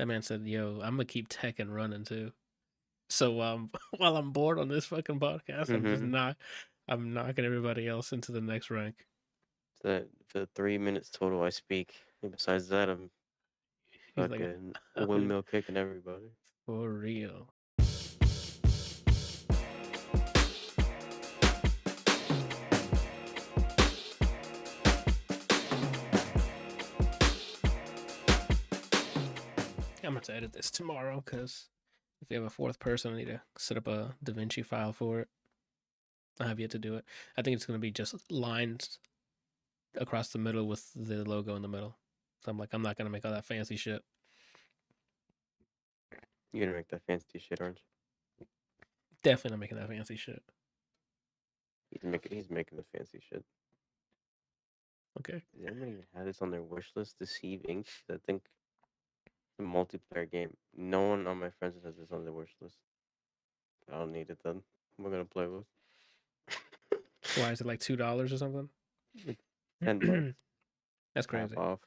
That man said, "Yo, I'm gonna keep Tekken running too." So while I'm bored on this fucking podcast, Mm-hmm. I'm knocking everybody else into the next rank. So the 3 minutes total I speak. And besides that, I'm He's like, fucking windmill kicking everybody. for real. I'm gonna have to edit this tomorrow because if we have a fourth person, I need to set up a DaVinci file for it. I have yet to do it. I think it's gonna be just lines across the middle with the logo in the middle. So I'm like, I'm not gonna make all that fancy shit. You're gonna make that fancy shit, aren't you? Definitely not making that fancy shit. He's making the fancy shit. Okay. Does anyone even have this on their wish list? Deceive Inc. I think it's a multiplayer game. No one on my friends has this on their wish list. I don't need it then. We're gonna play with. Why is it like $2 or something? It's $10. That's Half crazy. off.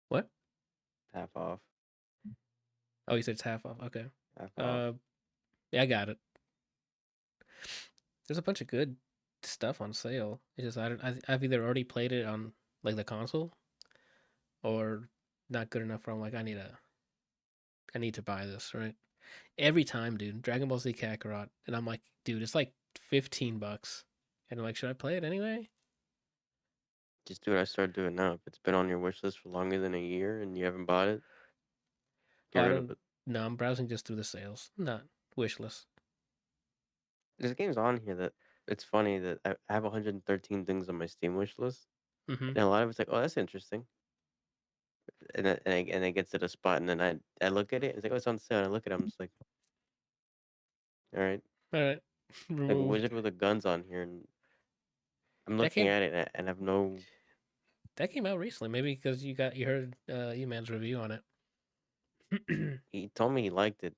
What? Half off. Oh, you said it's half off. Okay. Half off. Uh, yeah, I got it. There's a bunch of good stuff on sale. It's just I've either already played it on like the console or not good enough. Where I'm like, I need to buy this, right? Every time, dude. Dragon Ball Z Kakarot, and I'm like, dude, it's like $15, and I'm like, should I play it anyway? Just do what I started doing now. If it's been on your wish list for longer than a year and you haven't bought it, get Oh, I rid of don't. it. No, I'm browsing just through the sales, not wish list. There's games on here that it's funny that I have 113 things on my Steam wish list, Mm-hmm. and a lot of it's like, oh, that's interesting, and it gets to the spot, and then I look at it, it's like, oh, it's on sale, and I look at it, I'm just like, all right, All right, like removed. Wizard with the Guns on here, and I'm That looking came at it, and I have no. that came out recently. Maybe because you heard E-Man's review on it. He told me he liked it.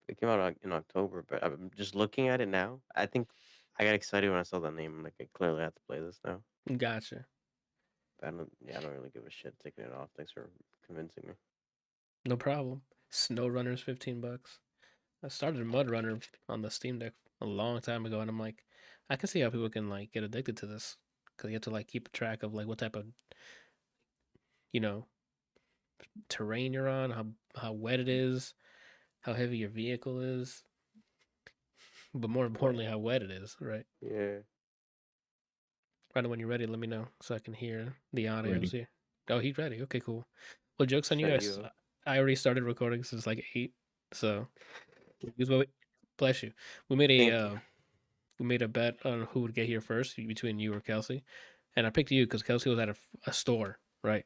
It came out in October, but I'm just looking at it now. I think I got excited when I saw that name. I'm like, I clearly have to play this now. Gotcha. But I don't really give a shit taking it off. Thanks for convincing me. No problem. Snow Runner's $15. I started Mud Runner on the Steam Deck a long time ago, and I'm like, I can see how people can like get addicted to this because you have to like keep track of like what type of you know terrain you're on, how wet it is, how heavy your vehicle is, but more importantly, Yeah, how wet it is. Right. yeah. Right when you're ready, let me know so I can hear the audios Ready. here. Oh, he's ready. Okay, cool. Well, jokes on you. Set you up. I already started recording since like 8, so here's what we, bless you. We made a Thank you. we made a bet on who would get here first between you or Kelsey, and I picked you because Kelsey was at a store, right?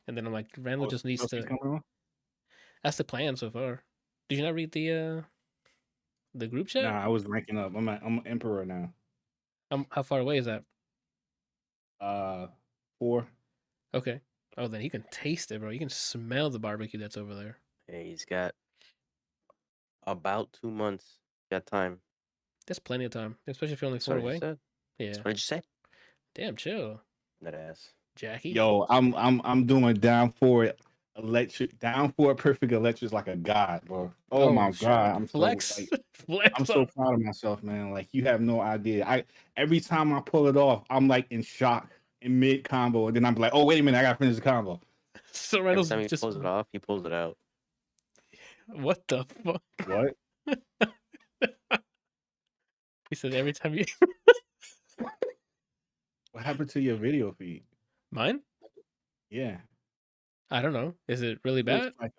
And then I'm like, Randall Oh, just needs Chelsea's to. coming on? That's the plan so far. Did you not read the group chat? Nah, I was ranking up. I'm an emperor now. How far away is that? Uh, 4. Okay. Oh, then he can taste it, bro. You can smell the barbecue that's over there. Hey, he's got about 2 months. Got time. That's plenty of time, especially if you're only That's 4 what I just away. said. That's Yeah. what I just said. Damn, chill, That ass. Jackie. Yo, I'm doing down for it. Electric down for it. Perfect electric is like a god, bro. Oh Oh, my god, I'm so flex, like I'm flex so on. proud of myself, man. Like you have no idea. I every time I pull it off, I'm like in shock in mid combo, and then I'm like, oh wait a minute, I gotta finish the combo. So Every Reynolds time he just pulls it off, he pulls it out. what the fuck? What? He said every time you What happened to your video feed? mine. Yeah, I don't know. Is it really it looks bad? like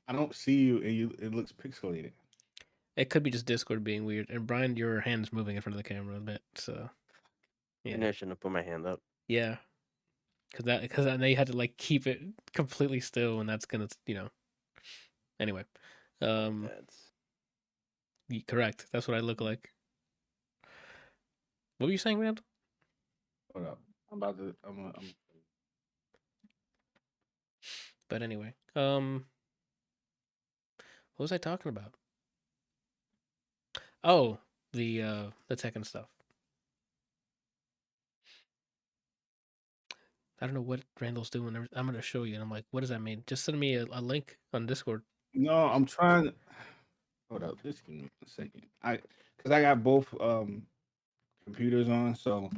I don't see you, and you it looks pixelated. It could be just Discord being weird. And Brian, your hand's moving in front of the camera a bit, so I yeah, knew I shouldn't have put my hand up. yeah. Because I know you had to like keep it completely still, and that's gonna Anyway, um, That's correct. That's what I look like. What were you saying, Randall? Hold up, I'm about to. I'm But anyway, what was I talking about? Oh, the Tekken stuff. I don't know what Randall's doing. I'm gonna show you, and I'm like, what does that mean? Just send me a link on Discord. No, I'm trying. Hold up, just give me a second. Because I got both computers on, so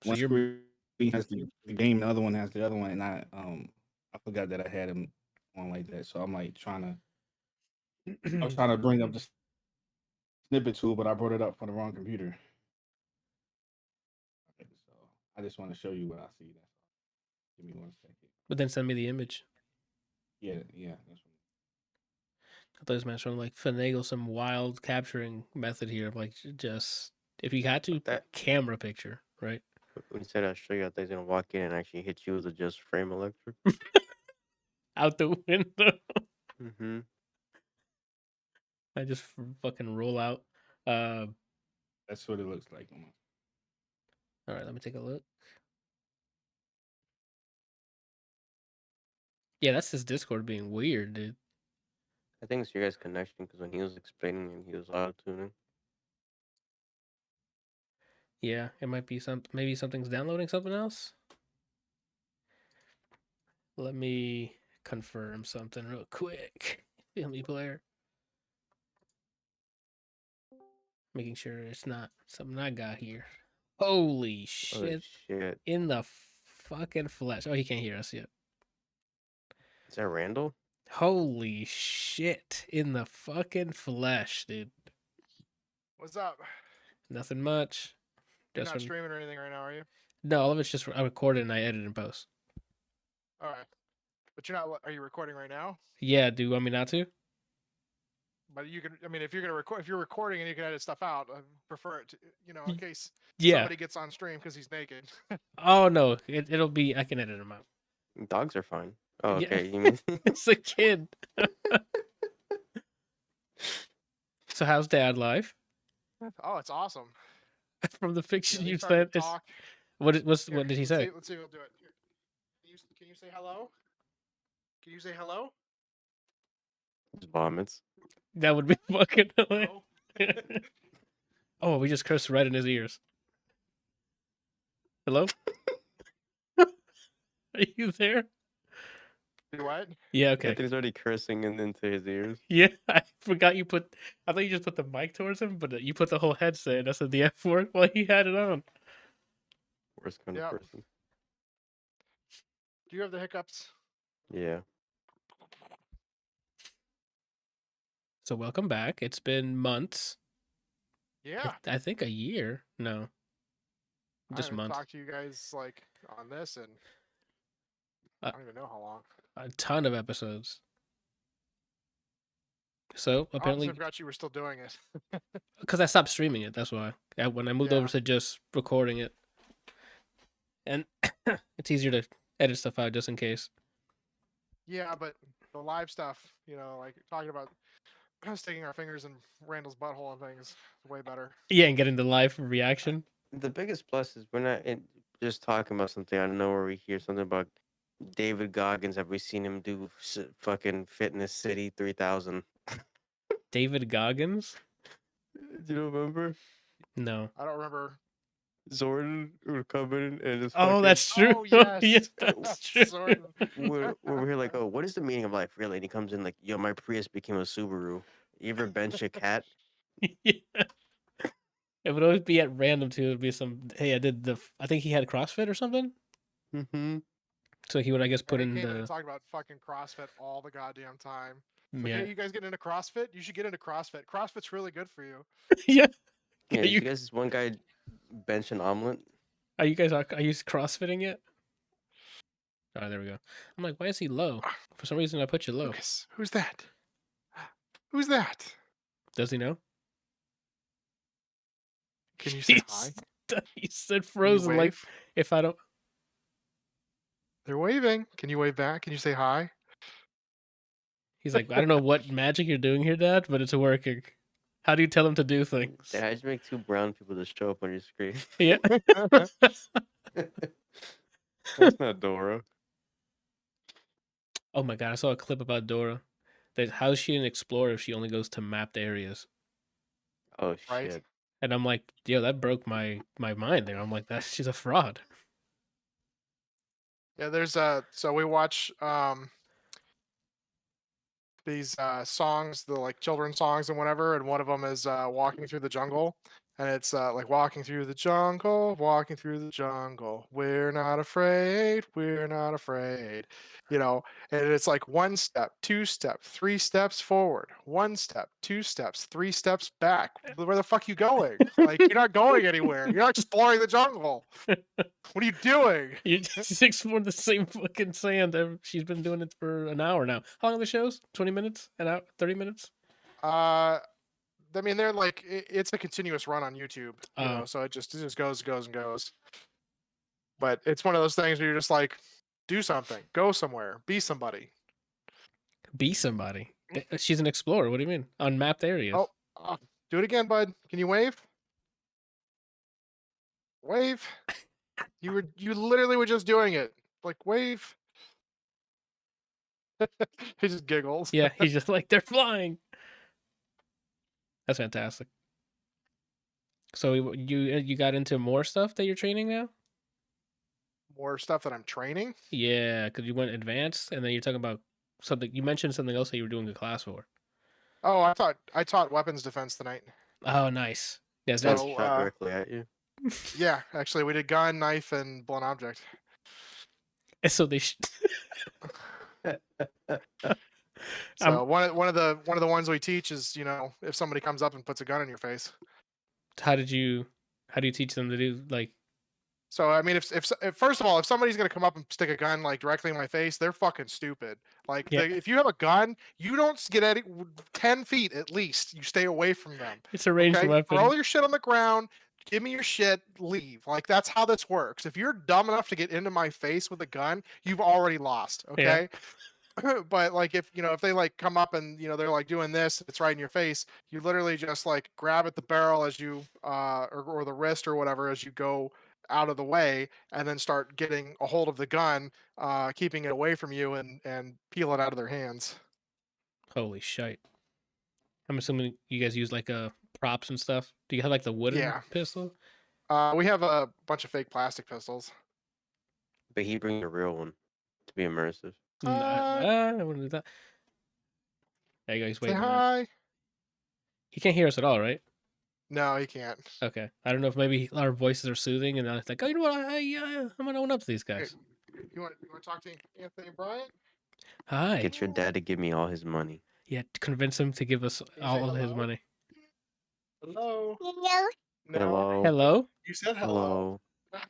So one you're screen has the game, the other one has the other one, and I forgot that I had them on like that. So I'm like I was trying to bring up the snippet tool, but I brought it up for the wrong computer. Okay, so I just want to show you what I see. That's all. Give me 1 second. but then send me the image. Yeah, that's what. I thought this man's trying to like finagle some wild capturing method here of like just if you had to That camera picture, right? when you said I'll show you, I thought he's gonna walk in and actually hit you with a just frame electric. Out the window. Mm-hmm. I just fucking roll out. Uh, That's what it looks like. all right, let me take a look. Yeah, that's his Discord being weird, dude. I think it's your guys' connection because when he was explaining and he was auto tuning. Yeah, it might be maybe something's downloading something else. Let me confirm something real quick. Family player. Making sure it's not something I got here. Holy Oh shit. shit! In the fucking flesh. Oh, he can't hear us yet. Is that Randall? Holy shit. In the fucking flesh, dude. What's up? Nothing much. You're Just not streaming or anything right now, are you? No, all of it's just I record it and I edit and post. All right, but you're not. Are you recording right now? Yeah, do you want me not to? But you can. I mean, if you're gonna record, if you're recording and you can edit stuff out, I prefer it. To, in case Yeah. somebody gets on stream because he's naked. Oh no, it'll be I can edit them out. Dogs are fine. Oh, Yeah. okay. You mean It's a kid. So how's dad life? Oh, it's awesome. From the Yeah, fiction they you started said, to talk. what Here, what did he let's say? See, let's see if he'll do it. Here. Can you say hello? Can you say hello? just vomits? That would be fucking hilarious. No. Oh, we just cursed right in his ears. Hello? Are you there? Do what? Yeah, okay. Anthony's already cursing into his ears. Yeah, I forgot you put. I thought you just put the mic towards him, but you put the whole headset. And I said the F word while he had it on. Worst kind Yep. of person. Do you have the hiccups? Yeah. So welcome back. It's been months. Yeah. I think a year. No, I just haven't months. talked to you guys like on this, and I don't even know how long. A ton of episodes. So Honestly, apparently, I forgot you were still doing it. because I stopped streaming it. That's why. When I moved over Yeah. to just recording it, and it's easier to edit stuff out just in case. Yeah, but the live stuff, like talking about sticking our fingers in Randall's butthole and things, is way better. Yeah, and getting the live reaction. The biggest plus is we're not just talking about something out of nowhere. We hear something about David Goggins. Have we seen him do fucking Fitness City 3000? David Goggins? Do you remember? No. I don't remember. Zordon would come in and just Oh, fucking... that's true. Oh, yes. Yeah, that's true. we're here like, oh, what is the meaning of life, really? And he comes in like, yo, my Prius became a Subaru. You ever bench a cat? Yeah. It would always be at random too. It would be some. Hey, I think he had CrossFit or something. Mm-hmm. So he would, I guess, put He in came in and the. talked about fucking CrossFit all the goddamn time. Like, Yeah. hey, you guys getting into CrossFit? You should get into CrossFit. CrossFit's really good for you. Yeah. Yeah, Are you you guys, this one guy bench an omelet. are you CrossFitting yet? Oh, there we go. I'm like, why is he low? For some reason, I put you low. Lucas, who's that? Who's that? Does he know? Can you say hi? He said Can you frozen. Like wave? if I don't. They're waving. Can you wave back? Can you say hi? He's like, I don't know what magic you're doing here, Dad, but it's working. How do you tell him to do things? Dad, I just make two brown people to show up on your screen. Yeah. That's not Dora. Oh my god, I saw a clip about Dora. That how's she an explorer if she only goes to mapped areas? Oh Right. shit. And I'm like, yo, that broke my mind there. I'm like, she's a fraud. Yeah, there's so we watch these songs, the like children's songs and whatever, and one of them is walking through the jungle, and it's like walking through the jungle, walking through the jungle, we're not afraid, we're not afraid, you know. And it's like one step, two step, three steps forward, one step, two steps, three steps back. Where the fuck you going? Like, you're not going anywhere, you're not exploring the jungle. What are you doing? You just explored the same fucking sand. She's been doing it for an hour now. How long are the shows? 20 minutes? An hour? 30 minutes? I mean, they're like it's a continuous run on YouTube, you know, Oh. so it just goes and goes. But it's one of those things where you're just like, do something, go somewhere, be somebody. Be somebody. She's an explorer. What do you mean? Unmapped areas. Oh, do it again, bud. Can you wave? Wave. You literally were just doing it. Like, wave. He just giggles. Yeah, he's just like, they're flying. That's fantastic. So you got into more stuff that you're training now? More stuff that I'm training. Yeah, because you went advanced, and then you're talking about something. You mentioned something else that you were doing a class for. Oh, I taught weapons defense tonight. Oh, nice. Yes, That that's So, shot directly at you. yeah, actually, we did gun, knife, and blunt object. so they. So one of the ones we teach is, you know, if somebody comes up and puts a gun in your face. How do you teach them to do like? So I mean, if first of all, if somebody's gonna come up and stick a gun like directly in my face, they're fucking stupid. Like, Yeah. if you have a gun, you don't get 10 feet at least. You stay away from them. It's a ranged Okay, weapon. throw your shit on the ground. Give me your shit. Leave. Like, that's how this works. If you're dumb enough to get into my face with a gun, you've already lost. Okay. But like, if you know, if they like come up and, you know, they're like doing this, it's right in your face, you literally just like grab at the barrel as you or the wrist or whatever as you go out of the way, and then start getting a hold of the gun, keeping it away from you, and peel it out of their hands. Holy shit! I'm assuming you guys use like props and stuff. Do you have like the wooden Yeah. pistol? We have a bunch of fake plastic pistols. But he brings a real one to be immersive. I wouldn't do that. There you go. He's Say waiting. hi. He can't hear us at all, right? No, he can't. Okay. I don't know if maybe our voices are soothing, and it's like, oh, you know what? I'm gonna own up to these guys. You want to talk to Anthony Bryant? Hi. Get your dad to give me all his money. Yeah, to convince him to give us you say all of his hello? money. Hello. Hello. No. Hello. Hello. You said hello. Hello.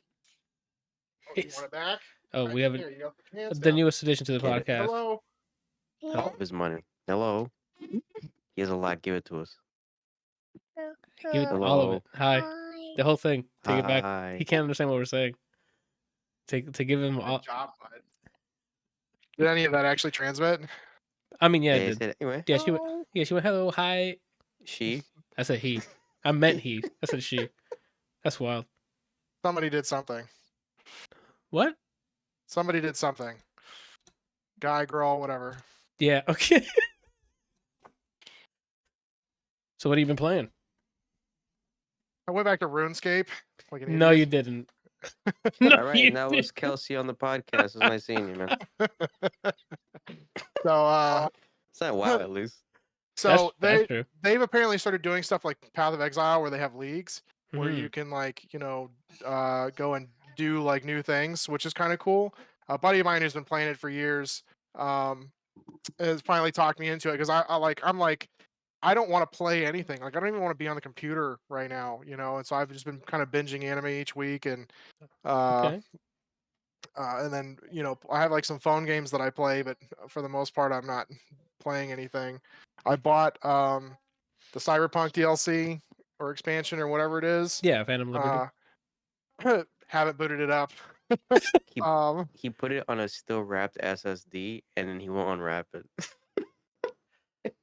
Oh, you want it back? Oh, we Here, haven't. you gotta put your hands The down. newest addition to the Get it. podcast. Hello. All of his money. Hello. He has a lot. Give it to us. Give it Hello. all of it. Hi. The whole thing. Take it back. Hi. He can't understand what we're saying. To give him all. Good job, bud. Did any of that actually transmit? I mean, yeah, Yeah, it he did. said, anyway, Yeah, she went. Yeah, she went. Hello, hi. she. I said he. I meant he. I said she. That's wild. Somebody did something. What? Somebody did something. Guy, girl, whatever. Yeah. Okay. So what have you been playing? I went back to RuneScape. Like an No, you idiot. didn't. No, All right, you and that was didn't. Kelsey on the podcast. It was nice seeing you, man. So It's not wow, at least. so That's true. they've apparently started doing stuff like Path of Exile, where they have leagues where Mhm. you can, like, you know, go and do like new things, which is kind of cool. A buddy of mine who's been playing it for years has finally talked me into it, because I'm like, I don't want to play anything. Like, I don't even want to be on the computer right now, you know. And so I've just been kind of binging anime each week, and Okay. and then, you know, I have like some phone games that I play, but for the most part, I'm not playing anything. I bought the Cyberpunk DLC or expansion or whatever it is. Yeah, Phantom Liberty. Haven't booted it up. He, Um, he put it on a still wrapped SSD, and then he won't unwrap it.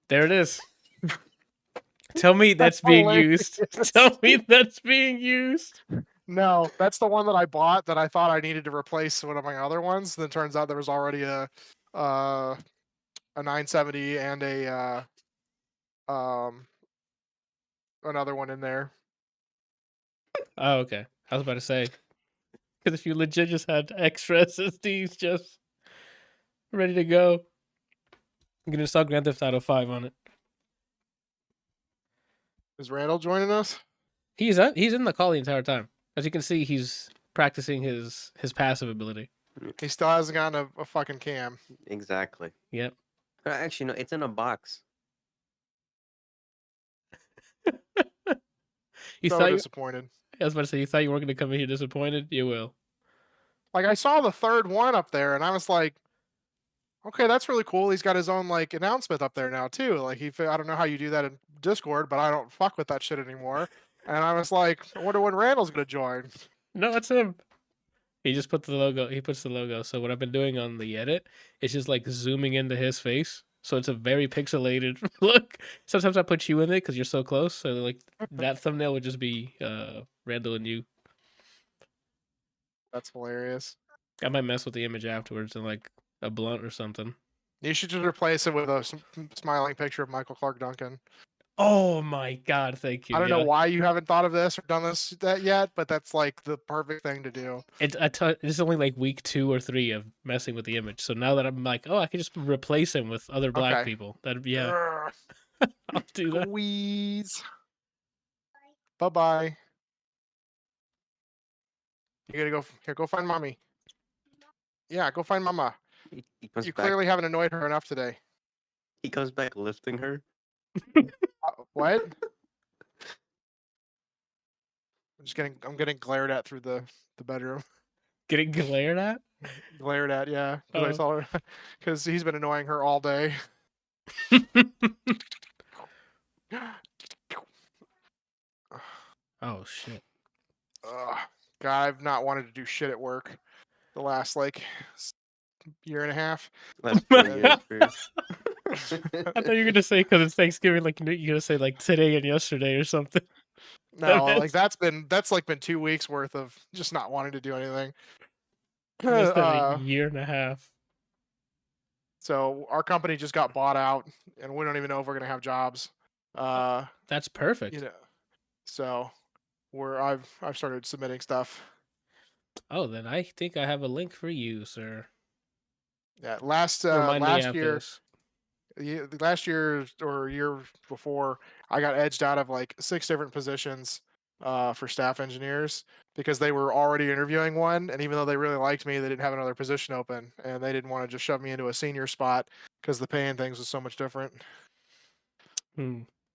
There it is. Tell me that's being used. hilarious. Tell me that's being used. No, that's the one that I bought that I thought I needed to replace one of my other ones. Then turns out there was already a 970 and a another one in there. Oh, okay. I was about to say, Because if you legit just had extra SSDs just ready to go, I'm gonna install Grand Theft Auto 5 on it. Is Randall joining us? He's in the call the entire time. As you can see, he's practicing his passive ability. He still hasn't gotten a fucking cam. Exactly. Yep. Actually, no, it's in a box. You So thought disappointed. I was about to say you thought you weren't gonna come in here disappointed. You will. Like I saw the third one up there, and I was like, okay, that's really cool. He's got his own like announcement up there now too. Like I don't know how you do that in Discord, but I don't fuck with that shit anymore. And I was like, I wonder when Randall's gonna join. No, it's him. He just put the logo. He puts the logo. So what I've been doing on the edit is just like zooming into his face. So it's a very pixelated look. Sometimes I put you in it because you're so close. So like that thumbnail would just be Randall and you. That's hilarious. I might mess with the image afterwards and like a blunt or something. You should just replace it with a smiling picture of Michael Clark Duncan. Oh my god, thank you. I don't know why you haven't thought of this or done that yet, but that's like the perfect thing to do. It's only like week 2 or 3 of messing with the image. So now that I'm like, oh, I can just replace him with other black Okay. people. That'd yeah, I'll do that. Squeeze. Bye-bye. You gotta go here. Go find mommy. Yeah, go find mama. He comes You back. clearly haven't annoyed her enough today. He comes back lifting her. What? I'm getting glared at through the bedroom. Getting glared at? Glared at, yeah. Because I Oh. saw her. Because he's been annoying her all day. Oh shit. Ugh. God, I've not wanted to do shit at work the last like year and a half. Last 20 years for you. I thought you were gonna say because it's Thanksgiving, like you're gonna say like today and yesterday or something. No, like That's- that's like been 2 weeks worth of just not wanting to do anything. Less than a year and a half. So our company just got bought out, and we don't even know if we're gonna have jobs. That's perfect. You know, so I've started submitting stuff. Oh, then I think I have a link for you, sir. Yeah, last Remind me last after year, this. last year or year before, I got edged out of like 6 different positions for staff engineers because they were already interviewing one, and even though they really liked me, they didn't have another position open, and they didn't want to just shove me into a senior spot because the pay and things was so much different.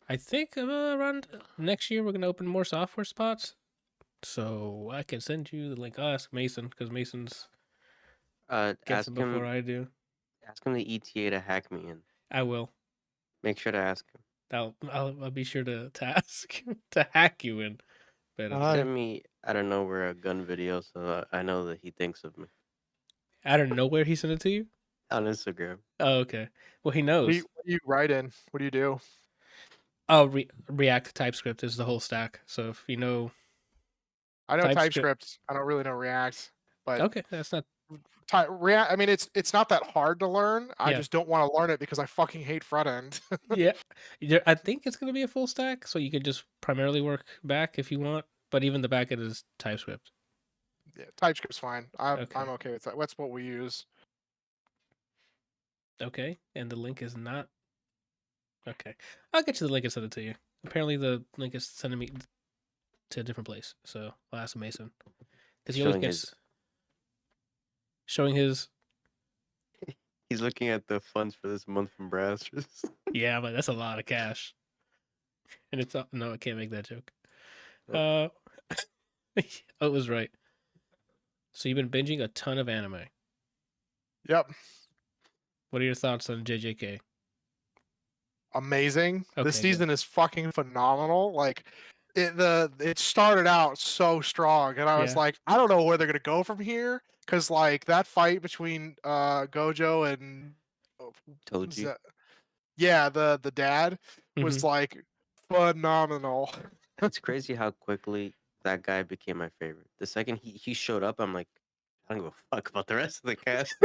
I think around next year we're gonna open more software spots, so I can send you the link. I'll ask Mason because Mason's gets ask it before him. I do. Ask him the ETA to hack me in. I will. Make sure to ask him. I'll be sure to ask him to hack you in. But He sent me out of nowhere a gun video, so I know that he thinks of me out of nowhere he sent it to you. on Instagram. Oh, okay. Well, he knows. What do you write in? What do you do? Oh, React to TypeScript is the whole stack. So if you know, I know TypeScript. TypeScript. I don't really know React, but okay, that's not. React. I mean, it's not that hard to learn. I Yeah. just don't want to learn it because I fucking hate front end. Yeah, I think it's gonna be a full stack, so you could just primarily work back if you want. But even the back end is TypeScript. Yeah, TypeScript's fine. I'm Okay. okay with that. That's what we use. Okay, and the link is not. Okay, I'll get you the link and send it to you. Apparently, the link is sending me to a different place, so I'll ask Mason because he always gets showing his. He's looking at the funds for this month from Brazzers. Yeah, but that's a lot of cash, and it's no, I can't make that joke. Oh. Oh, it was right. So you've been binging a ton of anime. Yep. What are your thoughts on JJK? Amazing. Okay, This season is fucking phenomenal. Like it started out so strong, and I was Yeah. like, I don't know where they're gonna go from here, because like that fight between Gojo and who's Toji. that? Yeah, the dad was Mhm. like phenomenal. It's crazy how quickly that guy became my favorite. The second he showed up, I'm like, I don't give a fuck about the rest of the cast.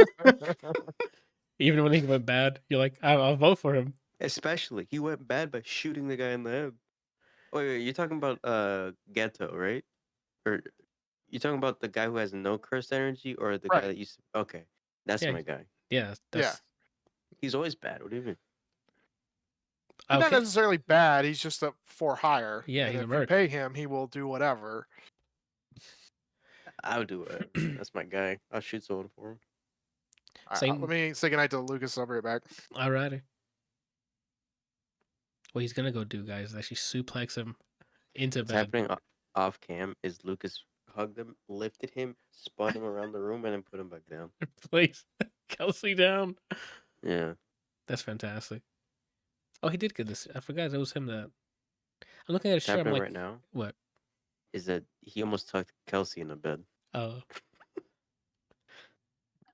Even when he went bad, you're like, I'll vote for him. Especially, he went bad by shooting the guy in the head. Wait, you're talking about Geto, right? Or You talking about the guy who has no cursed energy, or the guy Right. that used to? Okay, that's Yeah. my guy. Yeah, that's He's always bad. What do you mean? He's not okay. necessarily bad. He's just up for hire. Yeah, and he's a if you merc. pay him, he will do whatever. I'll do it. That's my guy. I'll shoot someone for him. Same. Let me say goodnight to Lucas. I'll be right back. Alrighty. What he's gonna go do, guys, is actually suplex him into What's bed. happening off cam is Lucas hugged him, lifted him, spun him around the room, and then put him back down. Please, Kelsey down. Yeah. That's fantastic. Oh, he did get this. I forgot it was him that. I'm looking at his What's shirt. I'm happening like, right now what? is that he almost tucked Kelsey in the bed. Oh,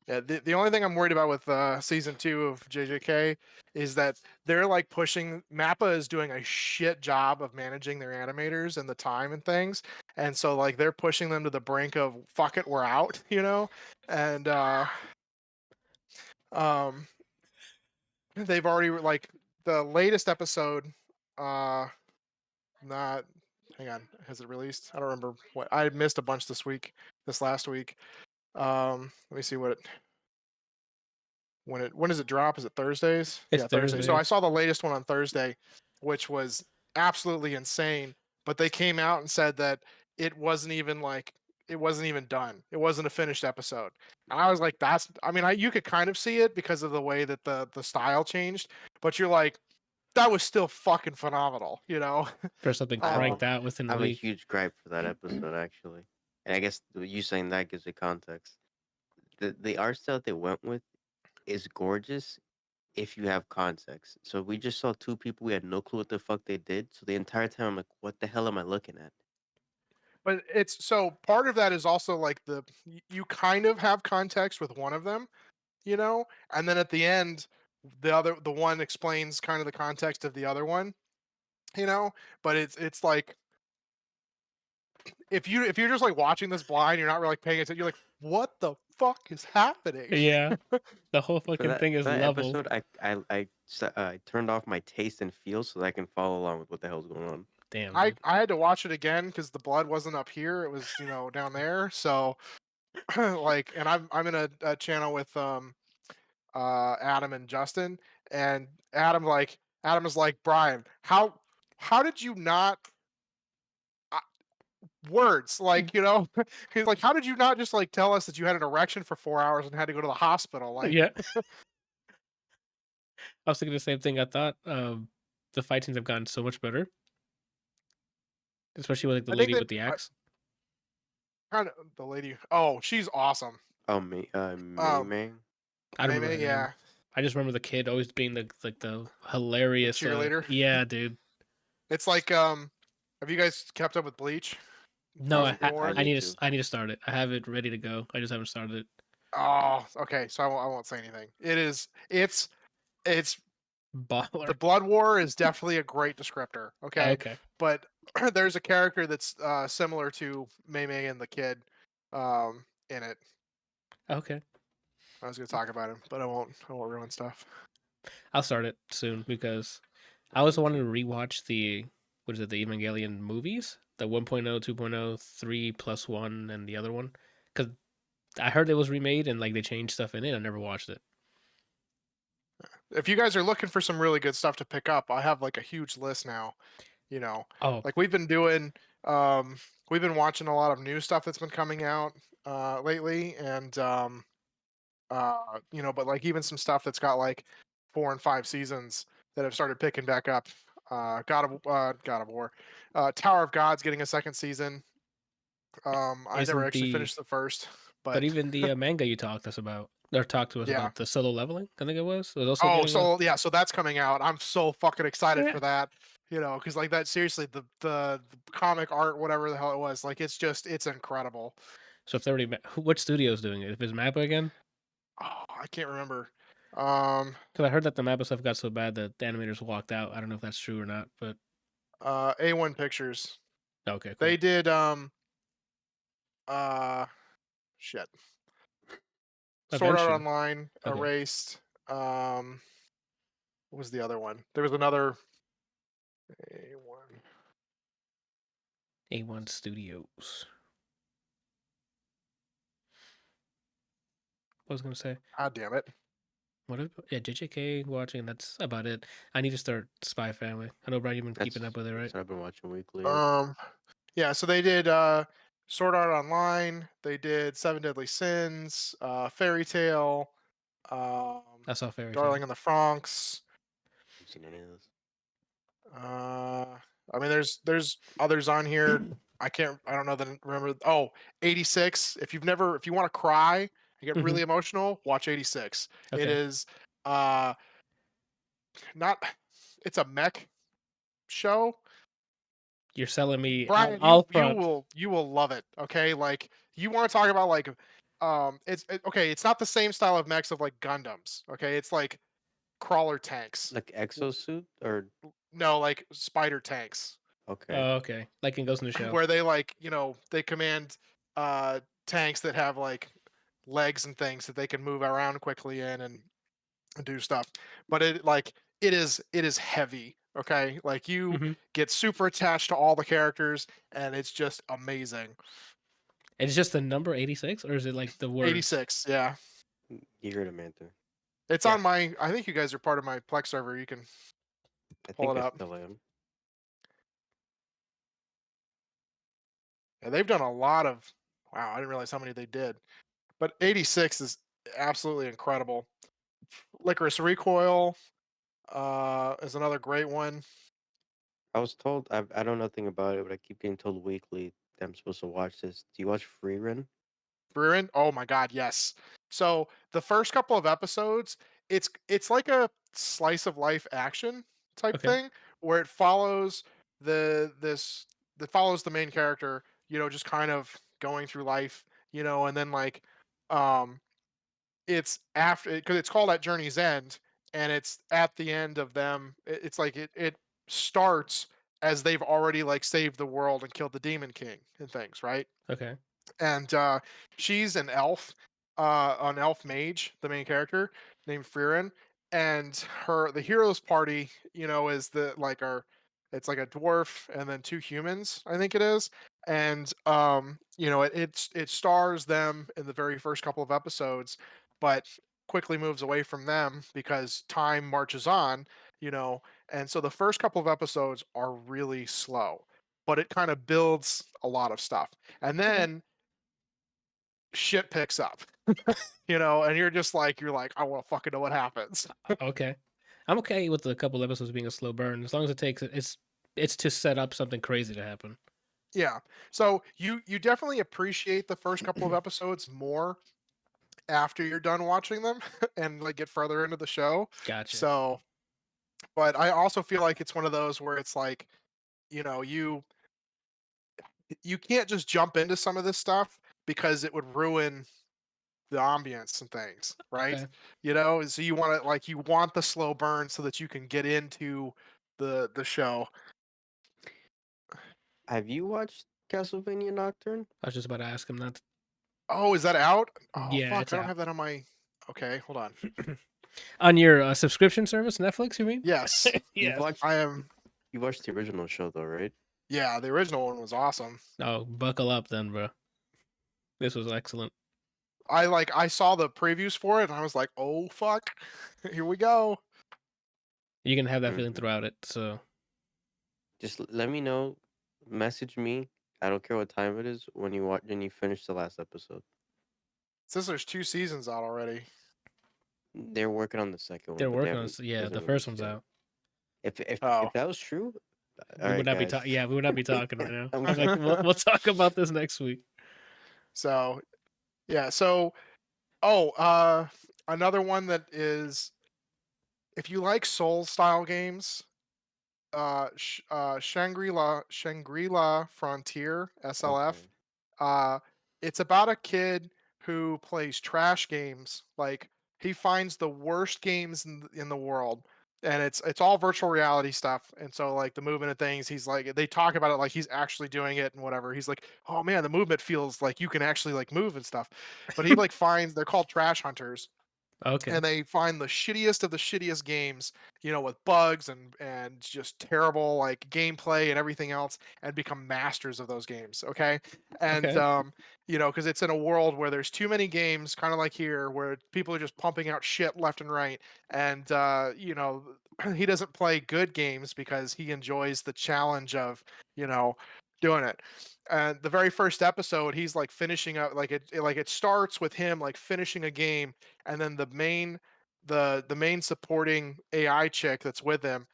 Yeah, the only thing I'm worried about with season 2 of JJK is that they're like pushing. Mappa is doing a shit job of managing their animators and the time and things, and so like they're pushing them to the brink of fuck it, we're out, and they've already like the latest episode. Not hang on, has it released? I don't remember what I missed a bunch this last week. Let me see what it. When does it drop? Is it Thursdays? It's Yeah, Thursday. So I Thursdays. saw the latest one on Thursday, which was absolutely insane. But they came out and said that it wasn't even done. It wasn't a finished episode. And I was like, you could kind of see it because of the way that the style changed, but you're like, that was still fucking phenomenal, For something I have a- cranked out within I a have a week. huge gripe for that episode, actually. And I guess you saying that gives it context. The art style they went with is gorgeous if you have context. So we just saw two people, we had no clue what the fuck they did. So the entire time I'm like, what the hell am I looking at? But it's so part of that is also like you kind of have context with one of them, and then at the end, the one explains kind of the context of the other one, But it's like if you're just like watching this blind, you're not really like paying attention. You're like, what the fuck is happening? Yeah, the whole For fucking that, thing for is that leveled. episode, I turned off my taste and feel so that I can follow along with what the hell's going on. Damn. I Dude. had to watch it again because the blood wasn't up here; it was down there. So like, and I'm in a channel with Adam and Justin, and Adam is like, Brian, how did you not words like he's like, how did you not just like tell us that you had an erection for 4 hours and had to go to the hospital? Like, Yeah. I was thinking the same thing. I thought the fight scenes have gotten so much better, especially with like the I think lady that with the axe. kind of the lady. Oh, she's awesome. Oh, Mei Mei. I don't Maybe, remember her yeah, name. I just remember the kid always being the hilarious cheerleader. yeah, dude. It's like, have you guys kept up with Bleach? No, House of the War? I need to. I need to start it. I have it ready to go. I just haven't started it. Oh, okay. So I won't say anything. It's Baller. the Blood War is definitely a great descriptor. Okay, Okay. but there's a character that's similar to Mei Mei and the kid in it. Okay. I was gonna talk about him, but I won't ruin stuff. I'll start it soon because I also wanted to rewatch the Evangelion movies, the 1.0, 2.0, 3 plus 1, and the other one, because I heard it was remade and like they changed stuff in it. I never watched it. If you guys are looking for some really good stuff to pick up, I have like a huge list now. Oh, Like we've been doing, we've been watching a lot of new stuff that's been coming out lately, and but like even some stuff that's got like 4 and 5 seasons that have started picking back up. God of War, Tower of God's getting a second season. I never isn't actually the finished the first, but but even the manga you talked to us about yeah. the solo leveling, I think it was also Oh, getting a so yeah, so that's coming out. I'm so fucking excited yeah. for that. Because like that, seriously, the comic art, whatever the hell it was, like it's incredible. So if they're already what studio is doing it? If it's Mappa again? Oh, I can't remember. Because I heard that the Mappa stuff got so bad that the animators walked out. I don't know if that's true or not, but A1 Pictures. okay, cool. They did shit. Sword Art Eventually. Online, Okay. Erased. What was the other one? There was another A1. A1 Studios. I was gonna say. God damn it. Yeah, JJK watching. That's about it. I need to start Spy Family. I know Brian, you've been keeping up with it, right? That's what I've been watching weekly. Yeah, so they did Sword Art Online, they did Seven Deadly Sins, Fairy Tale, I saw Fairy Darling Tale. in the Franxx. Haven't seen any of those. I mean, there's others on here. I don't know that remember. Oh, 86. If you want to cry and get really emotional, watch 86. It Okay. is not. It's a mech show. You're selling me Brian, all front. you will love it. Okay, like you want to talk about like, okay. It's not the same style of mechs of like Gundams. Okay, it's like crawler tanks. Like exosuit or No, like spider tanks. okay. Oh, okay. Like in Ghost in the Shell. Where they like they command tanks that have like legs and things that they can move around quickly in and do stuff. But it is heavy. Okay, like you hmm get super attached to all the characters, and it's just amazing. It's just the number 86, or is it like the words? 86, yeah. You heard him, Anther. It's Yeah. on my. I think you guys are part of my Plex server. You can I pull think it I up. still am. Yeah, they've done a lot of. Wow, I didn't realize how many they did. But 86 is absolutely incredible. Licorice Recoil is another great one. I was told I don't know nothing about it, but I keep getting told weekly that I'm supposed to watch this. Do you watch Free Run? Bruin, oh my god, yes. So the first couple of episodes, it's like a slice of life action type Okay. thing where it follows that follows the main character, just kind of going through life, and then like um it's after because it's called At Journey's End, and it's at the end of them. It's like it starts as they've already like saved the world and killed the Demon King and things, right? Okay. And she's an elf mage, the main character named Frieren, and the heroes party, is the like our it's like a dwarf and then two humans, I think it is, and it stars them in the very first couple of episodes, but quickly moves away from them because time marches on, and so the first couple of episodes are really slow, but it kind of builds a lot of stuff, and then shit picks up, and you're like, I want to fucking know what happens. Okay. I'm okay with a couple episodes being a slow burn as long as it takes it's to set up something crazy to happen. Yeah. So you definitely appreciate the first couple of episodes more after you're done watching them and like get further into the show. Gotcha. So, but I also feel like it's one of those where it's like, you can't just jump into some of this stuff because it would ruin the ambience and things, right? Okay. So you want to you want the slow burn so that you can get into the show. Have you watched Castlevania Nocturne? I was just about to ask him that. Oh, is that out? Oh Yeah, fuck, it's I don't out. have that on my. Okay, hold on. On your subscription service, Netflix, you mean? Yes, Yeah. I am. You watched the original show though, right? Yeah, the original one was awesome. Oh, buckle up then, bro. This was excellent. I saw the previews for it and I was like, oh fuck, here we go. You can have that feeling Mhm. throughout it. So Just let me know. Message me. I don't care what time it is when you watch and you finish the last episode. It says there's 2 seasons out already. They're working on the second one, they're but they working on haven't. it. Yeah, Hasn't the first released one's yet. out. Oh. If that was true, all We would right, not be guys. talking. Yeah, we would not be talking right now. I'm Like we'll talk about this next week. So yeah, so another one that is, if you like soul style games, Shangri-La Frontier SLF. Okay. It's about a kid who plays trash games. Like he finds the worst games in the world, and it's all virtual reality stuff. And so like the movement of things, he's like they talk about it like he's actually doing it and whatever. He's like, oh man, the movement feels like you can actually like move and stuff. But he like finds they're called trash hunters, Okay. and they find the shittiest of the shittiest games, with bugs and just terrible like gameplay and everything else, and become masters of those games. Okay, and Okay. because it's in a world where there's too many games, kind of like here, where people are just pumping out shit left and right, and he doesn't play good games because he enjoys the challenge of doing it. And the very first episode, he's like finishing up, like it starts with him like finishing a game, and then the main supporting AI chick that's with him,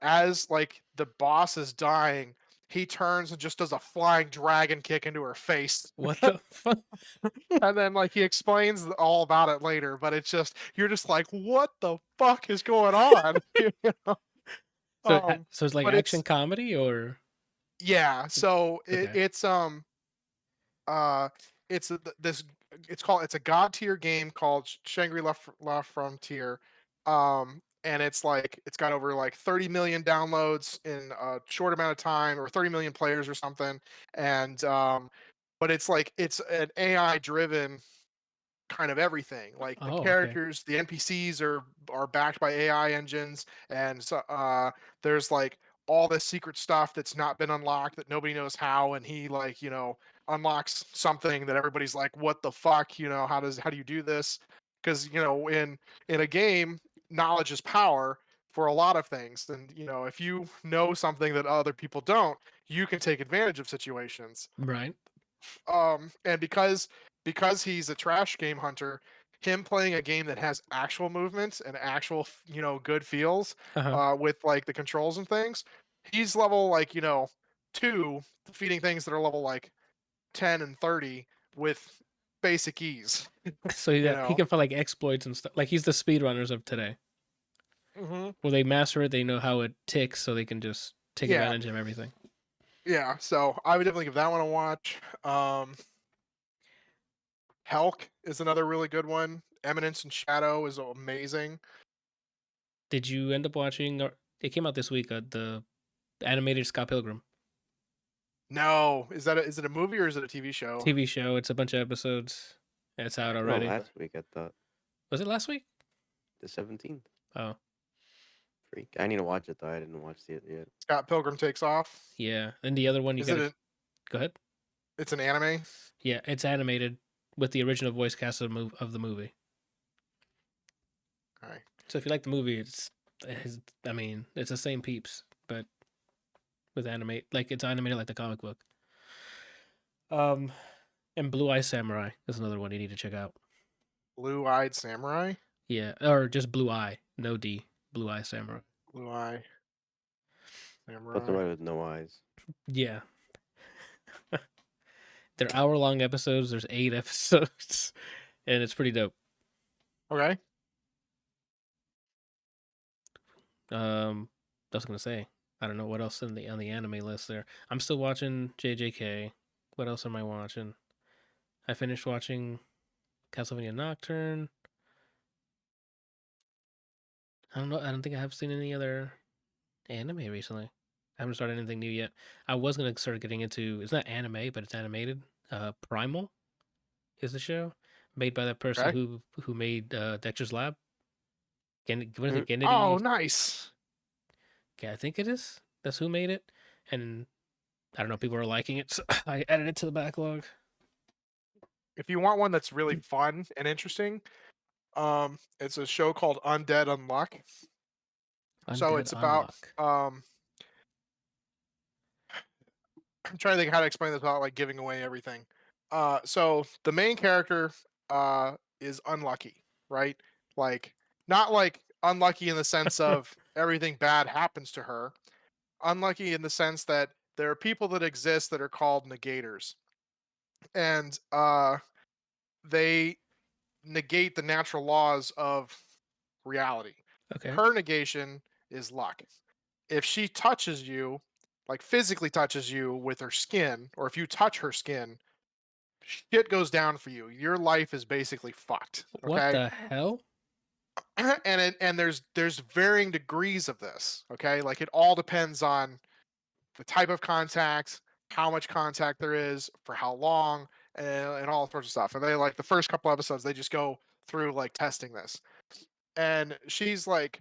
as like the boss is dying, he turns and just does a flying dragon kick into her face, What the fuck? and then like he explains all about it later. But it's just you're just like, what the fuck is going on? know? So it's like But action comedy or yeah, so okay. uh it's this it's a god tier game called Shangri-La La Frontier. And it's like it's got over like 30 million downloads in a short amount of time, or 30 million players or something. And but it's like it's an AI driven kind of everything. Like the Oh, okay. characters, the NPCs are backed by AI engines, and so there's like all this secret stuff that's not been unlocked that nobody knows how, and he like unlocks something that everybody's like, what the fuck, how do you do this? Because in a game, knowledge is power for a lot of things, and if you know something that other people don't, you can take advantage of situations. Right. And because he's a trash game hunter, him playing a game that has actual movements and actual good feels, Uh-huh. with like the controls and things, he's level like 2, defeating things that are level like 10 and 30 with basic ease. So you he know can find like exploits and stuff. Like he's the speedrunners of today. hmm Well, they master it, they know how it ticks, so they can just take yeah, advantage of everything. so I would definitely give that one a watch. Helk is another really good one. Eminence and Shadow is amazing. Did you end up watching or it came out this week, the animated Scott Pilgrim No, is it a movie or is it a TV show? TV show? It's a bunch of episodes. It's out No, already. last week I thought Was it last week? the 17th. Oh, Freak. I need to watch it though. I didn't watch it yet. Scott Pilgrim Takes Off. yeah. And the other one you Is it gotta a, go ahead. it's an anime? Yeah, it's animated with the original voice cast of the movie. All right. So if you like the movie, I mean, it's the same peeps, but with animate, like it's animated like the comic book. And Blue Eye Samurai is another one you need to check out. Blue-Eyed Samurai? Yeah, or just Blue Eye, no D, Blue Eye Samurai. Blue-Eye But Samurai. somebody with no eyes. Yeah, they're hour-long episodes. There's 8 episodes, and it's pretty dope. Okay. I was gonna say, I don't know what else on the anime list there. I'm still watching JJK. What else am I watching? I finished watching Castlevania Nocturne. I don't know. I don't think I have seen any other anime recently. I haven't started anything new yet. I was gonna start getting into. It's not anime, but it's animated. Primal is the show made by that person Okay. who made Dexter's Lab. What is it? Mhm. Oh, Gennady? nice. Yeah, I think it is. That's who made it. And I don't know. People are liking it, so I added it to the backlog. If you want one that's really fun and interesting, it's a show called Undead Unluck. So Undead it's about Unlock. I'm trying to think how to explain this without like giving away everything. So the main character is unlucky, right? Like not like unlucky in the sense of everything bad happens to her. Unlucky in the sense that there are people that exist that are called negators, and they negate the natural laws of reality. Okay. Her negation is luck. If she touches you, like physically touches you with her skin, or if you touch her skin, shit goes down for you. Your life is basically fucked. What Okay. the hell? And there's varying degrees of this. Okay. Like it all depends on the type of contact, how much contact there is, for how long, and all sorts of stuff. And they like the first couple episodes, they just go through like testing this, and she's like,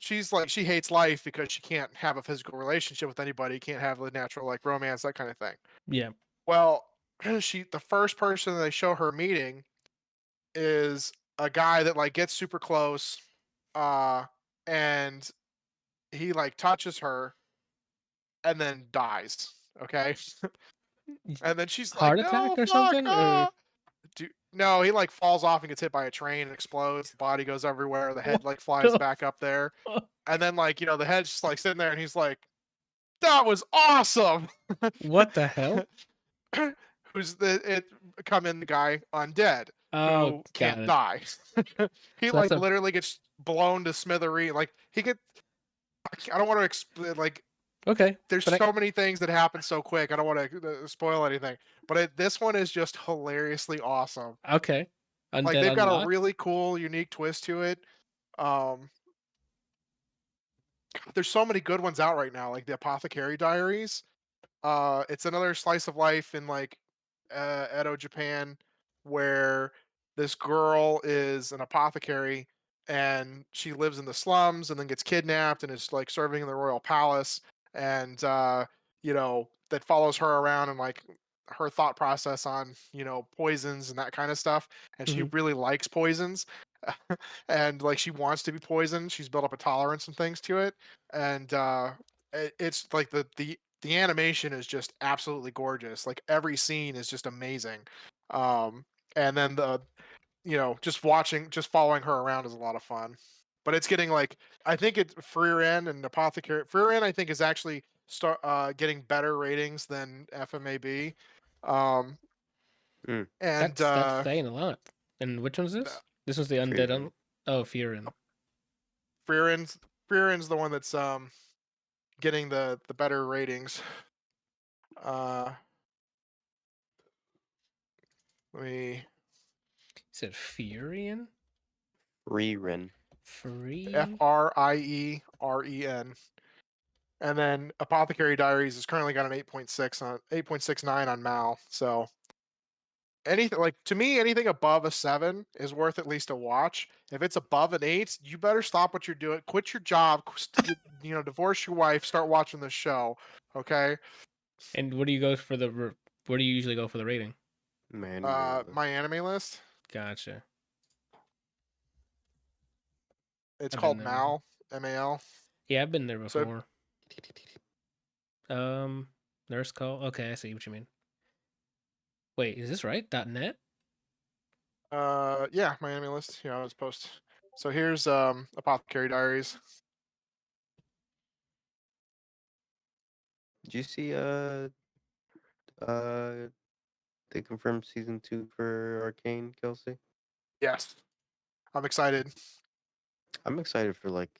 she's like, she hates life because she can't have a physical relationship with anybody, can't have a natural like romance, that kind of thing. Yeah. Well, the first person they show her meeting is a guy that like gets super close, and he like touches her and then dies. Okay. And then she's like, Heart no, attack or fuck. something? Or No, he like falls off and gets hit by a train and explodes. The body goes everywhere. The head what like flies the back up there. fuck? And then like, the head's just like sitting there and he's like, that was awesome. What the hell? Who's it come in the guy undead Oh, who got can't it. die. He So that's like a literally gets blown to smithereens. Like he get I don't want to explain like okay. there's But so many things that happen so quick. I don't want to spoil anything, but this one is just hilariously awesome. okay. Like Undead they've got a Unlock. really cool, unique twist to it. There's so many good ones out right now, like the Apothecary Diaries. It's another slice of life in like Edo, Japan, where this girl is an apothecary and she lives in the slums and then gets kidnapped and is like serving in the royal palace, and that follows her around and like her thought process on poisons and that kind of stuff, and she Mhm. really likes poisons. And like she wants to be poisoned, she's built up a tolerance and things to it, and it's like the animation is just absolutely gorgeous. Like every scene is just amazing. And then just following her around is a lot of fun. But it's getting like, I think it's Freer End and Apothecary. Freer End I think is actually getting better ratings than FMAB. Um, Mm. and That's saying a lot. And which one's this? This was the Undead Freedom. Oh, Furin. Freer End's the one that's getting the better ratings. Let me You said Furion? Rerun. Free Frieren. And then Apothecary Diaries has currently got an 8.69 on Mal. So anything like, to me, anything above a 7 is worth at least a watch. If it's above an 8, you better stop what you're doing, quit your job, divorce your wife, start watching this show. Okay. And what do you go for where do you usually go for the rating? Man, My anime list. Gotcha. It's I've been called there before. Mal, MAL. Yeah, I've been there So before. Nurse call. Okay, I see what you mean. Wait, is this right? .net? yeah, my anime list. I was post. So here's Apothecary Diaries. did you see they confirmed season 2 for Arcane, Kelsey? Yes. I'm excited. I'm excited for like.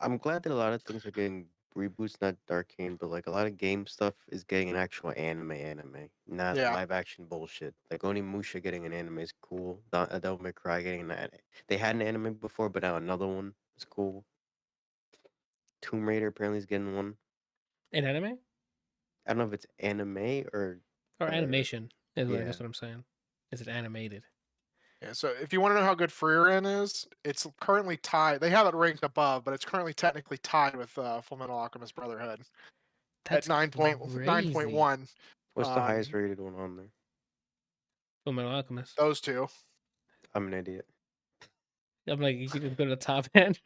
I'm glad that a lot of things are getting reboots, not Arcane, but like a lot of game stuff is getting an actual anime, not Yeah. live action bullshit. Like Onimusha getting an anime is cool. Devil May Cry getting an anime. They had an anime before, but now another one is cool. Tomb Raider apparently is getting one. In anime? I don't know if it's anime or Animation is what I yeah. guess what I'm saying. Is it animated? Yeah. So if you want to know how good Freerin is, it's currently tied. They have it ranked above, but it's currently technically tied with Fullmetal Alchemist Brotherhood at That's 9.1. crazy. What's the highest rated one on there? Fullmetal Alchemist. Those two. I'm an idiot. I'm like, you could just go to the top end.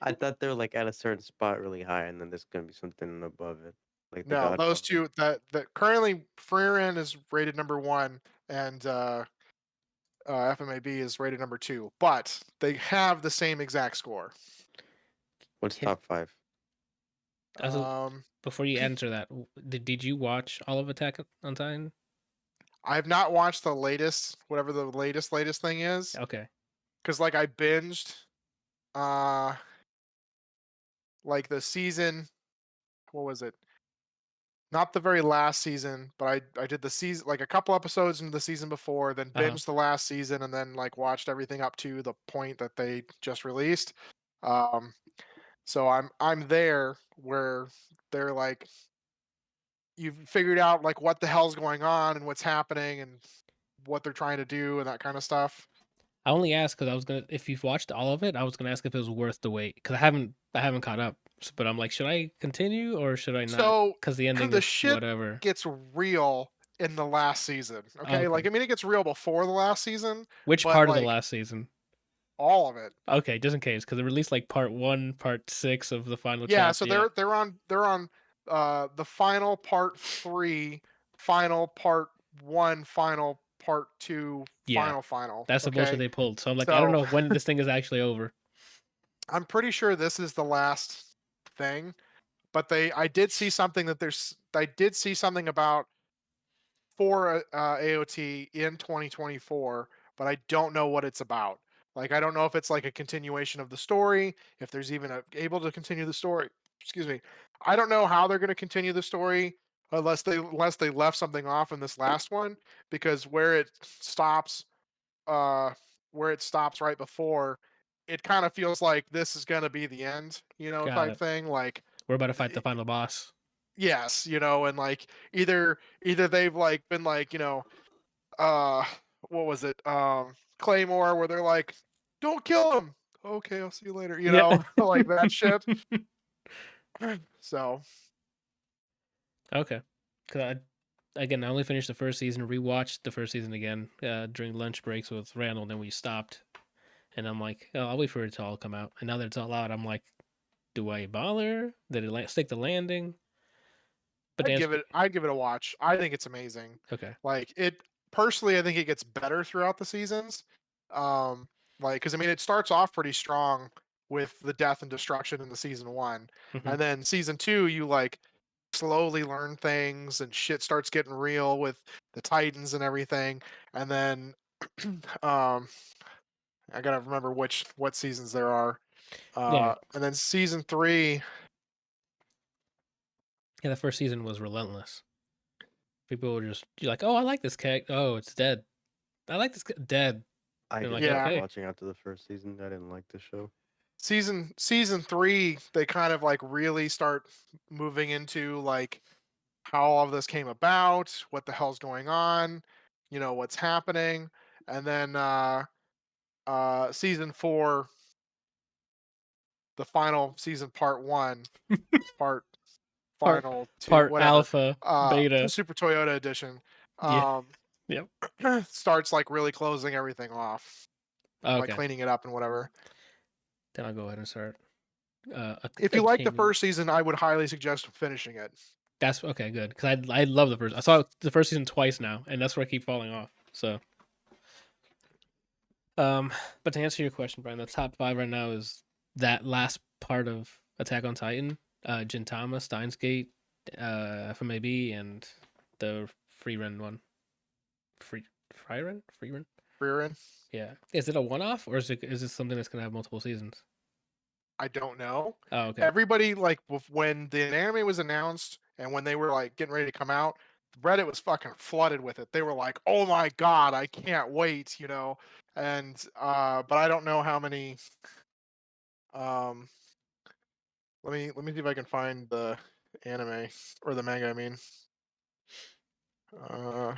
I thought they were like at a certain spot really high, and then there's gonna be something above it, like the No, those Godfather. two. That currently Freerin is rated number 1, and FMAB is rated number 2, but they have the same exact score. What's Can- top 5? Before you answer that, did you watch all of Attack on Titan? I have not watched the latest, whatever the latest thing is, Okay. because like I binged, like the season. What was it? Not the very last season, but I did the season, like a couple episodes into the season before, then binged the last season, and then like watched everything up to the point that they just released. So I'm there where they're like, you've figured out like what the hell's going on and what's happening, and what they're trying to do and that kind of stuff. I only asked because I was gonna. If you've watched all of it, I was gonna ask if it was worth the wait because I haven't caught up. But I'm like, should I continue or should I not? So Because the ending the is shit whatever. gets real in the last season. Okay, Okay. like I mean, it gets real before the last season, Which but part of the like last season? all of it. Okay, just in case, because it released like part 1, part 6 of the final Yeah, chapter. so Yeah, they're on the final part 3, final part 1, final part 2, yeah, final. that's the bullshit Okay, they pulled. So I'm like, I don't so know when this thing is actually over. I'm pretty sure this is the last thing. But I did see something about for AOT in 2024, but I don't know what it's about. Like, I don't know if it's like a continuation of the story, if there's even able to continue the story. Excuse me. I don't know how they're going to continue the story unless they left something off in this last one, because uh, where it stops right before, it kind of feels like this is going to be the end, Got type it. thing. Like, We're about to fight the final boss. yes, and like either they've like been like, uh what was it? Claymore, where they're like, don't kill him. Okay, I'll see you later, Yeah. like that shit. So Okay. Because I only finished the first season, rewatched the first season again during lunch breaks with Randall, then we stopped. And I'm like, oh, I'll wait for it to all come out. And now that it's all out, I'm like, do I bother? Did it stick the landing? But to answer, I'd give it a watch. I think it's amazing. okay. Like, it personally, I think it gets better throughout the seasons. Like, because I mean, it starts off pretty strong with the death and destruction in the season 1, Mhm. and then season 2, you like slowly learn things and shit starts getting real with the Titans and everything. And then I gotta remember what seasons there are. Yeah. And then season 3, Yeah, the first season was relentless. People were just you're like, oh, I like this cat. Oh, it's dead. I like this dead. I You're just like, Yeah. stopped okay. watching after the first season. I didn't like the show. season 3, they kind of like really start moving into like how all of this came about, what the hell's going on, what's happening. And then season 4, the final season, part 1, part Part final 2, part whatever, alpha, beta. Super Toyota edition, Yeah. Yep. starts like really closing everything off, like Okay. cleaning it up and whatever. Then I'll go ahead and start. If you like the Continue. first season, I would highly suggest finishing it. That's okay. Good, because I love the first. I saw the first season twice now, and that's where I keep falling off. So, but to answer your question, Brian, the top 5 right now is that last part of Attack on Titan, Gintama, Steins Gate, FMAB, and the free run one. Free run. Rearin, Yeah. Is it a one-off or is it something that's gonna have multiple seasons? I don't know. Oh, okay. Everybody, like, when the anime was announced and when they were like getting ready to come out, Reddit was fucking flooded with it. They were like, "Oh my god, I can't wait," And but I don't know how many. Um, let me see if I can find the anime or the manga. I mean, uh,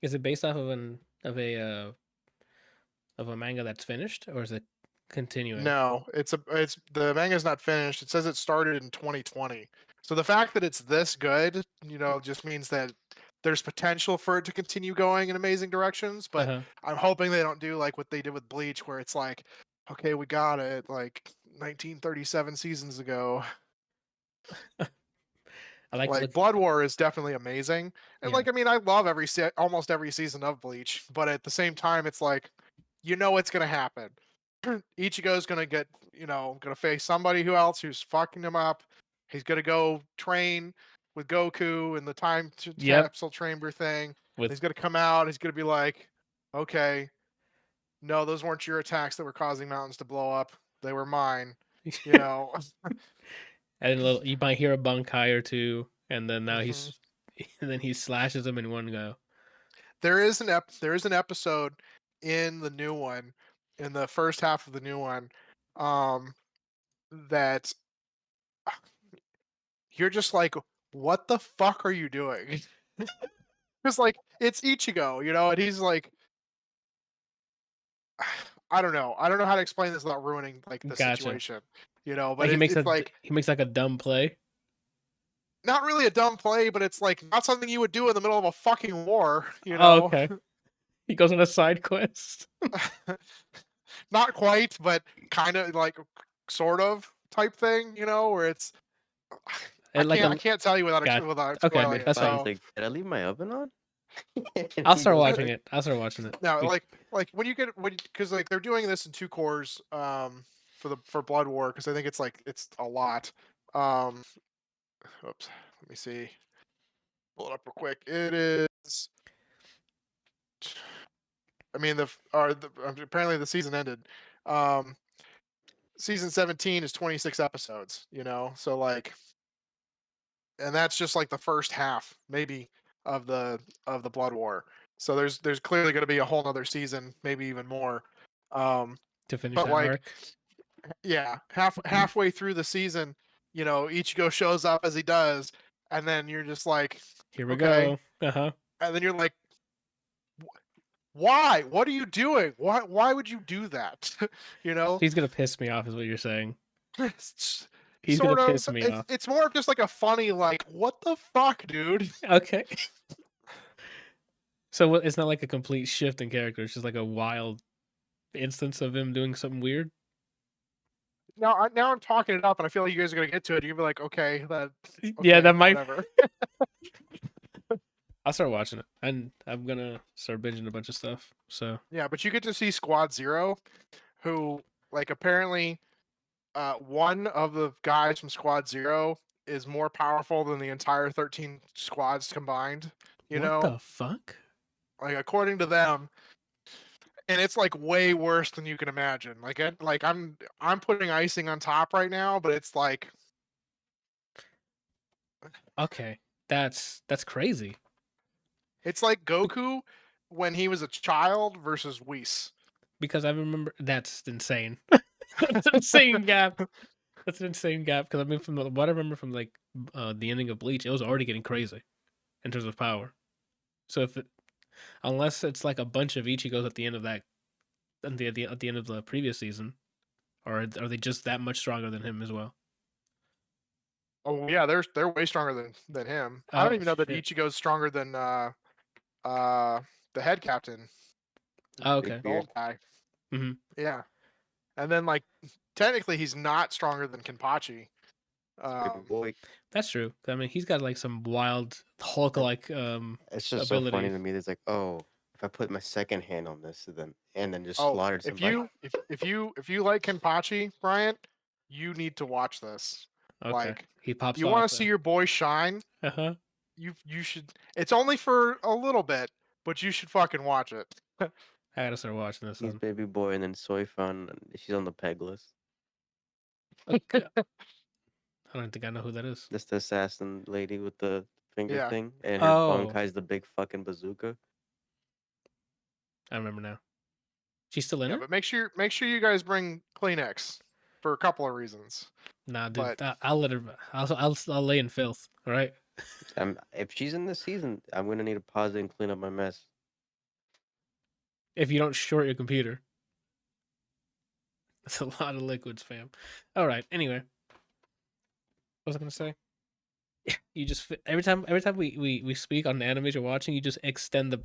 Is it based off of a manga that's finished, or is it continuing? no, it's the manga's not finished. It says it started in 2020. So the fact that it's this good, just means that there's potential for it to continue going in amazing directions. But Uh-huh. I'm hoping they don't do like what they did with Bleach, where it's like, okay, we got it like 1937 seasons ago. I like to Like, look. Blood War is definitely amazing, and Yeah. like, I mean, I love almost every season of Bleach, but at the same time, it's like, it's gonna happen. Ichigo's gonna get, gonna face somebody who's fucking him up. He's gonna go train with Goku in the Yep. capsule chamber thing. With He's gonna come out. He's gonna be like, okay, no, those weren't your attacks that were causing mountains to blow up. They were mine. You know. and a little, you might hear a bunkai or two, and then now Mhm. and then he slashes them in one go. There is an episode in the new one, in the first half of the new one, um, that you're just like, what the fuck are you doing? Because like, it's Ichigo, and he's like I don't know. I don't know how to explain this without ruining like the Gotcha. situation. But Like it's like he makes like a dumb play. not really a dumb play, but it's like not something you would do in the middle of a fucking war. Oh, okay. He goes on a side quest. Not quite, but kind of like sort of type thing. Where it's I Like can't tell you without Got- without okay, spoiling it. that's fine. He's So like, did I leave my oven on? And I'll he start goes watching back. it. I'll start watching it. no, like when you get because like they're doing this in 2 cores for Blood War because I think it's a lot. Oops, let me see. Pull it up real quick. It is. I mean apparently the season ended. Um, season 17 is 26 episodes. So like, and that's just like the first half maybe of the Blood War. So there's clearly going to be a whole nother season, maybe even more. To finish But that like, arc. yeah, halfway through the season, Ichigo shows up as he does, and then you're just like, Here we okay, go. Uh-huh. and then you're like, why? What are you doing? Why would you do that? He's gonna piss me off, is what you're saying. It's He's gonna sort of. piss me It's, off. it's more of just like a funny, like, what the fuck, dude? Okay. So it's not like a complete shift in character. It's just like a wild instance of him doing something weird. Now I'm talking it up, and I feel like you guys are gonna get to it. You're gonna be like, okay, Yeah, okay, that might. whatever. I'll start watching it, and I'm gonna start binging a bunch of stuff. So Yeah, but you get to see Squad Zero, who like apparently one of the guys from Squad Zero is more powerful than the entire 13 squads combined. what the fuck? Like according to them, and it's like way worse than you can imagine. Like I'm putting icing on top right now, but it's like Okay, that's crazy. it's like Goku when he was a child versus Whis. Because I remember that's insane. That's an insane gap. That's an insane gap. Because I mean, from what I remember from like the ending of Bleach, it was already getting crazy in terms of power. So unless it's like a bunch of Ichigos at the end of that, at the end of the previous season, or are they just that much stronger than him as well? Oh yeah, they're way stronger than him. I don't Oh even know that shit. Ichigo's stronger than the head captain, Oh, Big okay. the old beard. guy. Mhm. Yeah, and then like technically he's not stronger than Kenpachi. Baby boy. That's true. I mean, he's got like some wild Hulk-like It's just so funny abilities. to me. It's like, oh, if I put my second hand on this, and then just Oh, slaughtered if somebody. you like Kenpachi, Bryant, you need to watch this. Okay, Like, he pops you want off. to see your boy shine? Uh huh. You should. It's only for a little bit, but you should fucking watch it. I gotta start watching this He's one. baby boy, and then Soy Fun. She's on the peg list. Okay. I don't think I know who that is. That's the assassin lady with the finger Yeah. thing, and her Oh, Bankai's the big fucking bazooka. I remember now. She's still in Yeah, it? but make sure you guys bring Kleenex for a couple of reasons. Nah, dude. But I'll let her. I'll lay in filth. All right. If she's in this season, I'm gonna need to pause it and clean up my mess. If you don't short your computer, that's a lot of liquids, fam. All right. Anyway, what was I gonna say? You just every time we speak on the animes you're watching, you just extend the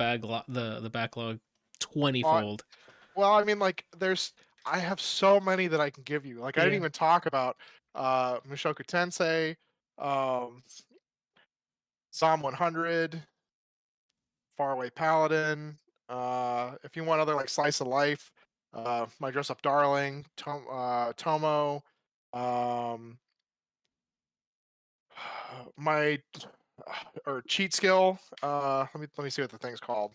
the backlog 20-fold. well, I mean, like, I have so many that I can give you. Like, I didn't Yeah. even talk about Mushoku Tensei, Zom 100, Faraway Paladin. If you want other like slice of life, My Dress Up Darling, Tomo, um, my or cheat skill. Let me see what the thing's called.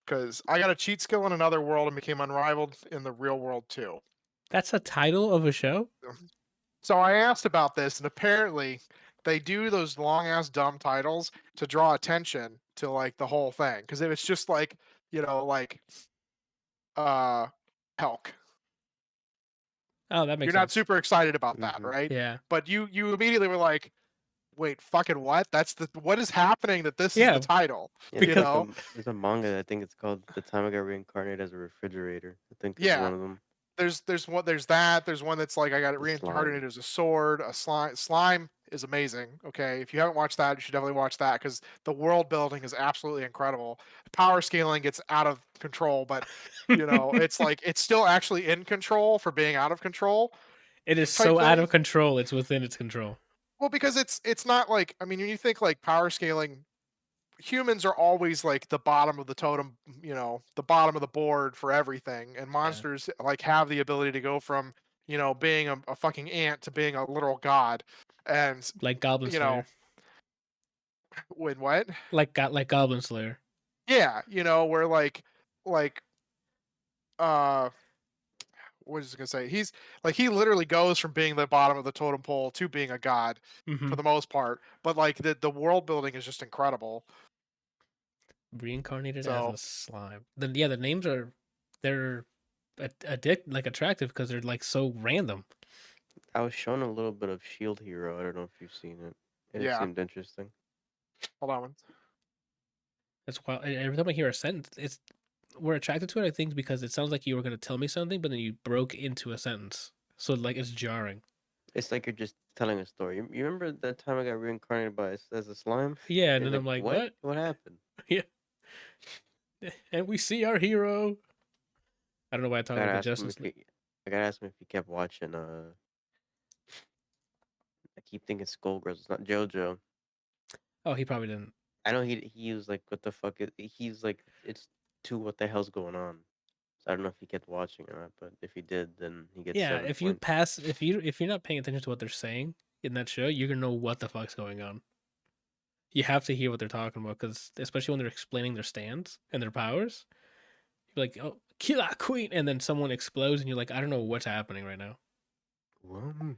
Because I got a cheat skill in another world and became unrivaled in the real world too. That's a title of a show? So I asked about this, and apparently they do those long ass dumb titles to draw attention to like the whole thing. Because if it's just like like Helk, Oh, that makes you're sense. not super excited about that, Mhm. right? Yeah. But you immediately were like, wait, fucking what? What is happening that this is Yeah, the title? Yeah, You because know? there's a manga. I think it's called "The Time I Got Reincarnated as a Refrigerator." I think is Yeah. one of them. There's that. There's one that's like I got it The reincarnated slime. as a sword, a slime. Slime is amazing. Okay, if you haven't watched that, you should definitely watch that because the world building is absolutely incredible. Power scaling gets out of control, but you know it's like it's still actually in control for being out of control it is type so out thing. of control. It's within its control. Well, because it's not like I mean when you think like power scaling, humans are always like the bottom of the totem, you know, the bottom of the board for everything. And monsters like have the ability to go from, you know, being a fucking ant to being a literal god. And, Like Goblin you know, Slayer. when what? Like Goblin Slayer. Yeah, you know, where like uh what is I gonna say? He's like he literally goes from being the bottom of the totem pole to being a god Mm-hmm. for the most part. But like the world building is just incredible. Reincarnated as So a slime. The names they're attractive because they're like so random. I was shown a little bit of Shield Hero. I don't know if you've seen it. It yeah. seemed interesting. Hold on. That's why every time I hear a sentence, we're attracted to it. I think because it sounds like you were gonna tell me something, but then you broke into a sentence, so like it's jarring. It's like you're just telling a story. You remember that time I got reincarnated as a slime? Yeah, and You're then I'm like, like, what? what? What happened? Yeah, and we see our hero. I don't know why I I talk gotta about the ask him Justice if League. I gotta ask him if he kept watching. I keep thinking Skullgirls. It's not JoJo. Oh, he probably didn't. I know he was like, what the fuck? He's like, it's two. What the hell's going on? So I don't know if he kept watching or not. But if he did, then he gets Yeah, 7 if you points. pass, if you're not paying attention to what they're saying in that show, you're gonna know what the fuck's going on. You have to hear what they're talking about because, especially when they're explaining their stands and their powers, you're like, "Oh, Killer Queen," and then someone explodes, and you're like, "I don't know what's happening right now." Whoa.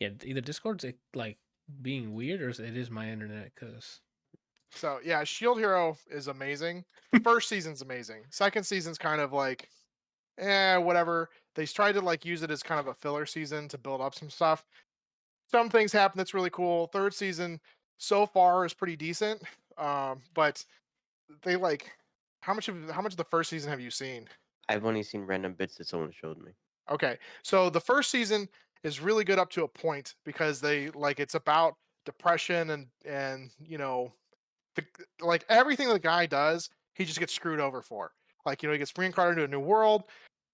Yeah, either Discord's like being weird, or it is my internet. Because So yeah, Shield Hero is amazing. The first season's amazing. Second season's kind of like, whatever. They tried to like use it as kind of a filler season to build up some stuff. Some things happen that's really cool. Third season so far is pretty decent. But they like how much of the first season have you seen? I've only seen random bits that someone showed me. Okay. So the first season is really good up to a point because they like it's about depression and you know the, like everything the guy does, he just gets screwed over for. Like, you know, he gets reincarnated into a new world,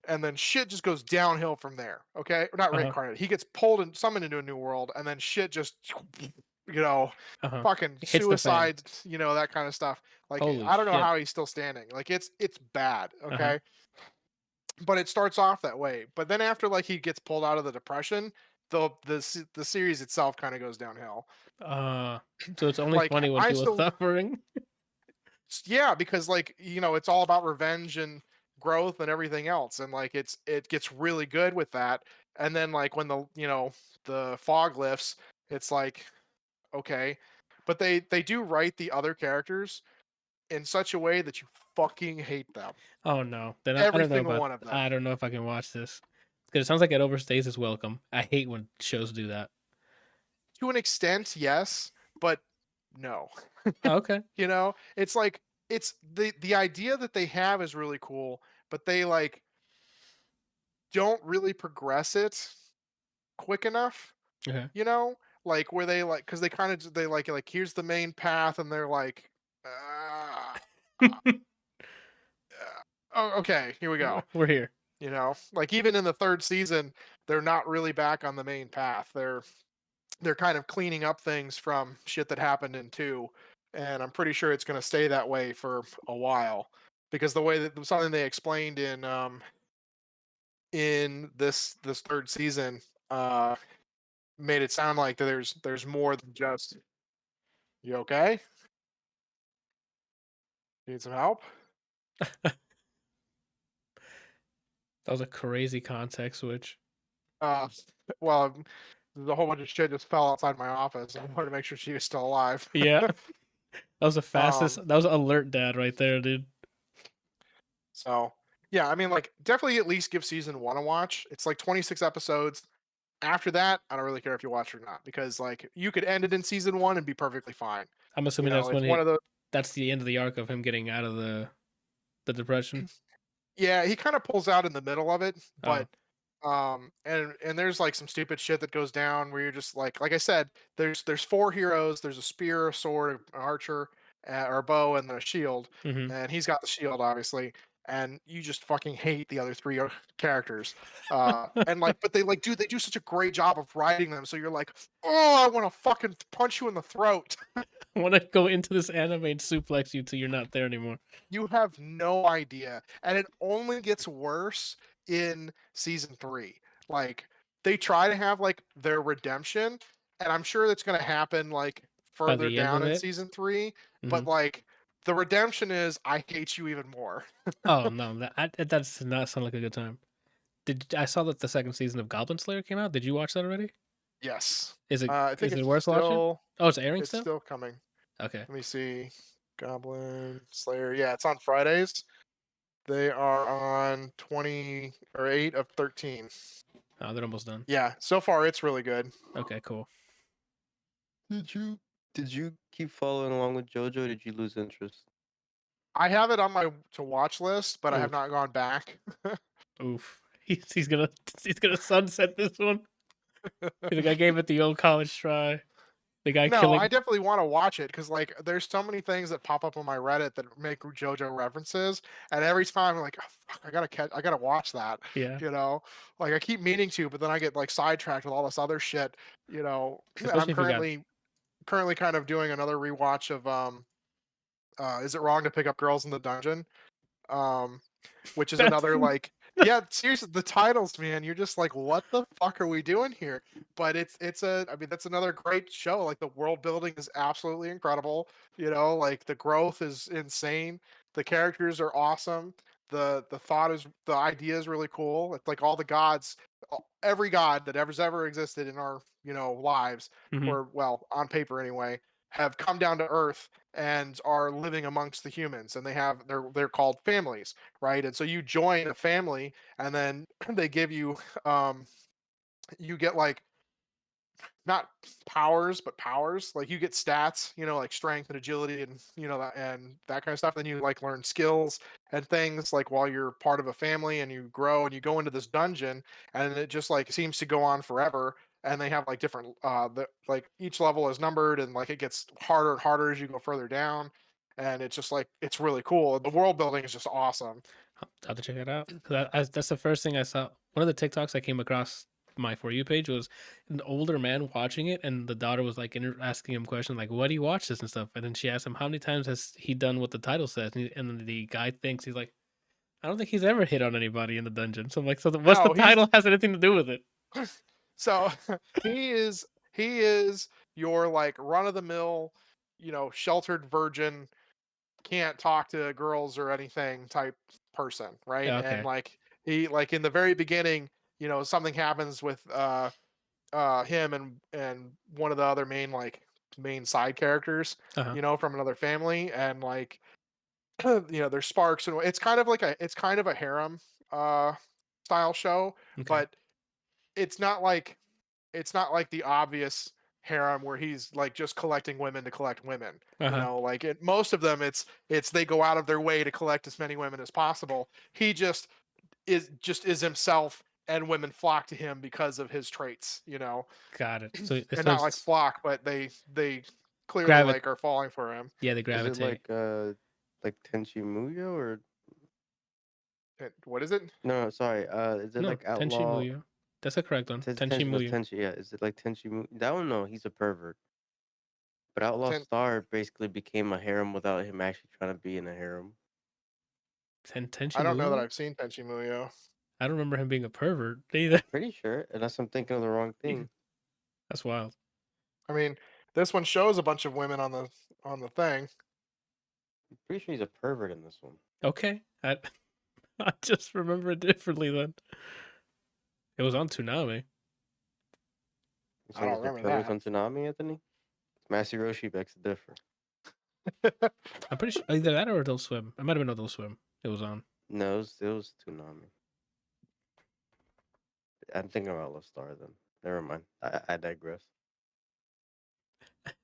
and then shit just goes downhill from there. Okay, or not uh huh, reincarnated. He gets pulled and summoned into a new world, and then shit just, you know, uh-huh. fucking Hits the fan. suicide. You know that kind of stuff. Like, Holy I don't know shit. how he's still standing. Like, it's bad. Uh huh. Okay, but it starts off that way. But then after like he gets pulled out of the depression, the series itself kind of goes downhill. So it's only Like funny when I people are still suffering. yeah, because like you know it's all about revenge and growth and everything else, and like it gets really good with that. And then like when the you know the fog lifts, it's like okay, but they do write the other characters in such a way that you fucking hate them. Oh no, then I Every don't know single about. one of them. I don't know if I can watch this because it sounds like it overstays its welcome. I hate when shows do that. To an extent, yes, but no. Oh, okay. You know, it's like it's the idea that they have is really cool, but they like don't really progress it quick enough. Okay. You know, like where they like because they kind of they like here's the main path, and they're like, oh, okay, here we go. We're here. You know, like even in the third season, they're not really back on the main path. They're kind of cleaning up things from shit that happened in two, and I'm pretty sure it's going to stay that way for a while because the way that something they explained in this third season made it sound like that there's more than just you okay? Need some help? That was a crazy context switch. Uh, well, the whole bunch of shit just fell outside my office. I wanted to make sure she was still alive. Yeah, that was the fastest. Um, That was alert dad right there, dude. so yeah, I mean, like definitely at least give season one a watch. It's like 26 episodes. after that, I don't really care if you watch it or not, because like you could end it in season 1 and be perfectly fine. I'm You assuming know, that's when it's one of those. that's the end of the arc of him getting out of the depression. Yeah, he kind of pulls out in the middle of it, Oh. but and there's like some stupid shit that goes down where you're just like I said, there's 4 heroes. There's a spear, a sword, an archer, or a bow, and then a shield. Mm-hmm. And he's got the shield, obviously. And you just fucking hate the other 3 characters. And like, but they do such a great job of writing them. So you're like, oh, I want to fucking punch you in the throat. I want to go into this anime and suplex you till you're not there anymore. You have no idea. And it only gets worse in season 3. Like they try to have like their redemption, and I'm sure that's going to happen like By further the end of down in it. season 3, Mm-hmm. but like the redemption is I hate you even more. Oh no, that does not sound like a good time. I saw that the second season of Goblin Slayer came out? Did you watch that already? Yes. Is I think it it's worth watching? still Oh, it's airing it's still? still coming. Okay. Let me see. Goblin Slayer. Yeah, it's on Fridays. They are on 20 or 8 of 13. Oh, they're almost done. Yeah, so far it's really good. Okay, cool. Did you keep following along with JoJo? Or did you lose interest? I have it on my to watch list, but I have Oof. not gone back. Oof. He's gonna sunset this one. He's like, I gave it the old college try. The guy No, killing. I definitely want to watch it because like there's so many things that pop up on my Reddit that make JoJo references, and every time I'm like, oh, fuck, I gotta watch that. Yeah. You know, like I keep meaning to, but then I get like sidetracked with all this other shit. You know, and I'm Especially if you got. currently kind of doing another rewatch of Is It Wrong to Pick Up Girls in the Dungeon? Which is That's another like, yeah, seriously, the titles, man, you're just like, what the fuck are we doing here? But I mean, that's another great show. Like the world building is absolutely incredible. You know, like the growth is insane. The characters are awesome. The idea is really cool. It's like all the gods, every god that ever existed in our lives, Mhm. or well, on paper anyway, have come down to Earth and are living amongst the humans, and they're called families, right? And so you join a family, and then they give you you get like not powers but powers, like you get stats, like strength and agility, and that kind of stuff. Then you like learn skills and things like while you're part of a family, and you grow and you go into this dungeon, and it just like seems to go on forever. And they have like different like each level is numbered, and like it gets harder and harder as you go further down. And it's just like it's really cool. The world building is just awesome. I'll have to check it out. 'Cause that's the first thing I saw. One of the TikToks I came across my For You page was an older man watching it, and the daughter was like asking him questions like, "Why do you watch this and stuff?" And then she asked him, "How many times has he done what the title says?" And then the guy thinks he's like, "I don't think he's ever hit on anybody in the dungeon." So I'm like, what's the No, title has anything to do with it? so he is your like run of the mill, sheltered virgin, can't talk to girls or anything type person, right? Yeah, And okay. like he like in the very beginning, something happens with him and one of the other main side characters, Uh-huh. from another family, and like there's sparks, and it's kind of a harem style show, Okay. but it's not like the obvious harem where he's like just collecting women to collect women. Uh-huh. Like most of them, it's they go out of their way to collect as many women as possible. He just is himself, and women flock to him because of his traits. Got it. So And so not like it's flock, but they clearly gravi like are falling for him. yeah, they Is it gravitate. like Tenchi Muyo or What is it? no? Sorry. Is it No, like Tenchi Outlaw? Muyo. That's the correct one. Tenchi Tenchi was Muyo. Tenchi. Yeah. Is it like Tenchi Muyo? That one, no. He's a pervert. But Outlaw Ten, Star basically became a harem without him actually trying to be in a harem. Tenchi I don't know that Muyo? I've seen Tenchi Muyo. I don't remember him being a pervert either. Pretty sure, unless I'm thinking of the wrong thing. That's wild. I mean, this one shows a bunch of women on the thing. I'm pretty sure he's a pervert in this one. Okay. I just remember it differently then. It was on Toonami. You I saying don't there's no remember perverts that. on Toonami, Anthony? Masiroshi begs to differ. I'm pretty sure either that or Adult Swim. It might have been Adult Swim. It was on. No, it was Toonami. I'm thinking of Outlaw Star then. never mind. I digress.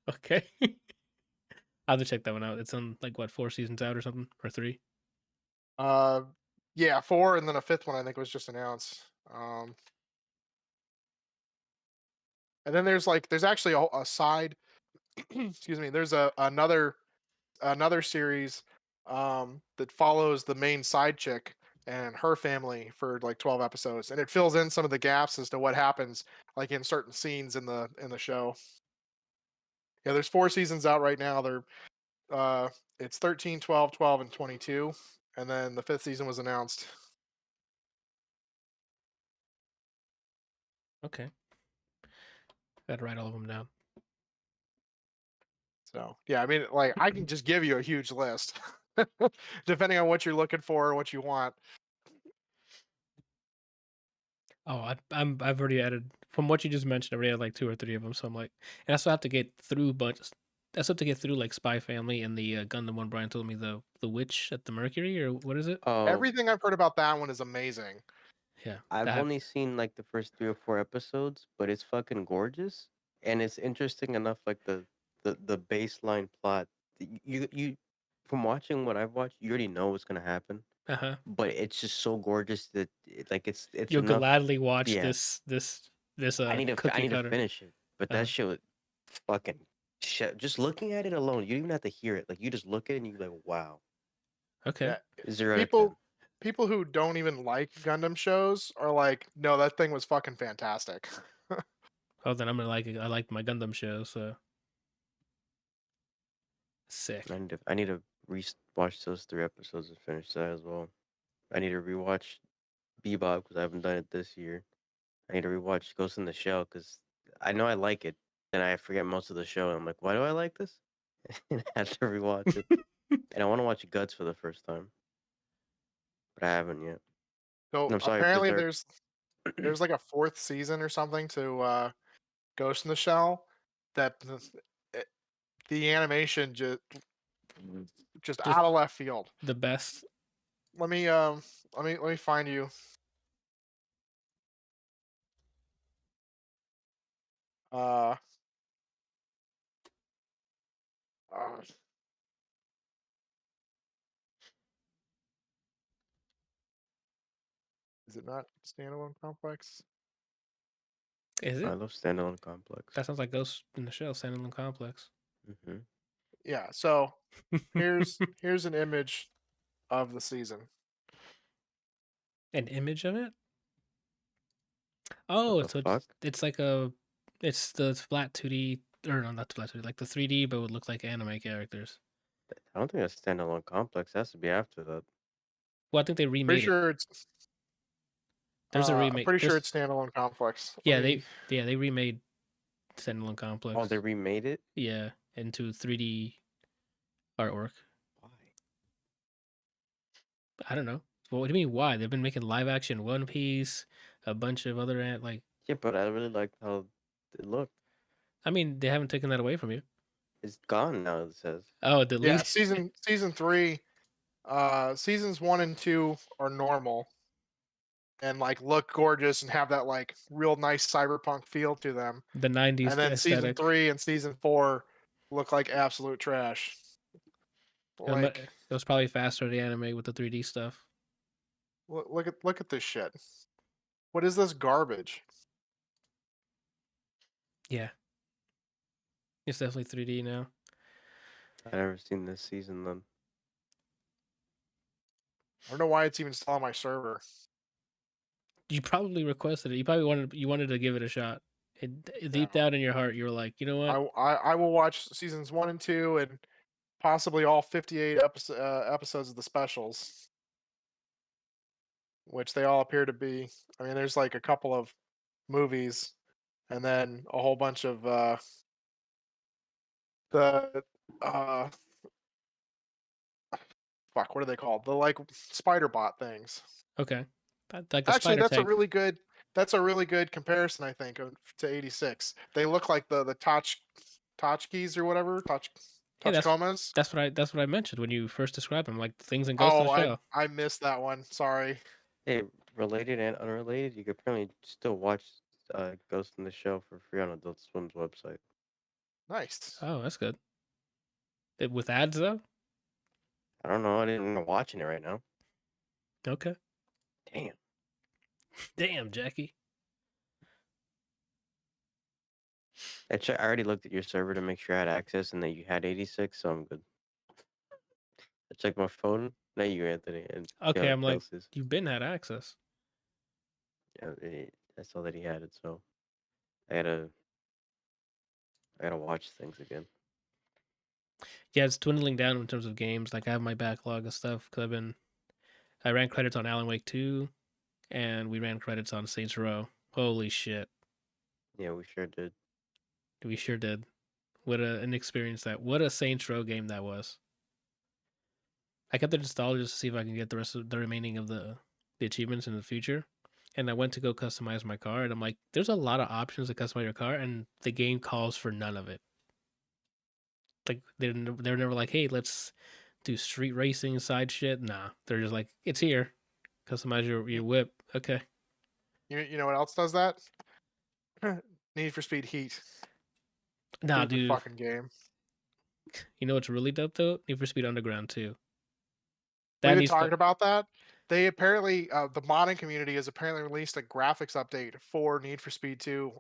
Okay. I'll have to check that one out. It's on like what 4 seasons out or something, or 3. Yeah, 4, and then a 5th one I think was just announced. And then there's actually a side. Excuse me. There's another series that follows the main side chick and her family for like 12 episodes, and it fills in some of the gaps as to what happens like in certain scenes in the show. Yeah, there's 4 seasons out right now. It's 13, 12, 12, and 22, and then the 5th season was announced. Okay. Gotta write all of them down. So yeah, I mean, like I can just give you a huge list, depending on what you're looking for or what you want. Oh, I've already added from what you just mentioned. I already had like 2 or 3 of them. So I'm like, and I still have to get through bunch. I still have to get through like Spy Family and the Gundam one. Brian told me the Witch at the Mercury, or what is it? Oh, Everything I've heard about that one is amazing. Yeah, I've that- only seen like the first 3 or 4 episodes, but it's fucking gorgeous, and it's interesting enough. Like the baseline plot, you from watching what I've watched, you already know what's gonna happen. uh-huh. But it's just so gorgeous that it's You'll enough. gladly watch yeah. this I need to cookie to cutter. finish it, but Uh-huh. that shit was fucking shit. Just looking at it alone, you don't even have to hear it. Like you just look at it and you're like, wow. Okay. Yeah, 0 out of 10. people who don't even like Gundam shows are like, no, that thing was fucking fantastic. Oh, then I'm gonna like it. I like my Gundam show, so sick. I need to watch those 3 episodes and finish that as well. I need to rewatch Bebop because I haven't done it this year. I need to rewatch Ghost in the Shell because I know I like it, and I forget most of the show. And I'm like, why do I like this? And I have to rewatch it. And I want to watch Guts for the first time, but I haven't yet. So And I'm sorry, apparently Berserk. there's like a 4th season or something to Ghost in the Shell that the animation just Just out of left field. the best. Let me find you. Uh, uh, is it not standalone complex? Is I it? love Standalone Complex. That sounds like Ghost in the Shell, Standalone Complex. Hmm. Yeah. So here's an image of the season. An image of it. Oh, What the so fuck? it's like it's the flat 2D, or no, not flat 2D, like the 3D, but would look like anime characters. I don't think that's Standalone Complex. It has to be after that. Well, I think they Pretty remade it. sure it's. There's a I'm remake. pretty sure There's, it's standalone complex. yeah, they remade Standalone Complex. Oh, they remade it? Yeah, into 3D artwork. Why? I don't know. Well, what do you mean? Why? They've been making live action One Piece, a bunch of other like. Yeah, but I really liked how it looked. I mean, they haven't taken that away from you. It's gone now, it says. Oh, delete. Yeah, season 3, seasons 1 and 2 are normal, and like look gorgeous and have that like real nice cyberpunk feel to them. The 90s And then season aesthetic. 3 and season 4 look like absolute trash. Like It was probably faster the anime with the 3D stuff. look at this shit. What is this garbage? Yeah, it's definitely 3D now. I never seen this season then. I don't know why it's even still on my server. You probably requested it. You probably wanted to give it a shot. Deep down in your heart, you were like, you know what? I will watch seasons 1 and 2 and possibly all 58 episodes of the specials, which they all appear to be. I mean, there's like a couple of movies, and then a whole bunch of the fuck, what are they called? The like spider bot things. Okay, like a Actually, spider that's tank. a really good comparison, I think, to 86. They look like the tchotchkes or whatever, Yeah, tachikomas. that's what I mentioned when you first described them, like things in Ghost in the Shell. I missed that one. Sorry. Hey, related and unrelated, you could apparently still watch Ghost in the Shell for free on Adult Swim's website. Nice. Oh, that's good. With ads though. I don't know. I didn't know watching it right now. Okay. Damn. Damn, Jackie. I already looked at your server to make sure I had access and that you had 86, so I'm good. I checked my phone. Not you, Anthony. And Okay, I'm like, Kelsey's. you've been had access. Yeah, I saw that he had it, so I gotta watch things again. Yeah, it's dwindling down in terms of games. Like I have my backlog of stuff because I ran credits on Alan Wake 2, and we ran credits on Saints Row. Holy shit, Yeah, we sure did. we sure did. What an experience what a Saints Row game that was. I kept it installed just to see if I can get the remaining of the achievements in the future. And I went to go customize my car, and I'm like, there's a lot of options to customize your car, and the game calls for none of it. Like they're never like, hey, let's do street racing side shit. Nah, they're just like, it's here. Customize your whip. Okay. You know what else does that? Need for Speed Heat. Nah, Stupid dude. fucking game. You know what's really dope though? Need for Speed Underground 2. We've been needs to- talking about that. They apparently, the modding community has apparently released a graphics update for Need for Speed 2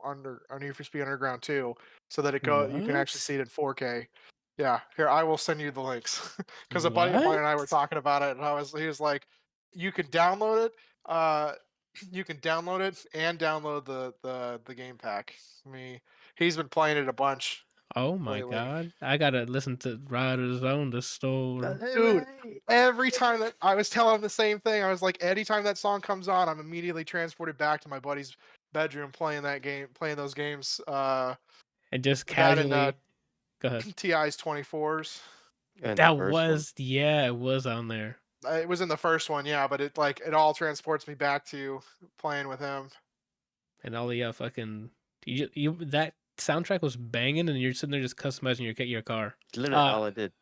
Need for Speed Underground 2, so that you can actually What? see it in 4K. Yeah, here I will send you the links because a buddy of mine and I were What? talking about it, and he was like, you can download it. You can download it and download the game pack. He's been playing it a bunch Oh my lately. god. I gotta listen to Riders on the Storm. Dude, every time that I was telling him the same thing, I was like, anytime that song comes on, I'm immediately transported back to my buddy's bedroom playing those games. And just That and casually go ahead. TI's 24s. And the That first one. was it was on there. It was in the first one, yeah, but it all transports me back to playing with him. And all the fucking you that soundtrack was banging, and you're sitting there just customizing your car. Literally all I did.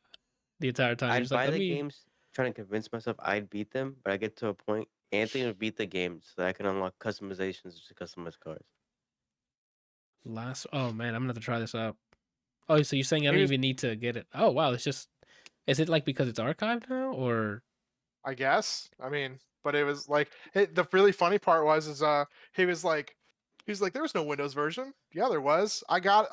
The entire time. You're I'd just like, buy let the me games trying to convince myself I'd beat them, but I get to a point, Anthony would beat the game so that I can unlock customizations to customize cars. oh man, I'm gonna have to try this out. Oh, so you're saying I don't even need to get it? Oh wow, it's just is it like because it's archived now, or I guess. But it was like the really funny part was he was like there was no Windows version. Yeah, there was. I got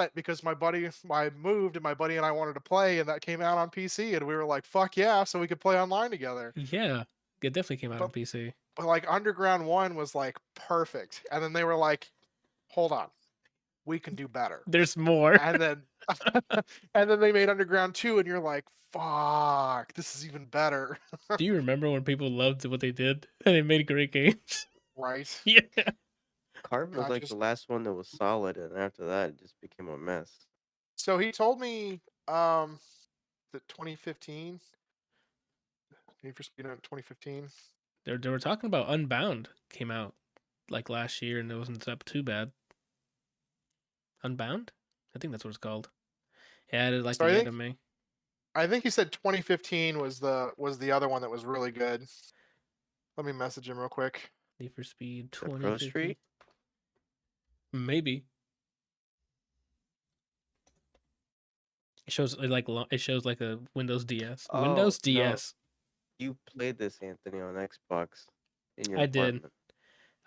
it because I moved and my buddy and I wanted to play, and that came out on PC, and we were like, fuck yeah, so we could play online together. yeah, it definitely came out on PC. But like Underground 1 was like perfect. And then they were like, hold on, we can do better. There's more. And then and then they made Underground 2, and you're like, fuck, this is even better. Do you remember when people loved what they did and they made great games? Right. Yeah. Carbon was like the last one that was solid, and after that, it just became a mess. So he told me that 2015, Need for Speed 2015. They were talking about Unbound came out like last year, and it wasn't up too bad. Unbound? I think that's what it's called. It added like the anime. I think he said 2015 was the other one that was really good. Let me message him real quick. Need for Speed 2015. Pro Street? Maybe. It shows like a Windows DS. Oh, Windows DS. No. You played this, Anthony, on Xbox in your I apartment.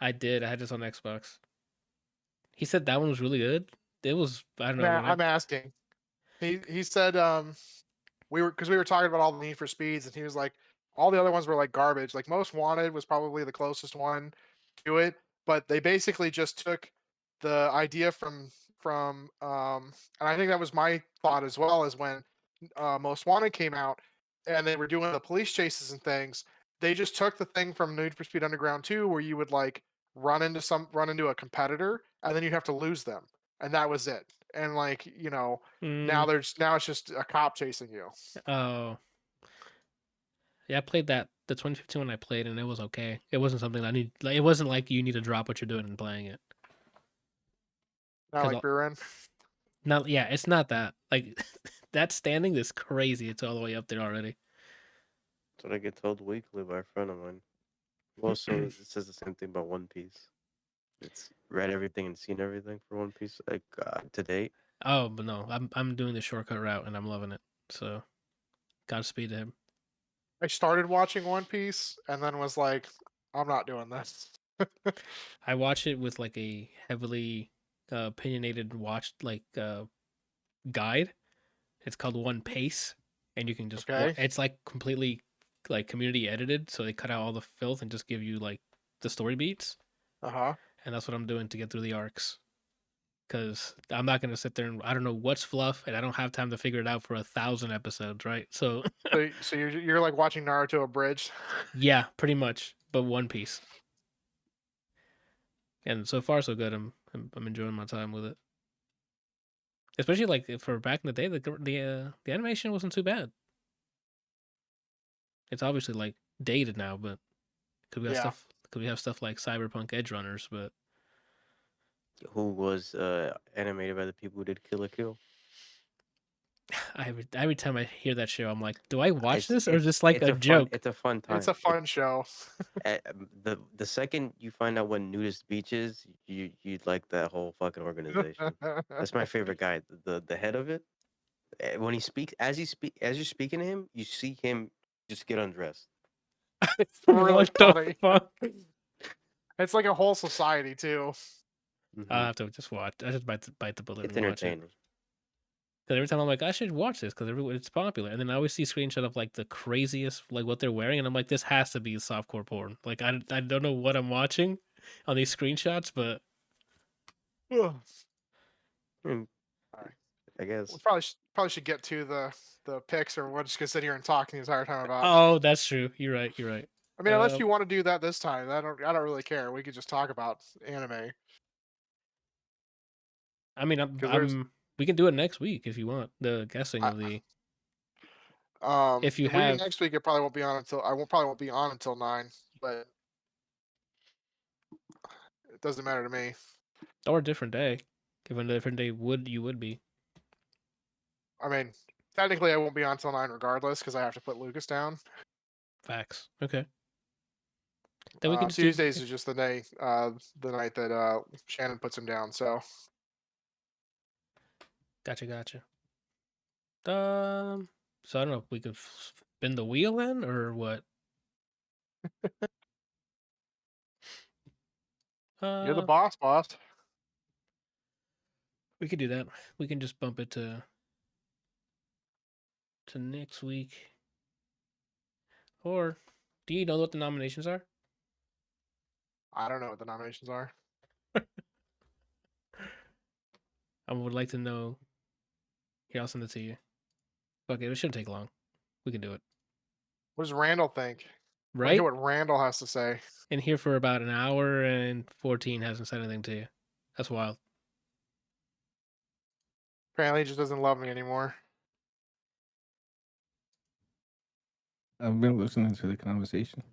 I did. I had this on Xbox. He said that one was really good. It was. I don't know. I'm asking. He said we were talking about all the Need for Speeds, and he was like, all the other ones were like garbage. Like Most Wanted was probably the closest one to it, but they basically just took the idea from and I think that was my thought as well, as when Most Wanted came out and they were doing the police chases and things. They just took the thing from Need for Speed Underground 2 where you would like run into a competitor and then you'd have to lose them, and that was it. And like, now it's just a cop chasing you. Oh. Yeah, I played the 2015 one I played, and it was okay. It wasn't something I need. Like, it wasn't like you need to drop what you're doing and playing it. Not like Rear End. Yeah, it's not that. Like that standing is crazy. It's all the way up there already. That's what I get told weekly by a friend of mine. Also, it says the same thing about One Piece. It's read everything and seen everything for One Piece like to date. Oh, but no, I'm doing the shortcut route and I'm loving it. So, Godspeed to him. I started watching One Piece and then was like, I'm not doing this. I watch it with like a heavily opinionated guide. It's called One Pace, and you can just Okay. it's like completely like community edited, so they cut out all the filth and just give you like the story beats, Uh-huh. and that's what I'm doing to get through the arcs. Because I'm not gonna sit there and I don't know what's fluff, and I don't have time to figure it out for 1,000 episodes, right? So So you're like watching Naruto abridged. yeah, pretty much, but One Piece, and so far so good. I'm enjoying my time with it. Especially like for back in the day, the animation wasn't too bad. It's obviously like dated now, but could we have Yeah. stuff? Could we have stuff like Cyberpunk Edge Runners? But Who was animated by the people who did Kill la Kill? every time I hear that show, I'm like, do I watch this or is this like it's a joke? It's a fun time. It's a fun show. The second you find out what nudist beach is, you'd like that whole fucking organization. That's my favorite guy. The head of it. When he speaks, as you're speaking to him, you see him just get undressed. It's really What the funny. fuck? It's like a whole society too. I'll have to just watch. I just bite the bullet It's and watch it. entertaining. Because every time I'm like, I should watch this because it's popular, and then I always see screenshot of like the craziest, like what they're wearing, and I'm like, this has to be softcore porn. Like I don't know what I'm watching on these screenshots, but Mm, I guess. We probably should get to the picks, or we're just gonna sit here and talk the entire time about. oh, that's true. You're right. You're right. I mean, unless you want to do that this time, I don't really care. We could just talk about anime. I mean, we can do it next week if you want the guessing of the. If you If we do have next week, it probably won't be on until probably won't be on until 9, but it doesn't matter to me. or a different day, given a different day you would be. I mean, technically, I won't be on until 9 regardless because I have to put Lucas down. Facts. Okay. Then we can just Tuesdays is just the night that Shannon puts him down. So Gotcha. So I don't know if we could spin the wheel then or what. you're the boss. We could do that. We can just bump it to next week. Or do you know what the nominations are? I don't know what the nominations are. I would like to know. Here, I'll send it to you. Okay, it shouldn't take long. We can do it. What does Randall think? I Right? hear what Randall has to say. In here for about an hour and 14 hasn't said anything to you. That's wild. Apparently, he just doesn't love me anymore. I've been listening to the conversation.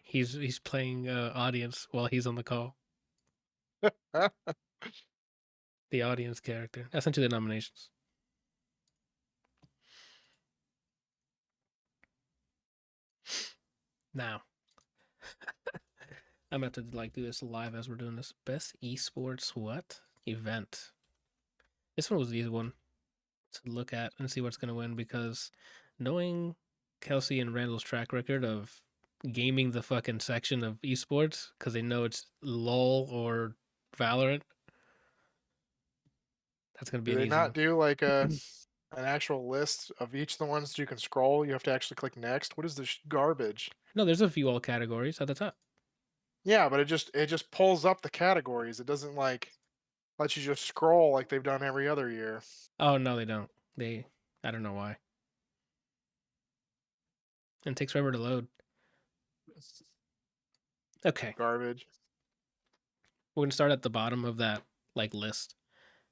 He's playing audience while he's on the call. The audience character. I sent you the nominations. Now, I'm about to like do this live as we're doing this. Best esports what event? This one was the easy one to look at and see what's gonna win because knowing Kelsey and Randall's track record of gaming the fucking section of esports because they know it's LOL or Valorant. That's gonna be Do an they easy not one. do like an actual list of each of the ones you can scroll? You have to actually click next. What is this garbage? No, there's a few all categories at the top. Yeah, but it just pulls up the categories. It doesn't like let you just scroll like they've done every other year. Oh no, they don't. I don't know why. And it takes forever to load. Okay, Garbage. we're gonna start at the bottom of that like list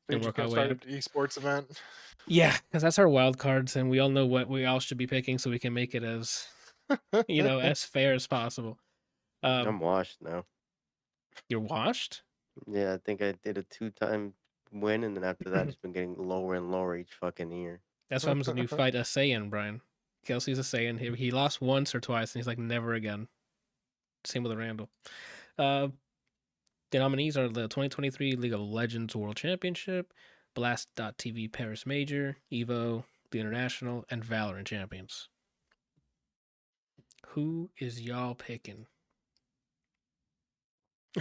So you and just work our gonna way start up. an esports event. Yeah, because that's our wild cards, and we all know what we all should be picking, so we can make it as as fair as possible. I'm washed now. You're washed. Yeah, I think I did a 2-time win, and then after that, it's been getting lower and lower each fucking year. That's why happens when you fight a Saiyan, Brian. Kelsey's a Saiyan. He lost once or twice, and he's like, never again. Same with Randall. The nominees are the 2023 League of Legends World Championship, Blast.tv Paris Major, EVO, the International, and Valorant Champions. Who is y'all picking?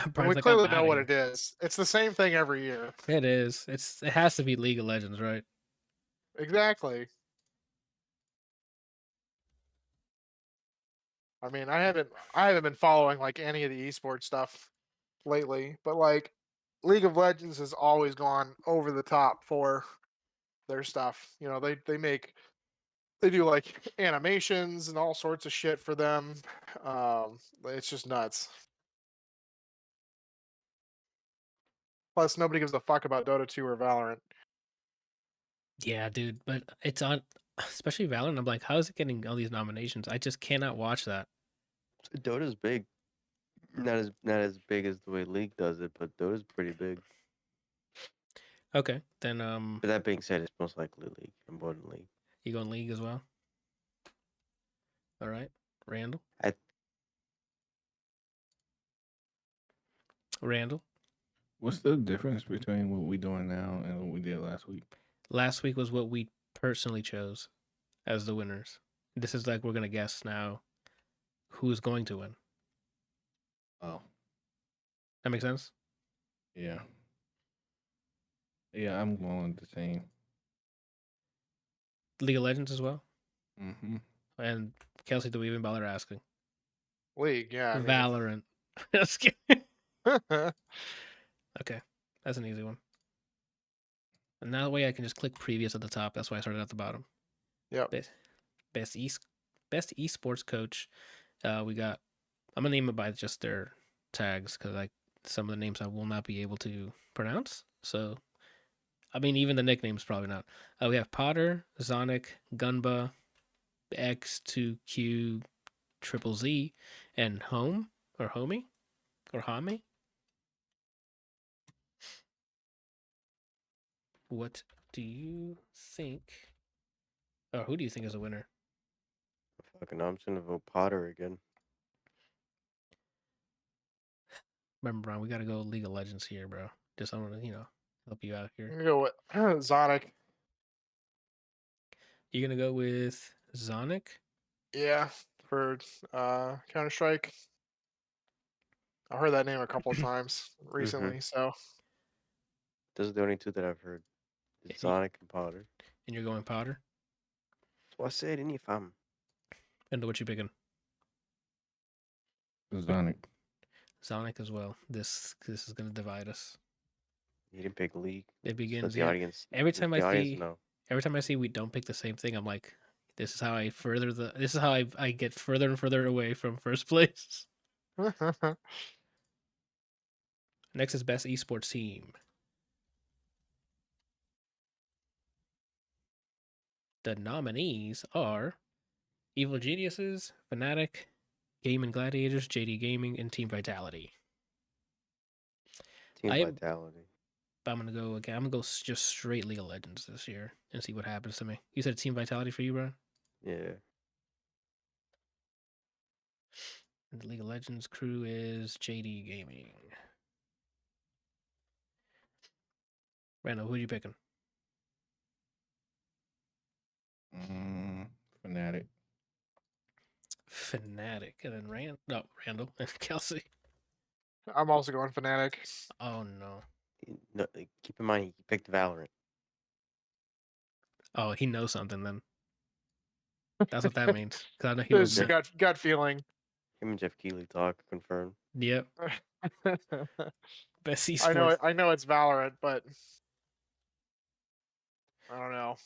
And Brian's we like, I'm clearly out know of what here. it is. It's the same thing every year. It is. It has to be League of Legends, right? Exactly. I mean, I haven't been following like any of the esports stuff lately, but like League of Legends has always gone over the top for their stuff. You know, they do like animations and all sorts of shit for them. It's just nuts. Plus, nobody gives a fuck about Dota 2 or Valorant. Yeah, dude. But it's on, especially Valorant. I'm like, how is it getting all these nominations? I just cannot watch that. Dota's big. Not as big as the way League does it, but Dota's pretty big. Okay, then But that being said, it's most likely League. I'm voting League. you going League as well? All right, Randall. I Randall. What's the difference between what we doing now and what we did last week? Last week was what we personally chose as the winners. This is like we're gonna guess now who's going to win. Oh, That makes sense. yeah. Yeah, I'm going the same. League of Legends as well. Mm-hmm. And Kelsey, do we even bother asking? League, yeah. I mean, Valorant. Just kidding. it's- Okay, that's an easy one. And now that way I can just click previous at the top. That's why I started at the bottom. Yep. Best esports coach. We got. I'm gonna name it by just their tags because like some of the names I will not be able to pronounce. So, I mean, even the nicknames probably not. We have Potter, Zonic, Gunba, X2Q, Triple Z, and Home or Homie or Hame. What do you think? Or who do you think is a winner? fucking I'm just gonna vote Potter again. Remember, Brian, we gotta go League of Legends here, bro. Just I want to, help you out I'm here. gonna go with Zonic. You're gonna go with Zonic. Yeah, for Counter Strike. I've heard that name a couple of times recently. So Those are the only two that I've heard. It's Sonic and Potter. And you're going Powder. So I said any fam. And what you picking? Sonic. Sonic as well. This is gonna divide us. You didn't pick League. It begins The here. audience. Every time I the audience see, know. every time I see we don't pick the same thing, I'm like, this is how I further the. This is how I get further and further away from first place. Next is best esports team. The nominees are Evil Geniuses, Fnatic, Game and Gladiators, JD Gaming, and Team Vitality. Team I'm Vitality. gonna go again. I'm gonna go just straight League of Legends this year and see what happens to me. You said Team Vitality for you, bro. Yeah. And the League of Legends crew is JD Gaming. Randall, who are you picking? Fanatic. Fnatic, and then Randall and Kelsey. I'm also going Fnatic. Oh no. No, keep in mind he picked Valorant. Oh, he knows something then. That's what that means. Cause I know he There's was. a gut feeling. Him and Jeff Keighley talk confirmed. Yep. Best esports. I know it's Valorant, but I don't know.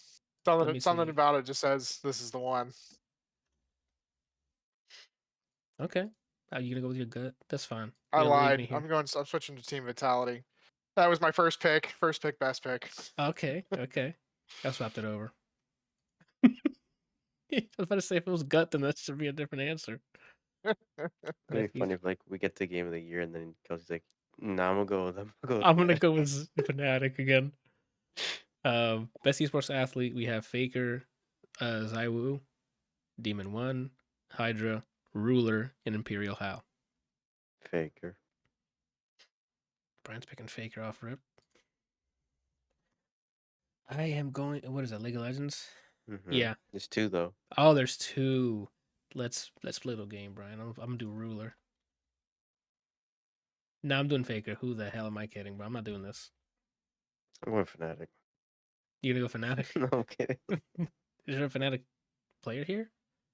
Let me Something see. about it just says this is the one. Okay. Are you gonna go with your gut? That's fine. I You're gonna leave me lied. here. I'm switching to Team Vitality. That was my first pick. First pick, best pick. Okay. I swapped it over. I was about to say if it was gut, then that should be a different answer. It'd be funny if like we get to Game of the Year and then Kelsey's like, "Nah, I'm gonna go with them." I'm gonna go with Fnatic again. Best esports athlete, we have Faker, Zaiwu, Demon One, Hydra, Ruler, and Imperial Hal. Faker. Brian's picking Faker off rip. I am going. What is that? League of Legends. Yeah. There's 2 though. Oh, there's 2. Let's play the game, Brian. I'm gonna do ruler. No, I'm doing Faker. Who the hell am I kidding, bro? I'm not doing this. I'm going Fnatic. You gonna go Fnatic? No, I'm kidding. Is there a Fnatic player here?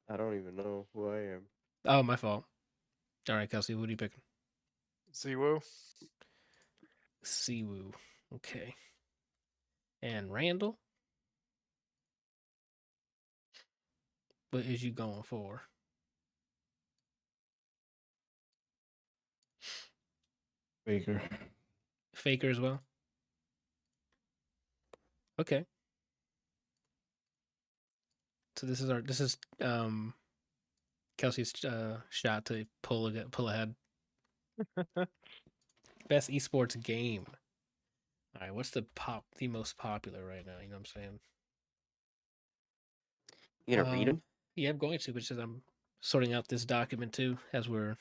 I don't even know who I am. Oh, my fault. All right, Kelsey, what are you picking? Ziwu. Siwoo. Okay. And Randall? What is you going for? Faker. Faker as well? Okay. So this is Kelsey's shot to pull ahead. Best esports game. All right, what's the most popular right now? You know what I'm saying? You gonna read them? Yeah, I'm going to, because I'm sorting out this document too, as we're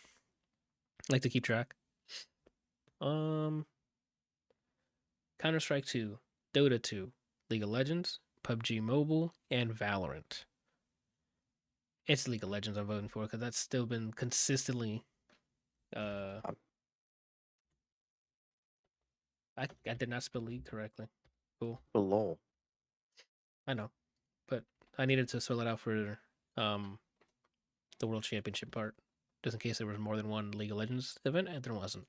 like to keep track. Counter-Strike 2, Dota 2, League of Legends, PUBG Mobile, and Valorant. It's League of Legends I'm voting for, because that's still been consistently. I did not spell league correctly. Cool. Lol. I know, but I needed to spell it out for the World Championship part, just in case there was more than one League of Legends event, and there wasn't.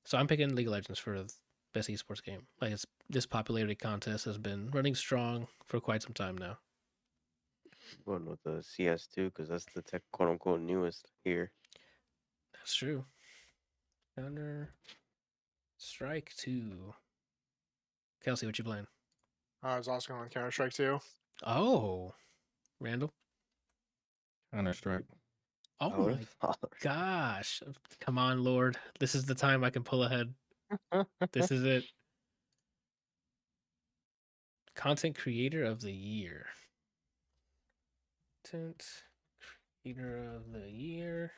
So I'm picking League of Legends for the best esports game. Like, this popularity contest has been running strong for quite some time now. Going with the CS2 because that's the quote unquote newest here. That's true. Counter-Strike 2. Kelsey, what you playing? I was also going Counter-Strike 2. Oh, Randall. Counter-Strike. Oh my gosh! Come on, Lord. This is the time I can pull ahead. This is it. Content Creator of the Year. Content Creator of the Year.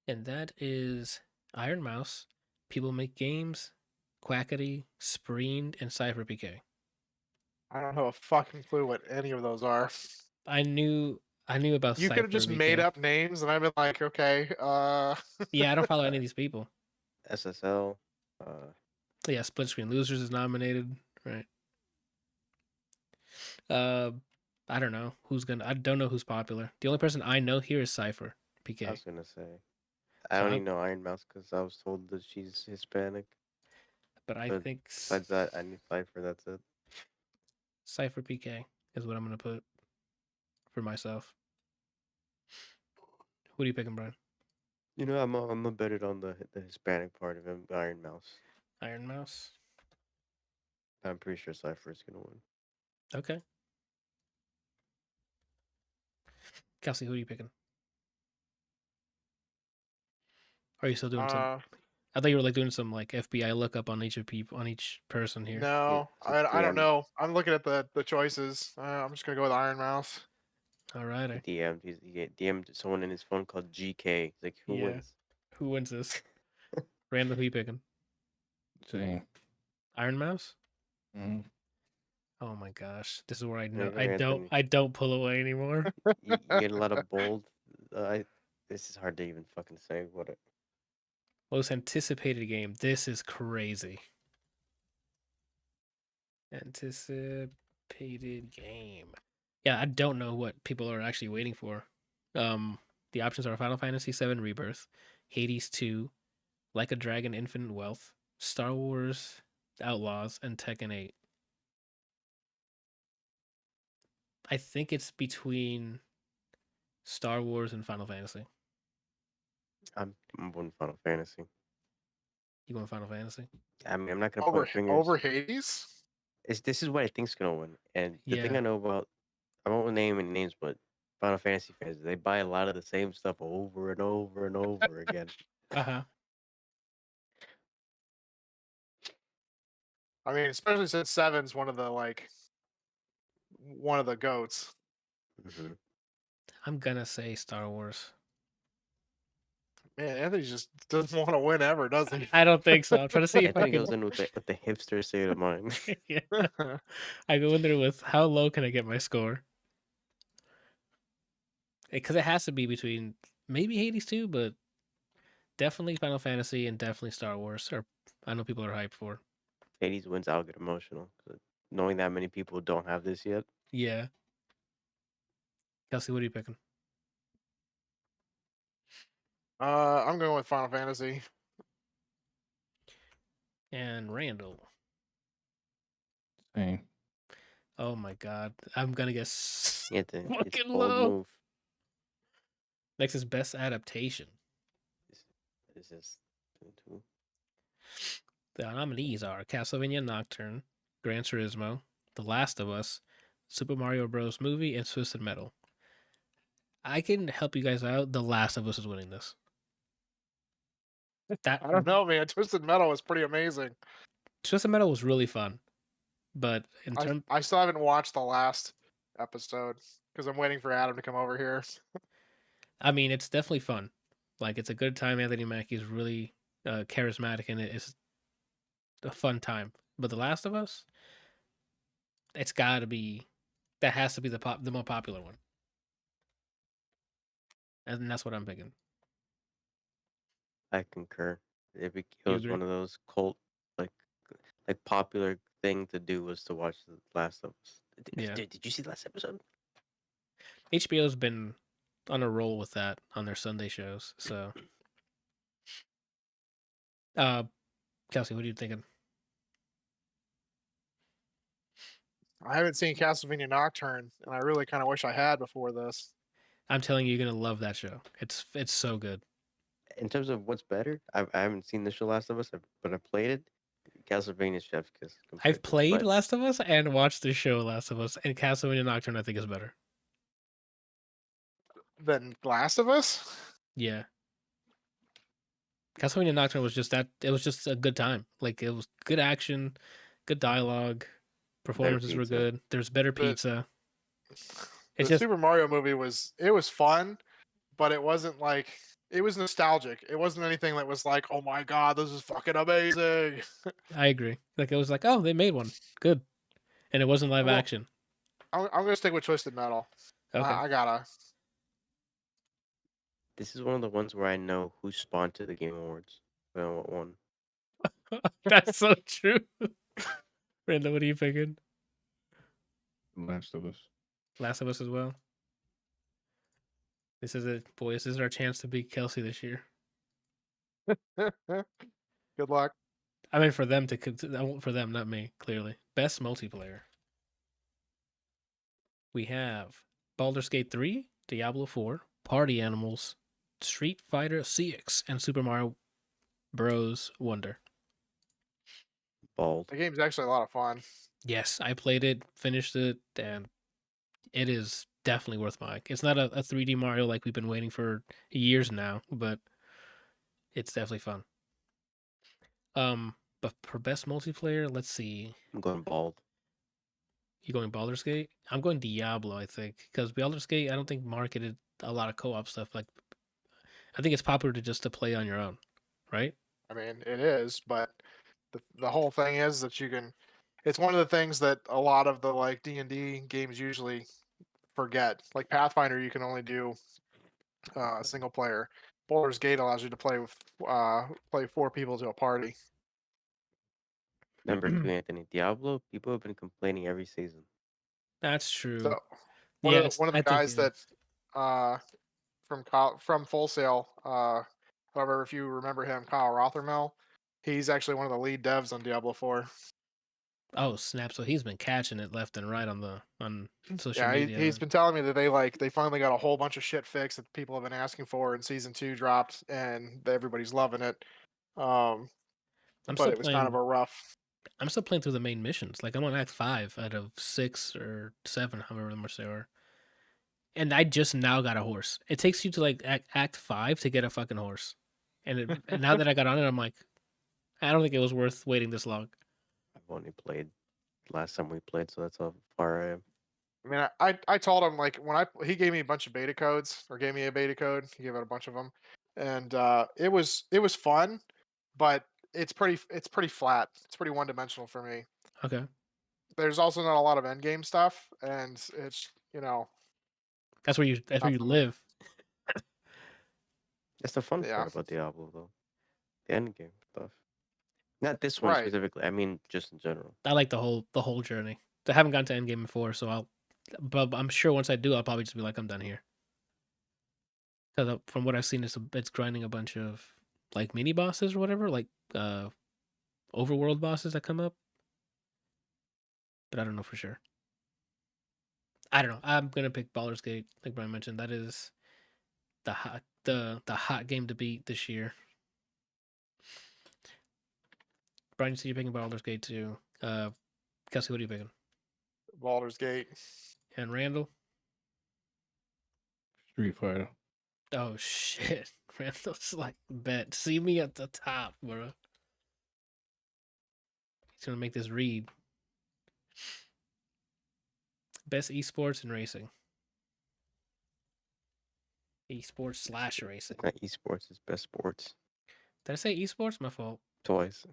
And that is Iron Mouse, People Make Games, Quackity, Spreen, and Cypher PK. I don't have a fucking clue what any of those are. I knew about You Cypher could have just PK. made up names, and I've been like, okay. Yeah, I don't follow any of these people. SSL. Yeah, Split Screen Losers is nominated, right? I don't know I don't know who's popular. The only person I know here is Cypher PK. I was gonna say. I only know Iron Mouse because I was told that she's Hispanic. But I think besides that, I need Cypher. That's it. Cypher PK is what I'm gonna put for myself. What are you picking, Brian? You know, I'm gonna bet it on the Hispanic part of him, Iron Mouse. Iron Mouse. I'm pretty sure Cypher is gonna win. Okay. Kelsey, who are you picking? Are you still doing some? I thought you were like doing some like FBI lookup on each person here. No, I don't know. I'm looking at the choices. I'm just gonna go with Iron Mouse. All right. He DM'd someone in his phone called GK. He's like, who wins? Who wins this? Randall, who you picking? Same. Iron Mouse? Mm-hmm. Oh my gosh. This is where I know Anthony. I don't pull away anymore. you get a lot of bold. This is hard to even fucking say what it. Most anticipated game. This is crazy. Anticipated game. Yeah, I don't know what people are actually waiting for. The options are Final Fantasy VII Rebirth, Hades 2, Like a Dragon Infinite Wealth, Star Wars Outlaws, and Tekken 8. I think it's between Star Wars and Final Fantasy. I'm going Final Fantasy. You going Final Fantasy? I mean, I'm not gonna over point fingers. over Hades. This is what I think's gonna win, and the thing I know about, I won't name any names, but Final Fantasy fans, they buy a lot of the same stuff over and over and over again. I mean, especially since 7's one of the goats. Mm-hmm. I'm gonna say Star Wars. Man, Anthony just doesn't want to win ever, does he? I don't think so. I'm trying to see if I Anthony can. goes in with the hipster state of mind. Yeah. I go in there with how low can I get my score? Because it has to be between maybe Hades 2, but definitely Final Fantasy and definitely Star Wars. Or I know people are hyped for. Hades wins, I'll get emotional. Knowing that many people don't have this yet. Yeah. Kelsey, what are you picking? I'm going with Final Fantasy. And Randall. Same. Oh my god. I'm gonna guess It's fucking bold low. move. Next is best adaptation. This is 2. The nominees are Castlevania Nocturne, Gran Turismo, The Last of Us, Super Mario Bros. Movie, and Twisted Metal. I can help you guys out. The Last of Us is winning this. That I don't know, man. Twisted Metal was pretty amazing. Twisted Metal was really fun, but in I terms, I still haven't watched the last episode because I'm waiting for Adam to come over here. I mean, it's definitely fun. Like it's a good time. Anthony Mackie is really charismatic, and it's a fun time. But The Last of Us, it's got to be that has to be the more popular one, and that's what I'm picking. I concur. It You was agree? one of those cult, like popular thing to do was to watch The Last of Us. Yeah. Did you see the last episode? HBO's been on a roll with that on their Sunday shows. So, Kelsey, what are you thinking? I haven't seen Castlevania Nocturne, and I really kind of wish I had before this. I'm telling you, you're gonna love that show. It's so good. In terms of what's better, I haven't seen the show Last of Us, but I played it. Castlevania's chef's kiss. I've compared to it, played but Last of Us and watched the show Last of Us, and Castlevania Nocturne I think is better. Then Last of Us. Yeah, Castlevania Nocturne was just that. It was just a good time. Like it was good action, good dialogue, performances were pizza. good. There's better The- pizza. It's The just Super Mario movie was fun, but it wasn't like it was nostalgic. It wasn't anything that was like, oh my god, this is fucking amazing. I agree. Like it was like, oh, they made one good, and it wasn't live Well, action. I'm gonna stick with Twisted Metal. Okay, I gotta. This is one of the ones where I know who sponsored the Game Awards. I know what one. that's so true. Brenda, what are you picking? Last of Us. Last of Us as well. This is it, boys. This is our chance to beat Kelsey this year. Good luck. I mean, for them for them, not me. Clearly, best multiplayer. We have Baldur's Gate 3, Diablo 4, Party Animals, Street Fighter CX, and Super Mario Bros. Wonder. Bald. The game's actually a lot of fun. Yes, I played it, finished it, and it is definitely worth buying. It's not a 3D Mario like we've been waiting for years now, but it's definitely fun. But for best multiplayer, let's see. I'm going bald. You going Baldur's Gate? I'm going Diablo, I think, because Baldur's Gate I don't think marketed a lot of co-op stuff. Like, I think it's popular to play on your own, right? I mean, it is, but the whole thing is that you can. It's one of the things that a lot of the like D&D games usually forget. Like Pathfinder, you can only do single player. Baldur's Gate allows you to play with play 4 people to a party. Number 2, Anthony. Diablo. People have been complaining every season. That's true. So Yes, one of the I think guys it that is. from Full Sail, however, if you remember him, Kyle Rothermel, he's actually one of the lead devs on Diablo 4. Oh snap! So he's been catching it left and right on social Yeah, media. he's been telling me that they finally got a whole bunch of shit fixed that people have been asking for, and season 2 dropped, and everybody's loving it. I'm But still it was kind of playing. a rough. I'm still playing through the main missions. Like I'm on Act 5 out of 6 or 7, however much they are. And I just now got a horse. It takes you to like Act 5 to get a fucking horse. And now that I got on it, I'm like, I don't think it was worth waiting this long. I've only played last time we played, so that's how far I am. I mean, I told him like when he gave me a bunch of beta codes or gave me a beta code. He gave out a bunch of them. and it was fun, but it's pretty flat. It's pretty one dimensional for me. Okay, There's also not a lot of end game stuff, and it's that's where you not for me. live. That's the fun Yeah, part about Diablo, though. The end game stuff. Not this one right. specifically. I mean, just in general. I like the whole journey. I haven't gotten to endgame before, so but I'm sure once I do, I'll probably just be like, I'm done here. Because from what I've seen, it's grinding a bunch of like mini bosses or whatever, like overworld bosses that come up. But I don't know for sure. I don't know. I'm gonna pick Baldur's Gate, like Brian mentioned. That is the hot game to beat this year. Brian, you said you're picking Baldur's Gate too. Kelsey, what are you picking? Baldur's Gate. And Randall? Street Fighter. Oh shit. Randall's like, bet. See me at the top, bro. He's gonna make this read. Best esports and racing. Esports / racing. Not esports, it's best sports. Did I say esports? My fault. Twice.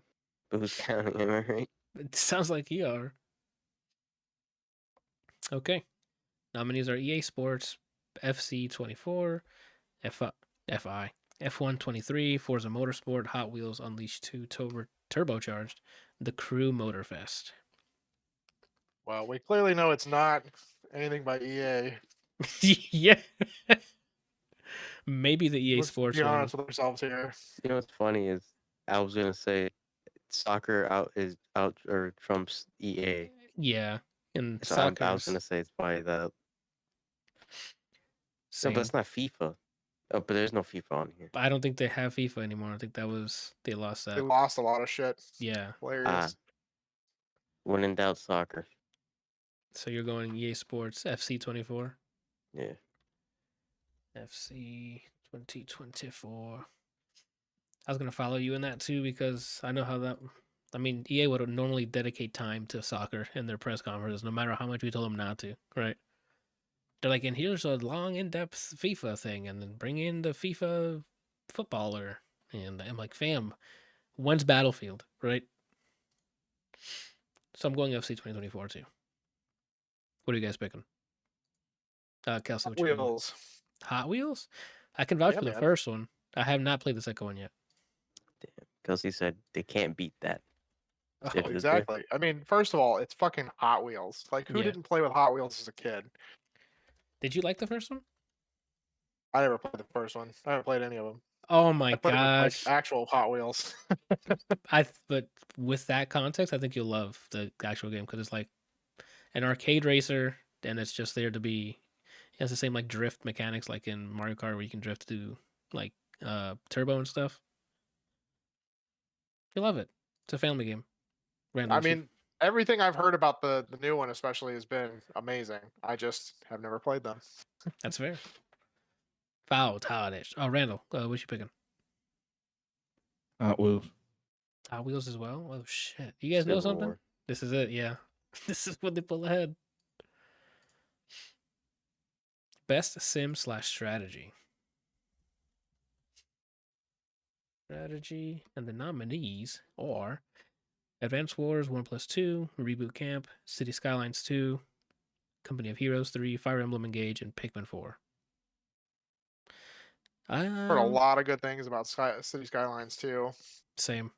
But who's counting? Am I right? It sounds like you are. Okay. Nominees are EA Sports, FC 24, FI, F1 23, Forza Motorsport, Hot Wheels Unleashed 2 Turbocharged, The Crew Motorfest. Well, we clearly know it's not anything by EA. Yeah. Maybe the EA Let's Sports be one. honest with ourselves here. You know what's funny is I was gonna say soccer out or trumps EA. Yeah. And So soccer. I was gonna say it's probably that. No, Same. but it's not FIFA. Oh, but there's no FIFA on here. I don't think they have FIFA anymore. I think they lost They that. lost a lot of shit. Yeah. Hilarious. When in doubt, soccer. So you're going EA Sports FC 24? Yeah. FC 2024. I was gonna follow you in that too because I know how that. I mean, EA would normally dedicate time to soccer in their press conferences, no matter how much we told them not to. Right? They're like, and here's a long, in-depth FIFA thing, and then bring in the FIFA footballer, and I'm like, fam, when's Battlefield, right? So I'm going FC 2024 too. What are you guys picking? Kelsey, what you picking? Wheels. Hot Wheels? I can vouch Yeah, for the man. first one. I have not played the second one yet. Damn. Kelsey said they can't beat that. Oh, Did they? exactly. I mean, first of all, it's fucking Hot Wheels. Like, who Yeah. didn't play with Hot Wheels as a kid? Did you like the first one? I never played the first one. I haven't played any of them. Oh my I played with like gosh! actual Hot Wheels. But with that context, I think you'll love the actual game because it's like an arcade racer, and it's just there to be. It has the same like drift mechanics like in Mario Kart, where you can drift to like turbo and stuff. You love it. It's a family game. Random. I mean, everything I've heard about the new one, especially, has been amazing. I just have never played them. That's fair. Foul, childish. Oh, Randall, what you picking? Hot Wheels. Hot Wheels as well. Oh shit! You guys know Civil something? War. This is it. Yeah, this is what they pull ahead. Best sim / strategy. Strategy, and the nominees are Advance Wars 1+2, Reboot Camp, City Skylines 2, Company of Heroes 3, Fire Emblem Engage, and Pikmin 4. Heard a lot of good things about City Skylines too. Same.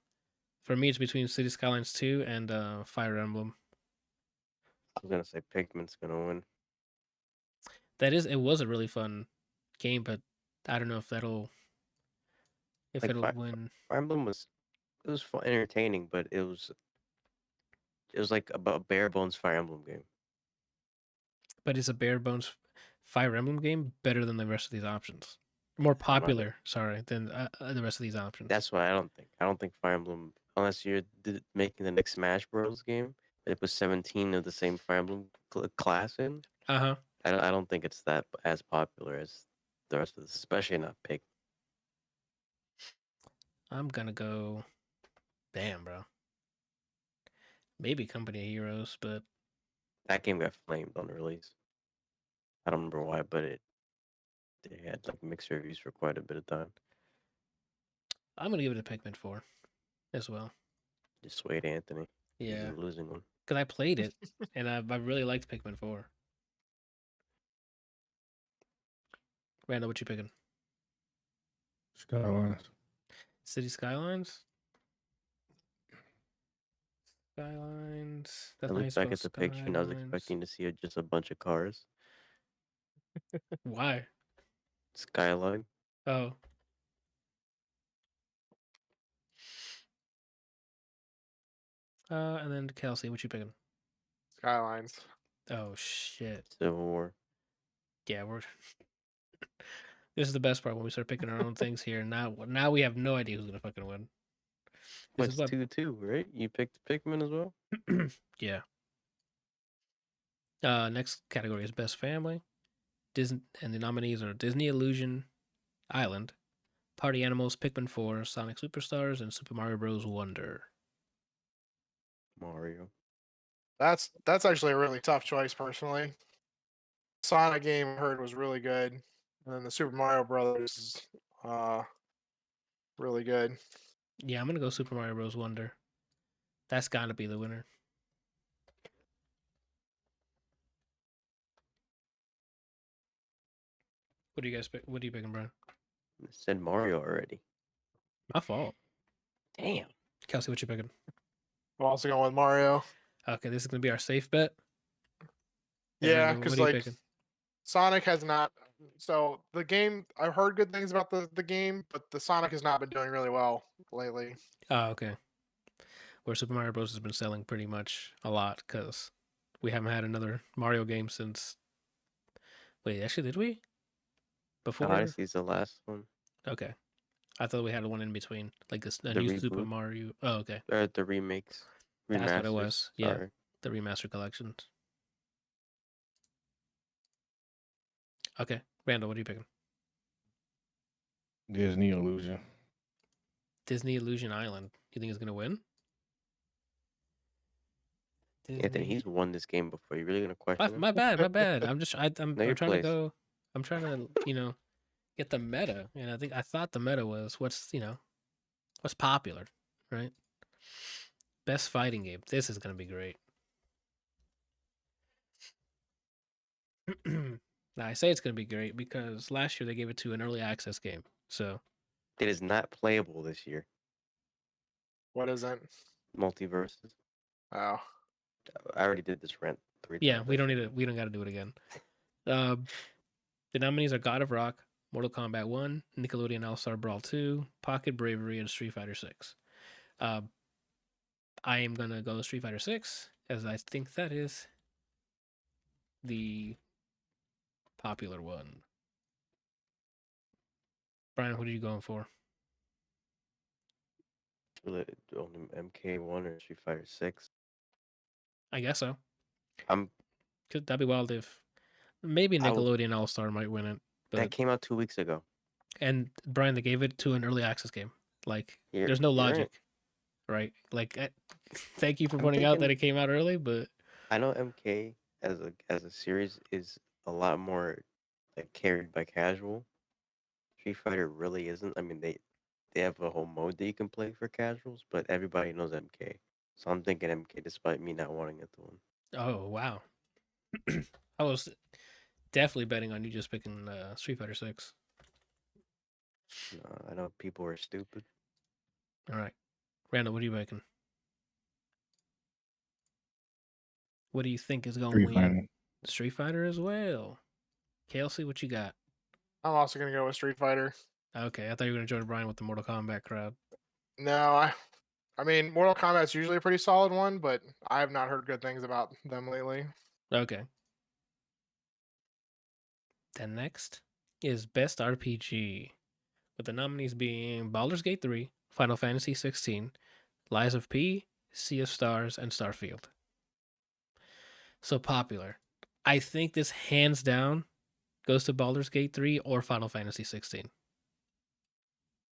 For me, it's between City Skylines 2 and Fire Emblem. I was gonna say Pikmin's gonna win. It was a really fun game, but I don't know if it'll win. Fire Emblem was fun, entertaining, but it was like a bare bones Fire Emblem game. But is a bare bones Fire Emblem game better than the rest of these options? More popular, than the rest of these options. That's why I don't think Fire Emblem, unless you're making the next Smash Bros. Game, it was 17 of the same Fire Emblem class in. Uh-huh. I don't think it's that as popular as the rest of this, especially not Pikmin. I'm gonna go. Damn, bro. Maybe Company of Heroes, but That game got flamed on the release. I don't remember why, but they had like mixed reviews for quite a bit of time. I'm gonna give it a Pikmin 4 as well. Just swayed Anthony. He's Yeah, the losing one. because I played it and I really liked Pikmin 4. Randall, what you picking? Skylines. City Skylines. Skylines. That's I not how you looked back spell at the picture and I was Skylines. expecting to see just a bunch of cars. Why? Skyline. Oh. And then Kelsey, what you picking? Skylines. Oh shit. Civil War. Yeah, we're. This is the best part when we start picking our own things here. Now we have no idea who's gonna fucking win. This What's is what. 2-2, right? You picked Pikmin as well? Yeah. Next category is Best Family. Disney, and the nominees are Disney Illusion Island, Party Animals, Pikmin 4, Sonic Superstars, and Super Mario Bros. Wonder. Mario. That's actually a really tough choice, personally. Sonic game I heard was really good, and then the Super Mario Brothers is really good. Yeah, I'm gonna go Super Mario Bros. Wonder. That's gotta be the winner. What do you guys pick? What are you picking, Brian? I said Mario already. My fault. Damn. Kelsey, what you picking? I'm also going with Mario. Okay, this is gonna be our safe bet. And Yeah, Randall, because what are you like picking? Sonic has not. So the game, I've heard good things about the game, but the Sonic has not been doing really well lately. Oh, okay. Where Super Mario Bros. Has been selling pretty much a lot because we haven't had another Mario game since. Wait, actually, did we? Before? Odyssey's the last one. Okay. I thought we had one in between, like a The new Super reboot. Mario. Oh, okay. Or the remakes. That's what it Remasters. was. Yeah, Sorry. the remaster collections. Okay, Randall, what are you picking? Disney Illusion. Disney Illusion Island. You think it's gonna win? Anthony, he's won this game before. You really gonna question him? My bad. My bad. I'm just. I'm Know your trying to place. go. I'm trying to get the meta, and I thought the meta was what's what's popular, right? Best fighting game. This is gonna be great. Now I say it's gonna be great because last year they gave it to an early access game. So It is not playable this year. What isn't? Multiverses. Oh, I already did this rant 3 times. yeah, we don't need to. We don't got to do it again. The nominees are God of Rock, Mortal Kombat 1, Nickelodeon All Star Brawl 2, Pocket Bravery, and Street Fighter 6. I am gonna go Street Fighter 6 as I think that is the popular one. Brian, what are you going for? Only MK1 or Street Fighter 6. I guess so. I'm. That'd be wild if maybe I will- Nickelodeon All Star might win it. That But came out 2 weeks ago. and Brian, they gave it to an early access game. Like, there's no You're right. logic, right? Like, thank you for I'm pointing out that thinking- it came out early, but I know MK as a series is a lot more like carried by casual. Street Fighter really isn't. I mean they have a whole mode that you can play for casuals, but everybody knows MK. So I'm thinking MK despite me not wanting it to win. oh wow, I was definitely betting on you just picking Street Fighter 6. I know people are stupid. All right, Randall, what are you picking? What do you think is going to Street win? Fighter. Street Fighter as well. Kelsey, what you got? I'm also gonna go with Street Fighter. Okay, I thought you were going to join Brian with the Mortal Kombat crowd. No, I mean Mortal Kombat's usually a pretty solid one, but I have not heard good things about them lately. Okay. Then next is Best RPG, with the nominees being Baldur's Gate 3, Final Fantasy 16, Lies of P, Sea of Stars, and Starfield. So popular. I think this hands down goes to Baldur's Gate 3 or Final Fantasy 16.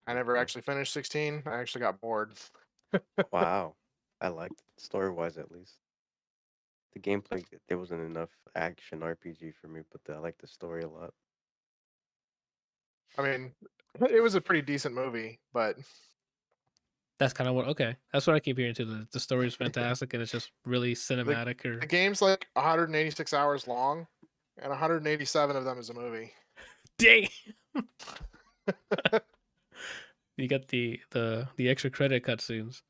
I never Okay. actually finished 16. I actually got bored. Wow. I liked it, story wise at least. The gameplay there wasn't enough action RPG for me, but I liked the story a lot. I mean, it was a pretty decent movie, but That's kind of what. Okay, that's what I keep hearing too. The story is fantastic and it's just really cinematic. The game's like 186 hours long, and 187 of them is a movie. Dang, you got the extra credit cutscenes.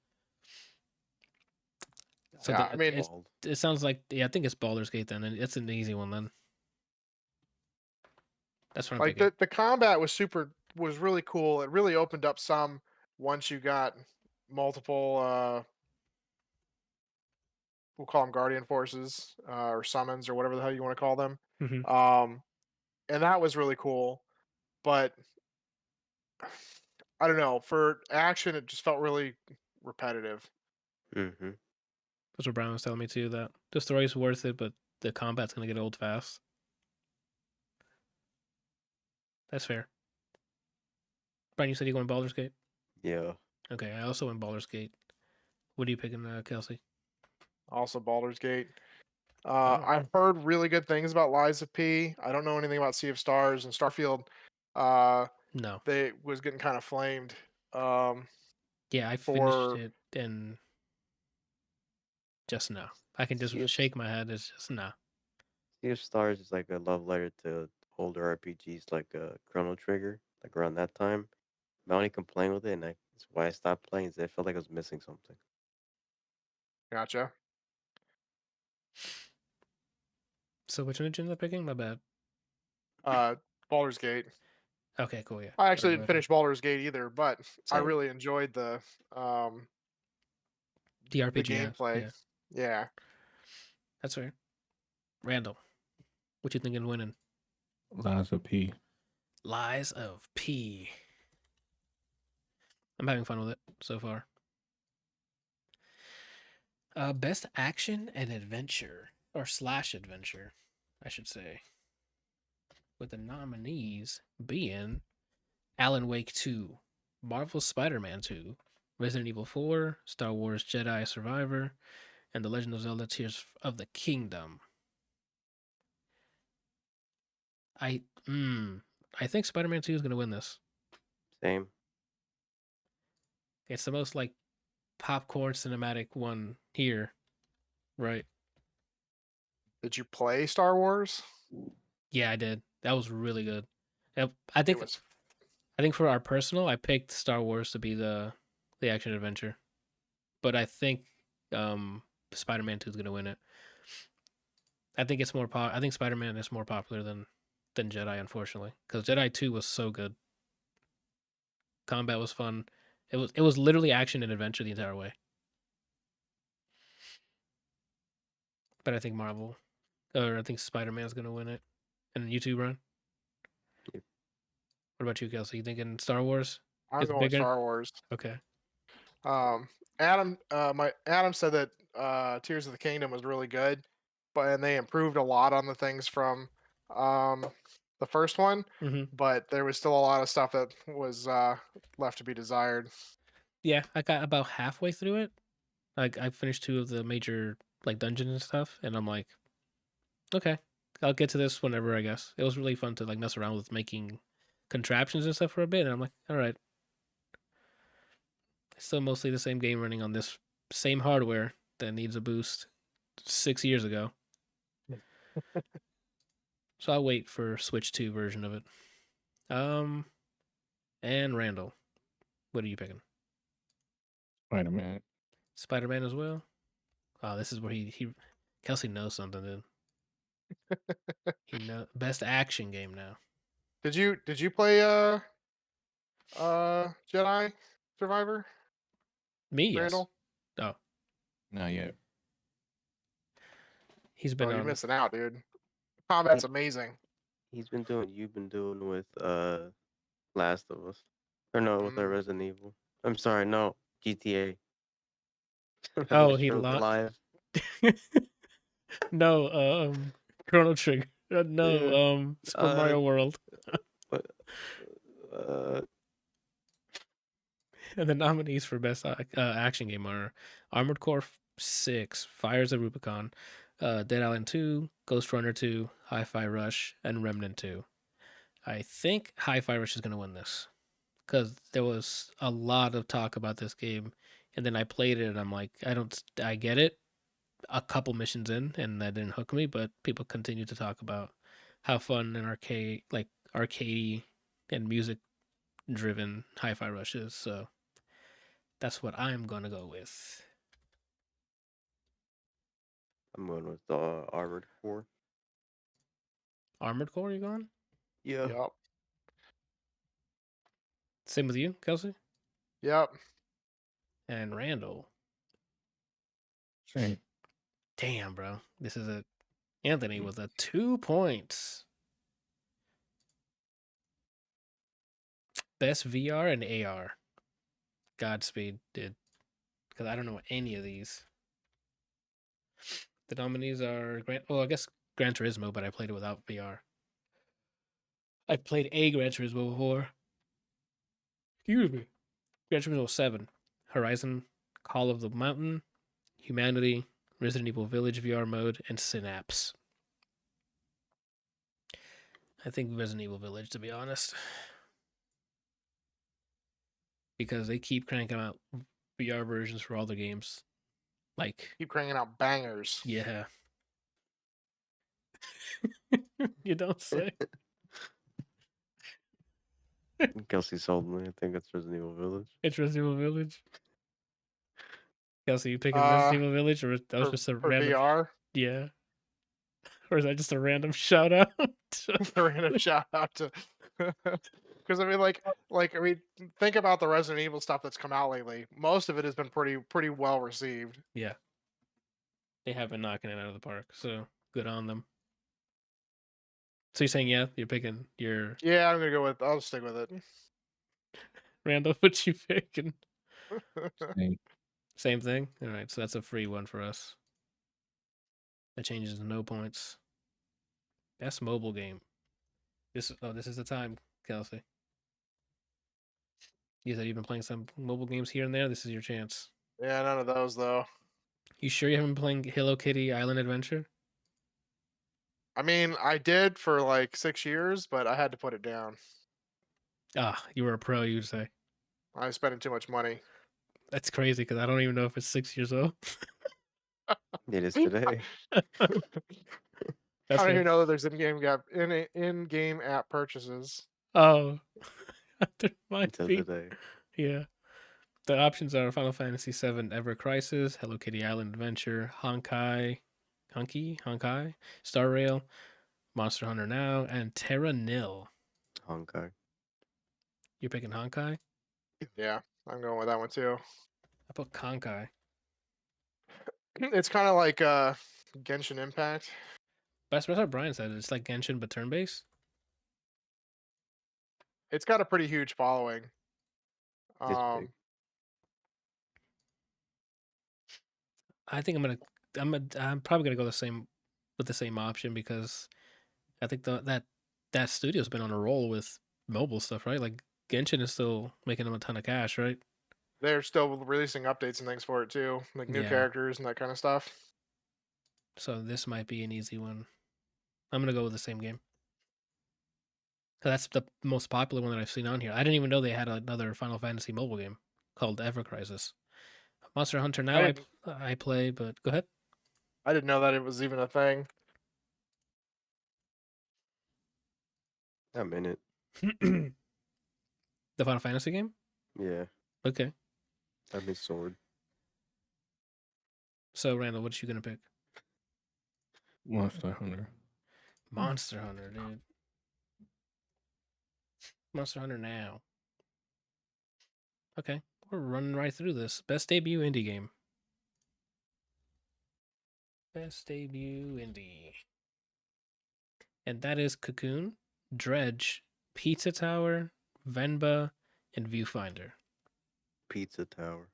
So Yeah, I mean, it sounds like I think it's Baldur's Gate then, and it's an easy one then. That's what I'm like picking. the combat was really cool. It really opened up some once you got multiple we'll call them guardian forces or summons or whatever the hell you want to call them. Mhm. And that was really cool. But I don't know, for action it just felt really repetitive. Mm-hmm. That's what Brian was telling me too. That the story's worth it, but the combat's gonna get old fast. That's fair. Brian, you said you going Baldur's Gate. Yeah. Okay, I also went Baldur's Gate. What are you picking, Kelsey? Also Baldur's Gate. Oh. I've heard really good things about Lies of P. I don't know anything about Sea of Stars and Starfield. No. They was getting kind of flamed. Yeah, I finished it and just no. I can just Sea of, shake my head. It's just no. Sea of Stars is like a love letter to older RPGs like Chrono Trigger, like around that time. My only complaint with it, and that's why I stopped playing, is that I felt like I was missing something. Gotcha. So which one did you end up picking? My bad. Baldur's Gate. Okay, cool. Yeah. I Sorry actually didn't about that. finish Baldur's Gate either, but I Same. really enjoyed the The RPG. gameplay. Yeah, Yeah. that's fair. Randall, what you thinking winning? Lies of P. Lies of P. I'm having fun with it so far. Best action and adventure, or slash adventure, I should say. With the nominees being Alan Wake 2, Marvel Spider-Man 2, Resident Evil 4, Star Wars Jedi Survivor, and The Legend of Zelda Tears of the Kingdom. I think Spider-Man 2 is going to win this. Same. It's the most like popcorn cinematic one here, right? Did you play Star Wars? Yeah, I did. That was really good. I It think was for our personal, I picked Star Wars to be the action adventure, but I think Spider-Man 2 is gonna win it. I think it's more I think Spider-Man is more popular than Jedi, unfortunately, because Jedi 2 was so good. Combat was fun. It was literally action and adventure the entire way. But I think I think Spider-Man is gonna win it. And you too, Brian? Yep. What about you, Kelsey? You thinking Star Wars I'm is going with bigger? Star Wars. Okay. Adam said that Tears of the Kingdom was really good, and they improved a lot on the things from the first one, Mm-hmm. but there was still a lot of stuff that was left to be desired. Yeah, I got about halfway through it. Like I finished 2 of the major like dungeons and stuff, and I'm like, okay, I'll get to this whenever. I guess it was really fun to like mess around with making contraptions and stuff for a bit, and I'm like, all right, it's still mostly the same game running on this same hardware that needs a boost 6 years ago. So I'll wait for Switch 2 version of it. And Randall, what are you picking? Spider-Man. Spider-Man as well. Oh, this is where he Kelsey knows something, dude. He know best action game now. Did you play Jedi Survivor, Me, yes. Randall? Oh, Not yet. he's Bro, been you're on. missing out, dude. Combat's amazing. He's been doing what you've been doing with Last of Us. Or no, with our Mm. Resident Evil. I'm sorry, no. GTA. Oh, he Retro Live. No, Chrono Trigger. Yeah. No, Super Mario World. What? And the nominees for best action game are Armored Core 6, Fires of Rubicon, Dead Island 2, Ghost Runner 2, Hi-Fi Rush, and Remnant 2. I think Hi-Fi Rush is going to win this because there was a lot of talk about this game, and then I played it, and I'm like, I get it. A couple missions in, and that didn't hook me, but people continue to talk about how fun and arcadey and music driven hi-fi rush is. So that's what I'm gonna go with. I'm going with the Armored Core. Armored Core, you going? Yeah. Yep. Same with you, Kelsey Yep. and Randall. Same. Damn, bro, this is a Anthony with a 2 points. Best VR and AR. Godspeed, dude. Because I don't know any of these. The nominees are I guess Gran Turismo, but I played it without VR. I've played a Gran Turismo before. Excuse me. Gran Turismo 7, Horizon, Call of the Mountain, Humanity, Resident Evil Village VR mode, and Synapse. I think Resident Evil Village, to be honest. Because they keep cranking out VR versions for all the games. Like, Keep cranking out bangers. yeah. You don't say. Kelsey sold me. I think it's Resident Evil Village. It's Resident Evil Village. Kelsey, you picking Uh, Resident Evil Village, or that was For, just a for random? VR, Yeah. Or is that just a random shout out? a random shout out to. Because I mean, think about the Resident Evil stuff that's come out lately. Most of it has been pretty well received. Yeah. They have been knocking it out of the park, so good on them. So you're saying, yeah, you're picking your Yeah, I'm gonna go with. I'll stick with it. Randall, what you picking? Same. Same thing? All right, so that's a free one for us. That changes to no points. Best mobile game. This is the time, Kelsey. You said you've been playing some mobile games here and there. This is your chance. Yeah, none of those though. You sure you haven't been playing Hello Kitty Island Adventure? I mean, I did for like 6 years, but I had to put it down. Ah, you were a pro, you'd say. I was spending too much money. That's crazy because I don't even know if it's 6 years old. It is today. I That's don't even what, know that there's in-game app purchases. oh, there might Until be. today. Yeah. The options are Final Fantasy VII Ever Crisis, Hello Kitty Island Adventure, Honkai, Star Rail, Monster Hunter Now, and Terra Nil. Honkai. You're picking Honkai? Yeah, I'm going with that one too. I put Konkai. It's kind of like Genshin Impact. That's what Brian said. It's like Genshin but turn based. It's got a pretty huge following. It's big. I think I'm probably gonna go the same with the same option because I think that studio's been on a roll with mobile stuff, right? Like Genshin is still making them a ton of cash, right? They're still releasing updates and things for it too, like new Yeah. characters and that kind of stuff. So this might be an easy one. I'm gonna go with the same game. 'Cause that's the most popular one that I've seen on here. I didn't even know they had another Final Fantasy mobile game called Ever Crisis. Monster Hunter Now I play, but go ahead. I didn't know that it was even a thing. I'm in it. The Final Fantasy game? Yeah. Okay. I'm his sword. So Randall, what you gonna pick? Monster Hunter. Monster Hunter, dude. Monster Hunter Now. Okay, we're running right through this. Best debut indie game. Best debut indie. And that is Cocoon, Dredge, Pizza Tower, Venba, and Viewfinder. Pizza Tower.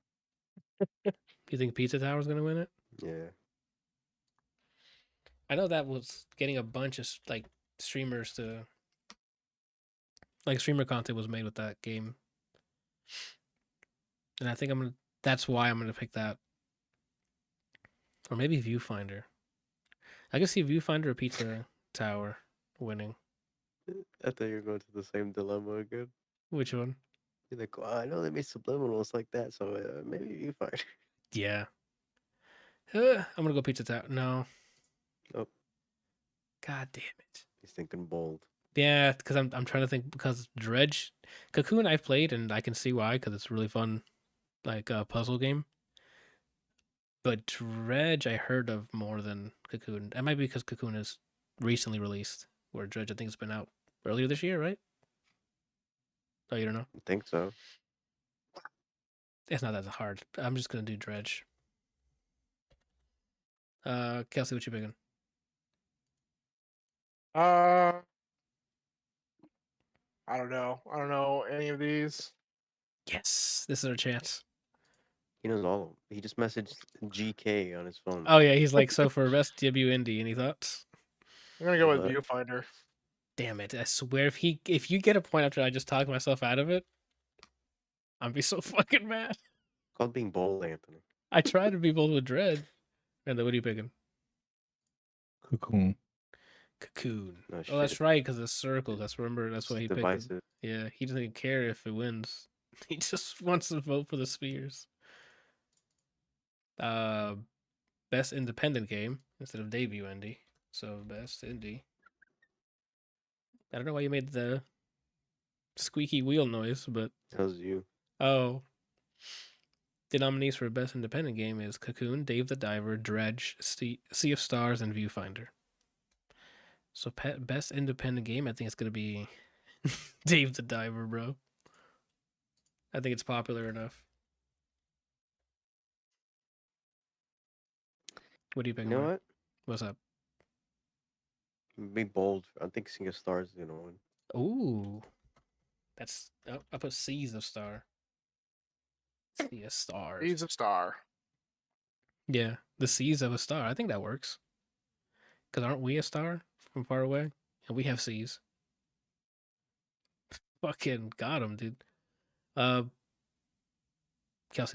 You think Pizza Tower is gonna win it? Yeah. I know that was getting a bunch of like streamers to like streamer content was made with that game. And I think that's why I'm gonna pick that. Or maybe Viewfinder. I can see Viewfinder or Pizza Tower winning. I thought you were going to the same dilemma again. Which one? You're like, well, I know they made subliminals like that, so maybe you find. Yeah. I'm gonna go Pizza Tower. No. Oh, God damn it. he's thinking bold. Yeah, because I'm trying to think because Dredge, Cocoon I've played and I can see why because it's a really fun like puzzle game. But Dredge I heard of more than Cocoon. It might be because Cocoon is recently released, where Dredge I think has been out earlier this year, right? Oh, you don't know? I think so. It's not that hard. I'm just gonna do Dredge. Kelsey, what you picking? I don't know. I don't know any of these. Yes, this is our chance. He knows all of them. He just messaged GK on his phone. Oh yeah, he's like, so for best debut indie, any thoughts? I'm gonna go with What? Viewfinder. Damn it! I swear, if you get a point after I just talk myself out of it, I'd be so fucking mad. Called being bold, Anthony. I tried to be bold with Dread. And then what are you picking? Cocoon. Cocoon. No Oh, that's shit. right, because it's circle. That's remember. That's why he picked it. Divisive. Yeah, he doesn't even care if it wins. He just wants to vote for the spheres. Best independent game instead of debut indie. So best indie. I don't know why you made the squeaky wheel noise, but That was you. oh. The nominees for best independent game is Cocoon, Dave the Diver, Dredge, Sea of Stars, and Viewfinder. So best independent game, I think it's gonna be Dave the Diver, bro. I think it's popular enough. What do you pick? You know what? What's up? Be bold. I think Sea of Stars is gonna win. Ooh, that's I put Seas of Star. Sea of Stars. Seeds of Star. Yeah, the Seas of a Star. I think that works. Because aren't we a star from far away? And we have seas. Fucking got him, dude. Kelsey,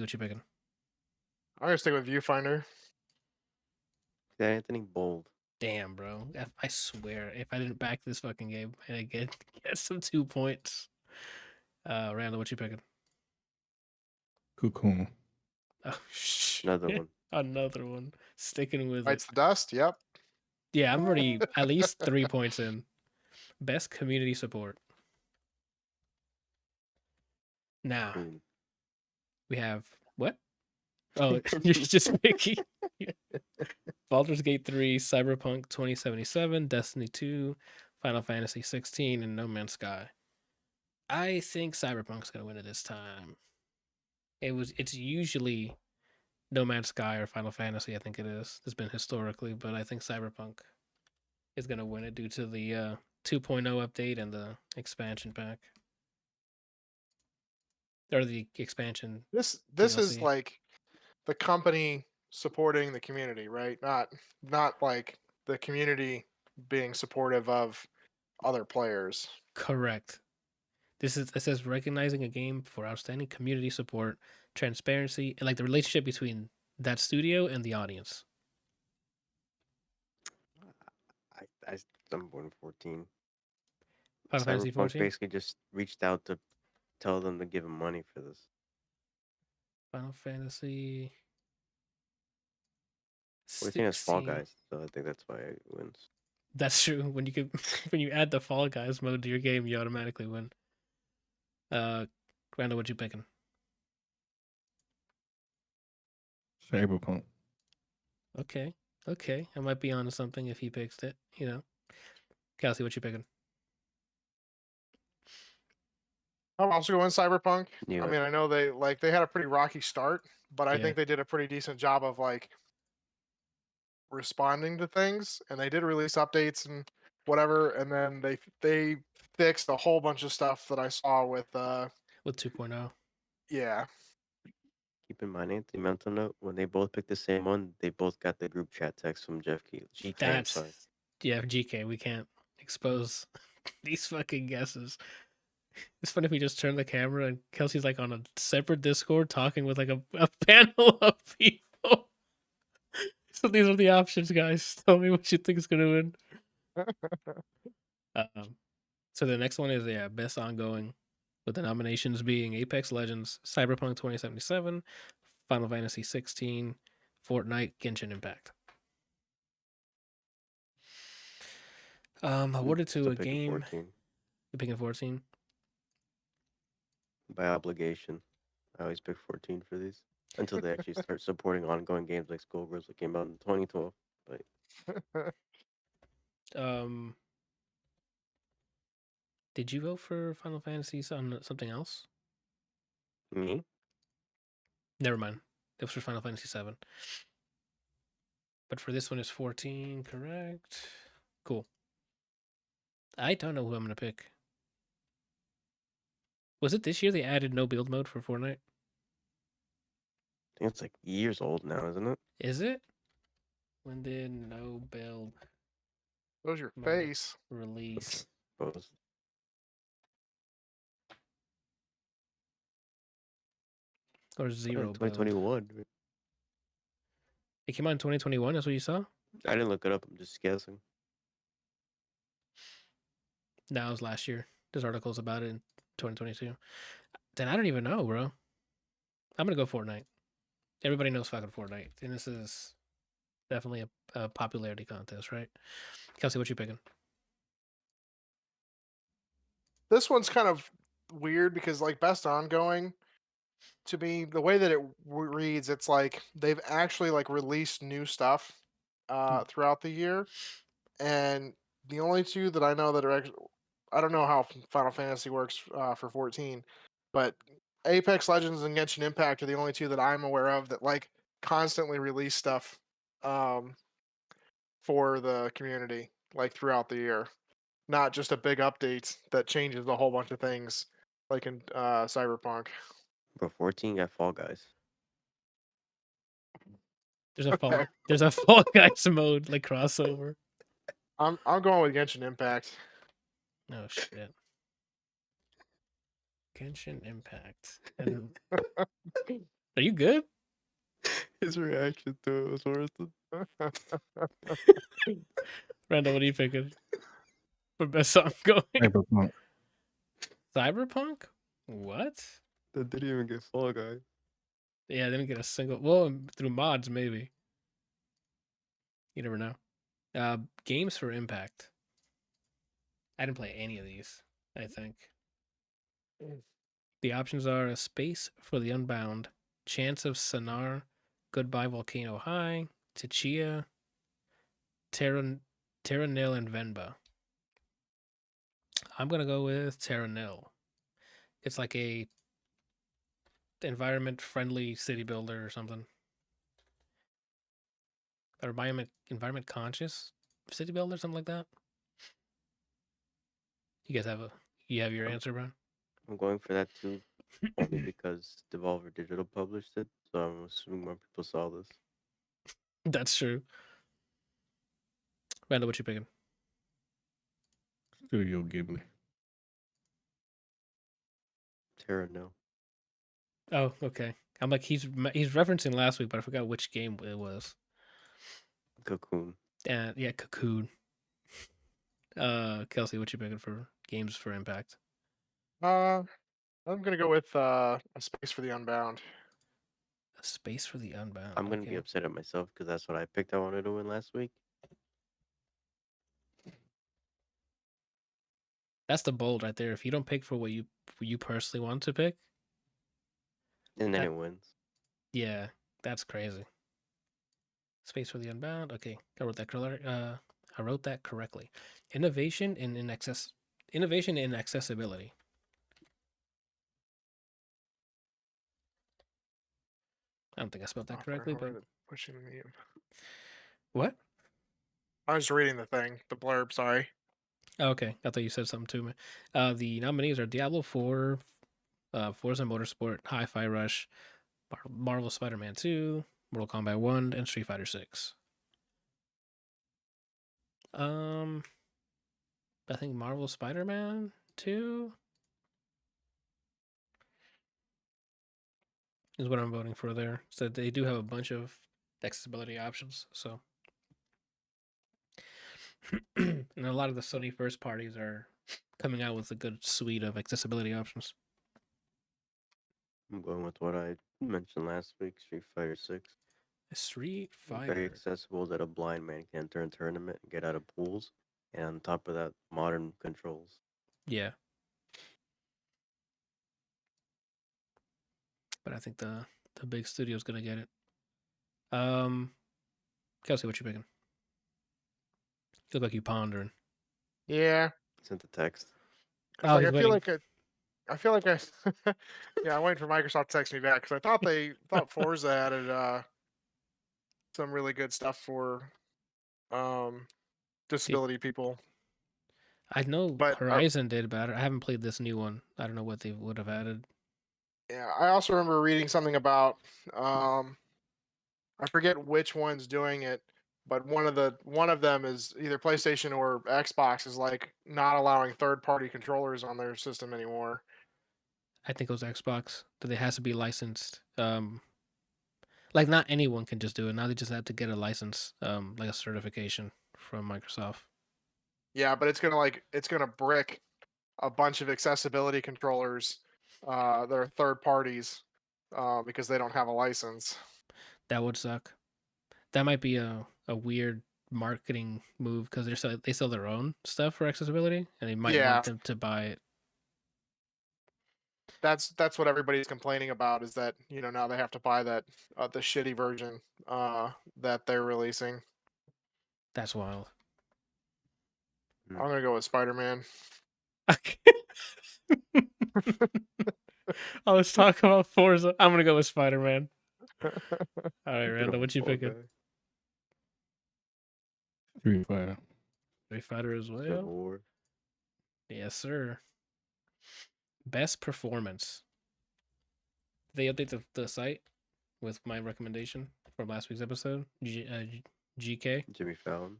what you picking? I'm gonna stick with Viewfinder. Yeah, Anthony, bold. Damn, bro. I swear, if I didn't back this fucking game and I get some 2 points. Randall, what you picking? Cocoon. Oh, shit. Another one. Another one. Sticking with Bites it. the dust. Yep. Yeah, I'm already at least 3 points in. Best community support. Now, Cocoon. we have what? Oh, you're just picky. Baldur's Gate 3, Cyberpunk 2077, Destiny 2, Final Fantasy 16, and No Man's Sky. I think Cyberpunk's gonna win it this time. It's usually No Man's Sky or Final Fantasy, I think it is. It's been historically, but I think Cyberpunk is gonna win it due to the 2.0 update and the expansion pack. Or the expansion. This DLC. is like the company supporting the community, right? Not like the community being supportive of other players. Correct. It says recognizing a game for outstanding community support, transparency, and like the relationship between that studio and the audience. I'm born 14. Final Fantasy Cyberpunk 14. basically just reached out to tell them to give him money for this. Final Fantasy 14 has Fall 16. Guys, so I think that's why it wins. That's true. When you add the Fall Guys mode to your game, you automatically win. Randall, what you picking? Cyberpunk. Okay. I might be onto something if he picks it, you know. Kelsey, what you picking? I'm also going Cyberpunk. Knew I it. mean, I know they had a pretty rocky start, but I Yeah. think they did a pretty decent job of like responding to things, and they did release updates and whatever, and then they fixed a whole bunch of stuff that I saw with With 2.0. yeah. Keep in mind, Anthony, mental note, when they both picked the same one, they both got the group chat text from GK. I'm That's sorry. yeah, GK. We can't expose these fucking guesses. It's funny if we just turn the camera and Kelsey's like on a separate Discord talking with like a panel of people. So these are the options, guys. Tell me what you think is gonna win. So the next one is best ongoing. with the nominations being Apex Legends, Cyberpunk 2077, Final Fantasy 16, Fortnite, Genshin Impact. Awarded to Still a picking game. 14 You're picking 14. by obligation. I always pick 14 for these until they actually start supporting ongoing games like Skullgirls that came out in 2012. But Um, did you vote for Final Fantasy on something else? me, Never mind. It was for Final Fantasy 7. But for this one, it's 14, correct? Cool. I don't know who I'm gonna pick. Was it this year they added no build mode for Fortnite? I think it's like years old now, isn't it? Is it? When did no build Shows your mode face. release? Suppose. Or zero build? 2021. It came out in 2021. That's what you saw. I didn't look it up. I'm just guessing. No, it was last year. There's articles about it in 2022. Then I don't even know, bro. I'm gonna go Fortnite. Everybody knows fucking Fortnite, and this is definitely a popularity contest, right? Kelsey, what you picking? This one's kind of weird because like best ongoing, to me, the way that it reads, it's like they've actually like released new stuff throughout the year, and the only two that I know that are actually, I don't know how Final Fantasy works for 14, but Apex Legends and Genshin Impact are the only two that I'm aware of that like constantly release stuff um, for the community like throughout the year, not just a big update that changes a whole bunch of things like in Cyberpunk. But 14 got Fall Guys. There's a Okay. there's a Fall Guys mode like crossover. I'm going with Genshin Impact. Oh shit. Genshin Impact. And are you good? His reaction to it was worth it. Randall, what are you picking for best song going? Cyberpunk. Cyberpunk? What? That didn't even get Fall Guy. Yeah, I didn't get a single. Well, through mods maybe. You never know. Games for Impact. I didn't play any of these. I think the options are A Space for the Unbound, Chance of Sonar, Goodbye Volcano High, Tichia, Terranil, and Venba. I'm gonna go with Terranil. It's like a environment friendly city builder or something. Or environment conscious city builder, something like that. You guys have your answer, Brian? I'm going for that too, only because Devolver Digital published it, so I'm assuming more people saw this. That's true. Randall, what you picking? Studio Ghibli. Terra, no. Oh, okay. I'm like he's referencing last week, but I forgot which game it was. Cocoon. And yeah, Cocoon. Kelsey, what you picking for games for Impact? I'm gonna go with A Space for the Unbound. A Space for the Unbound. I'm gonna be upset at myself because that's what I picked. I wanted to win last week. That's the bold right there. If you don't pick for what you personally want to pick, And then it wins. yeah, that's crazy. Space for the Unbound. Okay, I wrote that correctly. Innovation in accessibility. I don't think I spelled that correctly, but what? I was reading the thing, the blurb. Sorry. Oh, okay, I thought you said something to me. The nominees are Diablo 4, Forza Motorsport, Hi-Fi Rush, Marvel Spider-Man 2, Mortal Kombat 1, and Street Fighter 6. I think Marvel Spider-Man 2 is what I'm voting for there. So they do have a bunch of accessibility options. So, and a lot of the Sony first parties are coming out with a good suite of accessibility options. I'm going with what I mentioned last week, Street Fighter 6. Street Very Fighter. accessible that a blind man can enter a tournament and get out of pools. And on top of that, modern controls. Yeah. But I think the big studio's gonna get it. Kelsey, what you picking? You look like you pondering. Yeah. Sent the text. It's Oh, like he's I feel waiting. like I feel like yeah, I'm waiting for Microsoft to text me back because I thought Forza added some really good stuff for disability people. I know But Horizon did, but I haven't played this new one. I don't know what they would have added. yeah, I also remember reading something about I forget which one's doing it, but one of them is either PlayStation or Xbox is like not allowing third party controllers on their system anymore. I think it was Xbox. That it has to be licensed. Like not anyone can just do it. Now they just have to get a license, like a certification from Microsoft. Yeah, but it's gonna brick a bunch of accessibility controllers that are third parties because they don't have a license. That would suck. That might be a weird marketing move because they sell their own stuff for accessibility, and they might Yeah, want them to buy it. that's what everybody's complaining about is that now they have to buy that the shitty version that they're releasing. That's wild. I'm gonna go with Spider-Man. I was talking about Forza. I'm gonna go with Spider-Man. All right, Good Randall, old what you Fall picking? Guy. Street Fighter. Street Fighter as well. Civil War. Yes, sir. Best performance. They update the site with my recommendation from last week's episode. GK. Jimmy Fallon.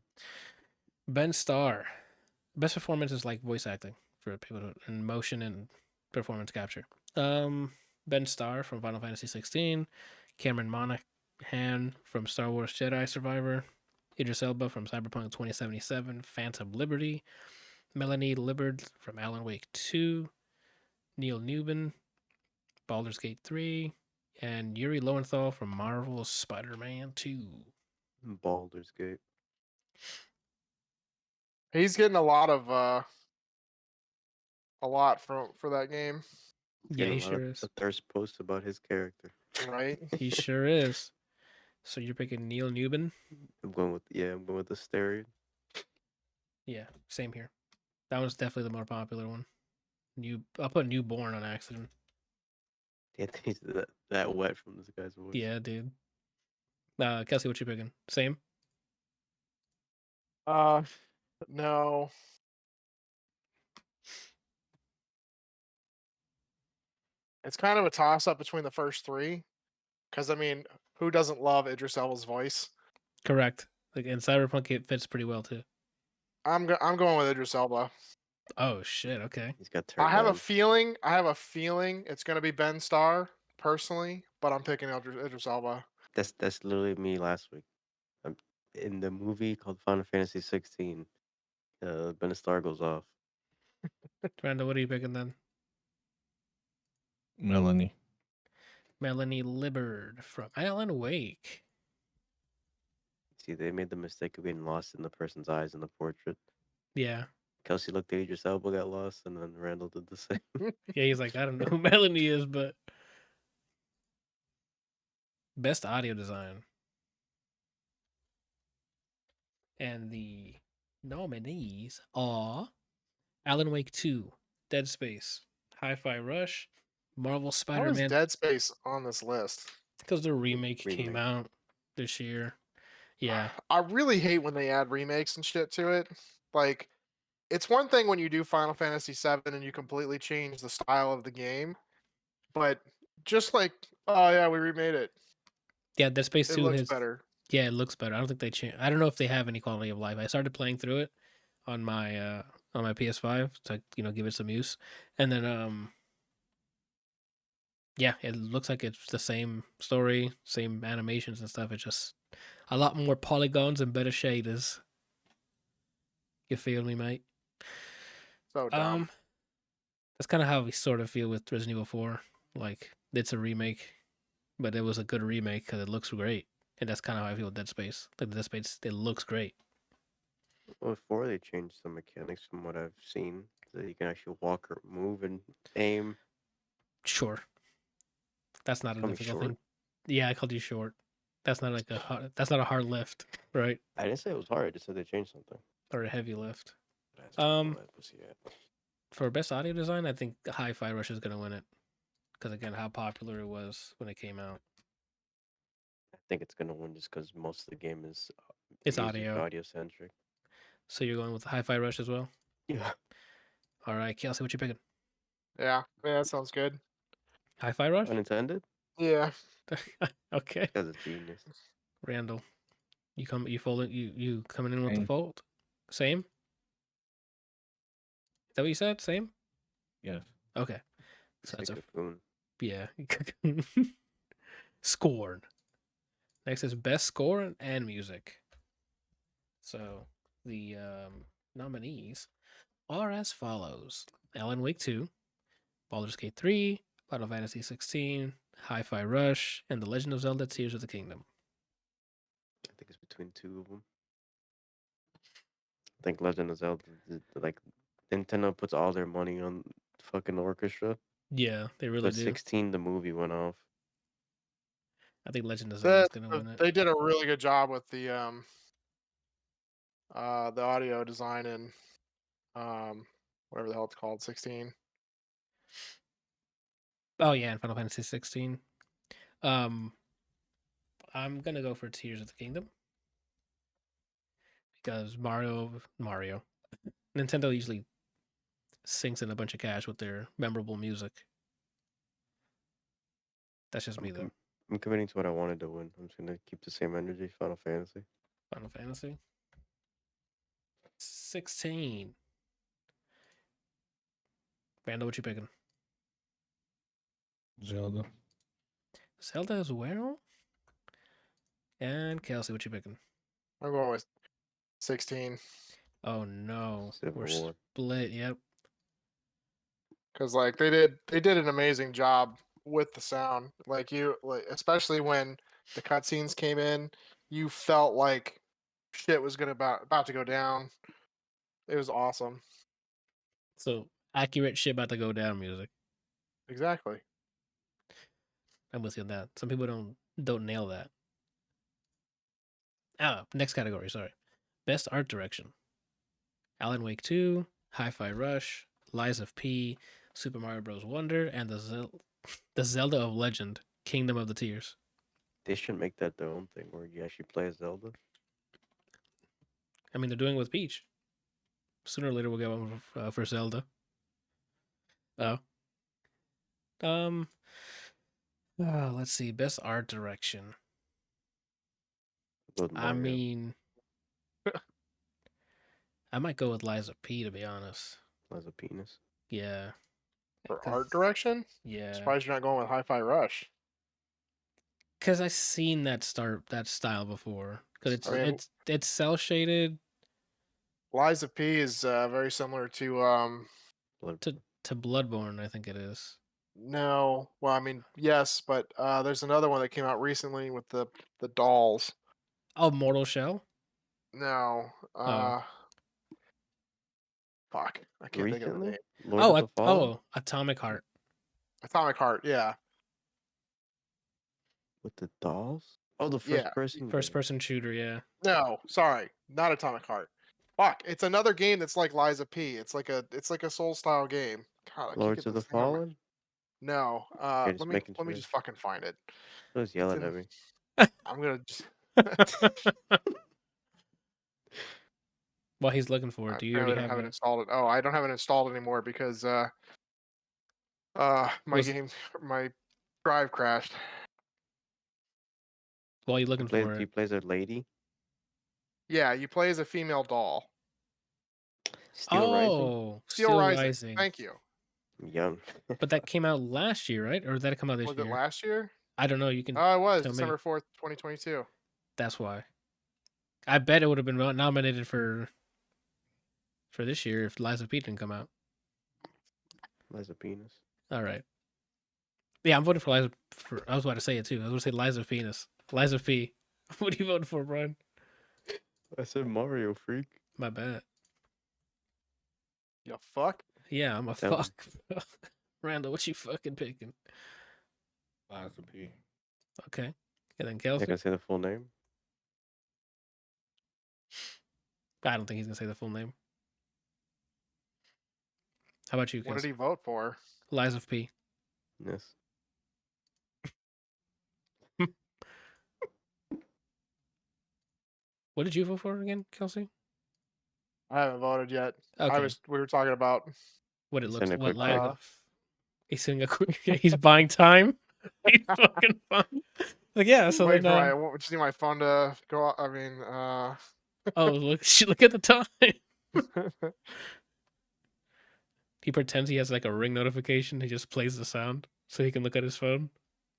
Ben Starr. Best performance is like voice acting for people and motion and performance capture. Ben Starr from Final Fantasy 16, Cameron Monaghan from Star Wars Jedi Survivor, Idris Elba from Cyberpunk 2077, Phantom Liberty, Melanie Libbard from Alan Wake 2, Neil Newman, Baldur's Gate 3, and Yuri Lowenthal from Marvel's Spider-Man 2. Baldur's Gate. He's getting a lot for that game, Yeah, Getting he a lot sure of is. thirst posts about his character. right? He sure is. So you're picking Neil Newman? I'm going with the Stereo. Yeah, same here. That one's definitely the more popular one. I'll put Newborn on accident. Yeah, he's that wet from this guy's voice. Yeah, dude. Kelsey, what you picking? Same? No. It's kind of a toss up between the first three, because I mean, who doesn't love Idris Elba's voice? Correct. Like in Cyberpunk, it fits pretty well too. I'm going with Idris Elba. Oh shit! Okay. He's got I turned have a on. feeling it's gonna be Ben Starr personally, but I'm picking Idris Elba. That's literally me last week. In the movie called Final Fantasy 16. Ben Starr goes off. Randall, what are you picking then? Melanie. Melanie Libbard from Alan Wake. See, they made the mistake of getting lost in the person's eyes in the portrait. Yeah. Kelsey looked at Idris Elba, got lost, and then Randall did the same. Yeah, he's like, I don't know who Melanie is, but best audio design. And the nominees are Alan Wake 2, Dead Space, Hi-Fi Rush, Marvel How is Spider-Man, Dead Space on this list? because the remake came Remake. out this year. Yeah. I really hate when they add remakes and shit to it. Like, it's one thing when you do Final Fantasy VII and you completely change the style of the game, but just like, oh yeah, we remade it. Yeah, Dead Space It 2 looks has better. Yeah, it looks better. I don't think they change. I don't know if they have any quality of life. I started playing through it on my PS5 to give it some use, and then yeah, it looks like it's the same story, same animations and stuff. It's just a lot more polygons and better shaders. You feel me, mate? So dumb. That's kind of how we sort of feel with Resident Evil 4. Like it's a remake, but it was a good remake because it looks great, and that's kind of how I feel with Dead Space. Like Dead Space, it looks great. Well, before they changed some mechanics from what I've seen, so you can actually walk or move and aim. Sure, that's not a Call me difficult short. thing. Yeah, I called you short. That's not like that's not a hard lift, right? I didn't say it was hard. I just said they changed something. Or a heavy lift. That's where Um, my pussy at. For best audio design, I think Hi-Fi Rush is gonna win it because again, how popular it was when it came out. I think it's gonna win just because most of the game is It's music, audio, audio centric. so you're going with the Hi-Fi Rush as well. Yeah. All right, Kelsey, what you picking? Yeah, that sounds good. Hi-Fi Rush. Unintended? Yeah. Okay, Because it's genius. Randall, you coming in with the Same. fold? Same. Is that what you said? Same. Yes. Okay, so that's Sick a cocoon. yeah. Scored. Next is best score and music. So the nominees are as follows: Alan Wake 2, Baldur's Gate 3, Final Fantasy 16, Hi-Fi Rush, and The Legend of Zelda: Tears of the Kingdom. I think it's between two of them. I think Legend of Zelda, like Nintendo puts all their money on fucking orchestra. Yeah, they So really at do. 16, the movie went off. I think Legend of Zelda is That, gonna win it. they did a really good job with the audio design and whatever the hell it's called, 16. Oh yeah, and Final Fantasy 16. Um, I'm gonna go for Tears of the Kingdom because Mario, Nintendo usually sinks in a bunch of cash with their memorable music. That's just me though. I'm committing to what I wanted to win. I'm just gonna keep the same energy. Final Fantasy. Final Fantasy 16. Randall, what you picking? Zelda. Zelda as well. And Kelsey, what you picking? I'm going with 16 Oh no, Civil we're War. split. Yep. because like they did an amazing job with the sound. Like especially when the cutscenes came in, you felt like shit was gonna about to go down. It was awesome. So accurate shit about to go down music. Exactly. I'm with you on that. Some people don't nail that. Next category. Sorry, best art direction. Alan Wake 2, Hi-Fi Rush, Lies of P, Super Mario Bros. Wonder, and the Zelda of Legend, Kingdom of the Tears. They should make that their own thing where you actually play as Zelda. I mean, they're doing it with Peach. Sooner or later, we'll get one for Zelda. Oh. Let's see. Best art direction. With I Mario mean, I might go with Lies of P, to be honest. as a penis. Yeah. For 'Cause- art direction, Yeah. surprised you're not going with Hi-Fi Rush. Because I've seen that style before. Because I mean, it's cell shaded Lies of P is very similar to Blood. to Bloodborne, I think it is. no, well, I mean, yes, but there's another one that came out recently with the dolls. Oh, Mortal Shell? No, Oh. fuck, I can't think of the Recently, name. Lord of the Fallen Atomic Heart. Atomic Heart, yeah, with the dolls. Oh, the yeah. first person. First game. person shooter, yeah. No, sorry, not Atomic Heart. Fuck, it's another game that's like Lies of P. It's like a Soul style game. God, I can't Lords get of the this thing on my. Fallen. No, Okay, just making let me sure. just fucking find it. Who's It's yelling in, at me? I'm gonna just. While he's looking for I it, do you apparently already don't have have it a installed. Oh, I don't have it installed anymore because my was my drive crashed. while you're looking for He it? plays a lady. Yeah, you play as a female doll. Steel Rising. Oh, Steel Steel Rising. Rising. Thank you. I'm young. But that came out last year, right? Or did that come out this Was year? it last year? I don't know. You can Oh, it was tell December me. 4th, 2022. That's why. I bet it would have been nominated for this year if Lies of P didn't come out. As a penis. All right. Yeah, I'm voting for Liza. I was about to say it too. I was going to say Liza Penis. Liza P. What are you voting for, Brian? I said Mario, freak. My bad. You fuck. Yeah, I'm a Tell him. fuck. Randall, what you fucking picking? Liza P. Okay. And then You're Kelsey? gonna say the full name? I don't think he's going to say the full name. How about you, What did Kelsey? he vote for? Liza P. Yes. What did you vote for again, Kelsey? I haven't voted yet. Okay. We were talking about What it Send looks a what quick Liza. text. He's sending a quick. He's buying time. He's fucking fine. Like yeah. So waiting then, for my just need my phone to go out. I mean, oh look at the time. He pretends he has like a ring notification. He just plays the sound so he can look at his phone.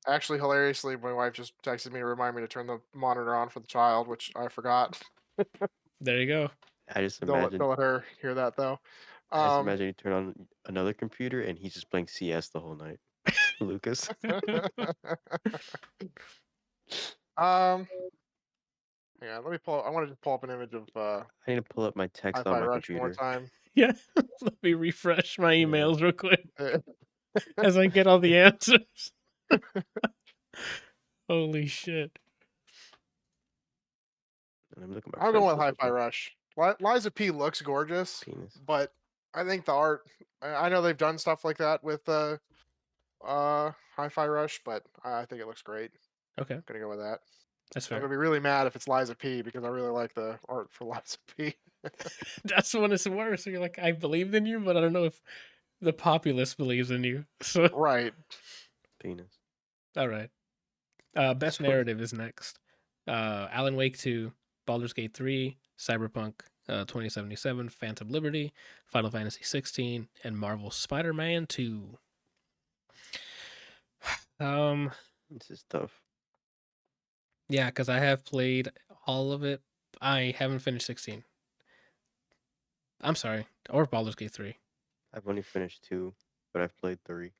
actually, hilariously, my wife just texted me to remind me to turn the monitor on for the child, which I forgot. There you go. I just Don't imagine. let her hear that though. I just imagine you turn on another computer and he's just playing CS the whole night. Lucas. Yeah, let me pull. I wanted to pull up an image of I need to pull up my text on Hi-Fi my Rush one more computer. time. Yeah. Let me refresh my Yeah. emails real quick as I get all the answers. Holy shit. And I'm looking at my I'm going with friends list Hi-Fi real Rush. Liza P looks gorgeous, quick. Penis. but I think the art. I know they've done stuff like that with Hi-Fi Rush, but I think it looks great. Okay. I'm gonna go with that. That's I'm fair. gonna be really mad if it's Liza P because I really like the art for Liza P. That's when it's worse. You're like, I believed in you, but I don't know if the populace believes in you. So Right. Penis. all right. Best narrative is next. Alan Wake 2, Baldur's Gate 3, Cyberpunk 2077, Phantom Liberty, Final Fantasy 16, and Marvel Spider-Man 2. This is tough. Yeah, because I have played all of it. I haven't finished 16. I'm sorry, or Baldur's Gate 3. I've only finished 2, but I've played 3.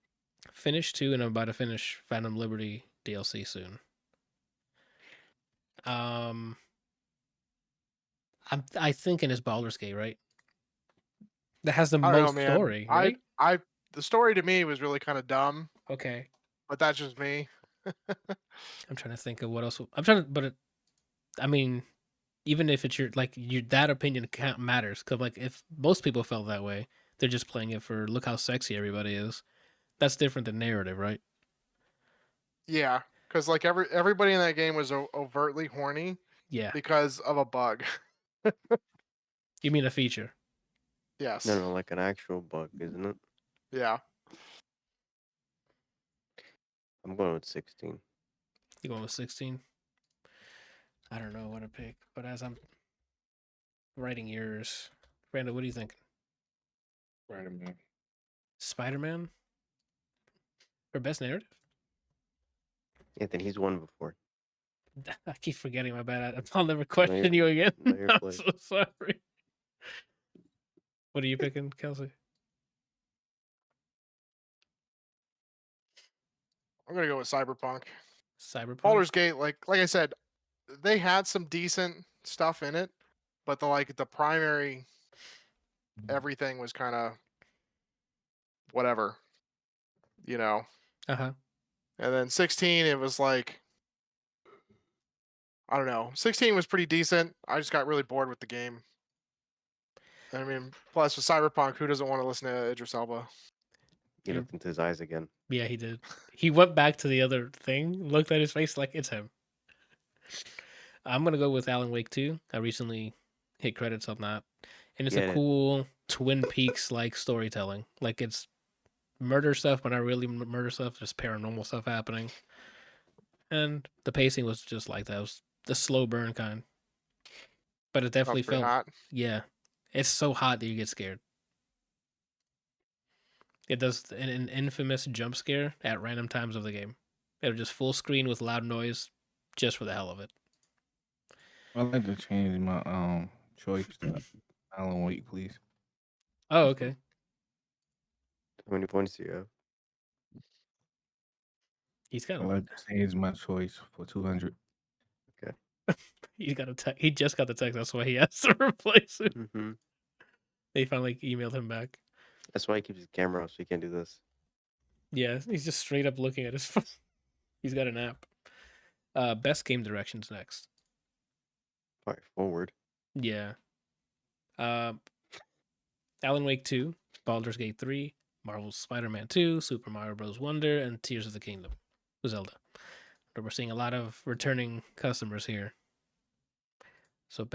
Finished 2, and I'm about to finish Phantom Liberty DLC soon. I think it's Baldur's Gate, right? That has the I don't know, most man. story, right? The story to me was really kind of dumb, Okay. but that's just me. I'm trying to think of what else. I'm trying to, but I mean, even if it's that opinion matters, because like if most people felt that way, they're just playing it for look how sexy everybody is. That's different than narrative, right? Yeah, because like everybody in that game was overtly horny Yeah. because of a bug. You mean a feature? Yes. No, like an actual bug, isn't it? Yeah. I'm going with 16. You going with 16? I don't know what to pick, but as I'm writing yours, Brandon, what do you think? Spider-Man. Spider-Man for best narrative? Anthony, he's won before. I keep forgetting. My bad. I'll never question you again. know your I'm place. so sorry. What are you picking, Kelsey? I'm gonna go with Cyberpunk. Cyberpunk. Baldur's Gate, like I said, they had some decent stuff in it, but the primary everything was kind of whatever, you know. Uh-huh. And then 16, it was like I don't know. 16 was pretty decent. I just got really bored with the game. I mean, plus with Cyberpunk, who doesn't want to listen to Idris Elba? He looked into his eyes again. Yeah, he did. He went back to the other thing, looked at his face like it's him. I'm gonna go with Alan Wake 2. I recently hit credits on that. And it's Get a it. cool Twin Peaks like storytelling. Like it's murder stuff, but not really murder stuff, just paranormal stuff happening. And the pacing was just like that. It was the slow burn kind. But it definitely Sounds pretty felt hot. yeah. It's so hot that you get scared. It does an infamous jump scare at random times of the game. It'll just full screen with loud noise just for the hell of it. I'd like to change my choice to Alan Wake, please. Oh, okay. How many points do you have? He's got I like to change my choice for 200. he's got a he just got the text. That's why he has to replace it. Mm-hmm. They finally emailed him back. That's why he keeps his camera off so he can't do this. Yeah, he's just straight up looking at his phone. He's got an app. Best game directions next. Probably forward. Yeah. Alan Wake 2, Baldur's Gate 3, Marvel's Spider-Man 2, Super Mario Bros. Wonder, and Tears of the Kingdom. Zelda. But we're seeing a lot of returning customers here. So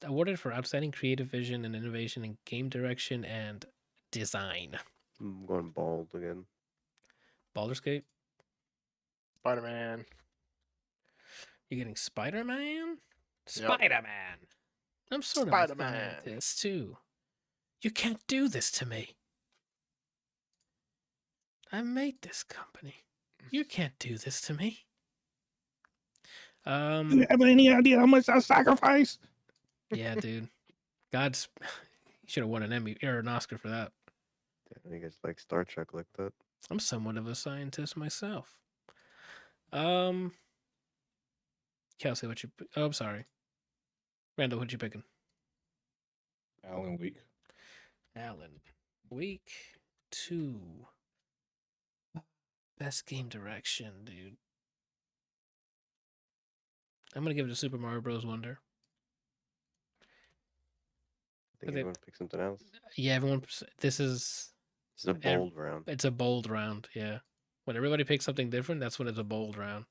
awarded for outstanding creative vision and innovation in game direction and design. I'm going bald again. Baldur's Gate. Spider-Man. You're getting Spider-Man? Yep. Spider-Man. I'm sort of a Spider-Man. scientist too. You can't do this to me. I made this company. You can't do this to me. Do you have any idea how much I sacrificed? Yeah, dude. God's he should have won an Emmy or an Oscar for that. I think it's like Star Trek like that. I'm somewhat of a scientist myself. Kelsey, what you? Oh, I'm sorry. Randall, what you picking? Alan Wake. Alan Wake 2. Best game direction, dude. I'm gonna give it to Super Mario Bros. Wonder. I think Okay. everyone picked something else. Yeah, everyone. This is It's a bold round. It's a bold round. Yeah, when everybody picks something different, that's when it's a bold round.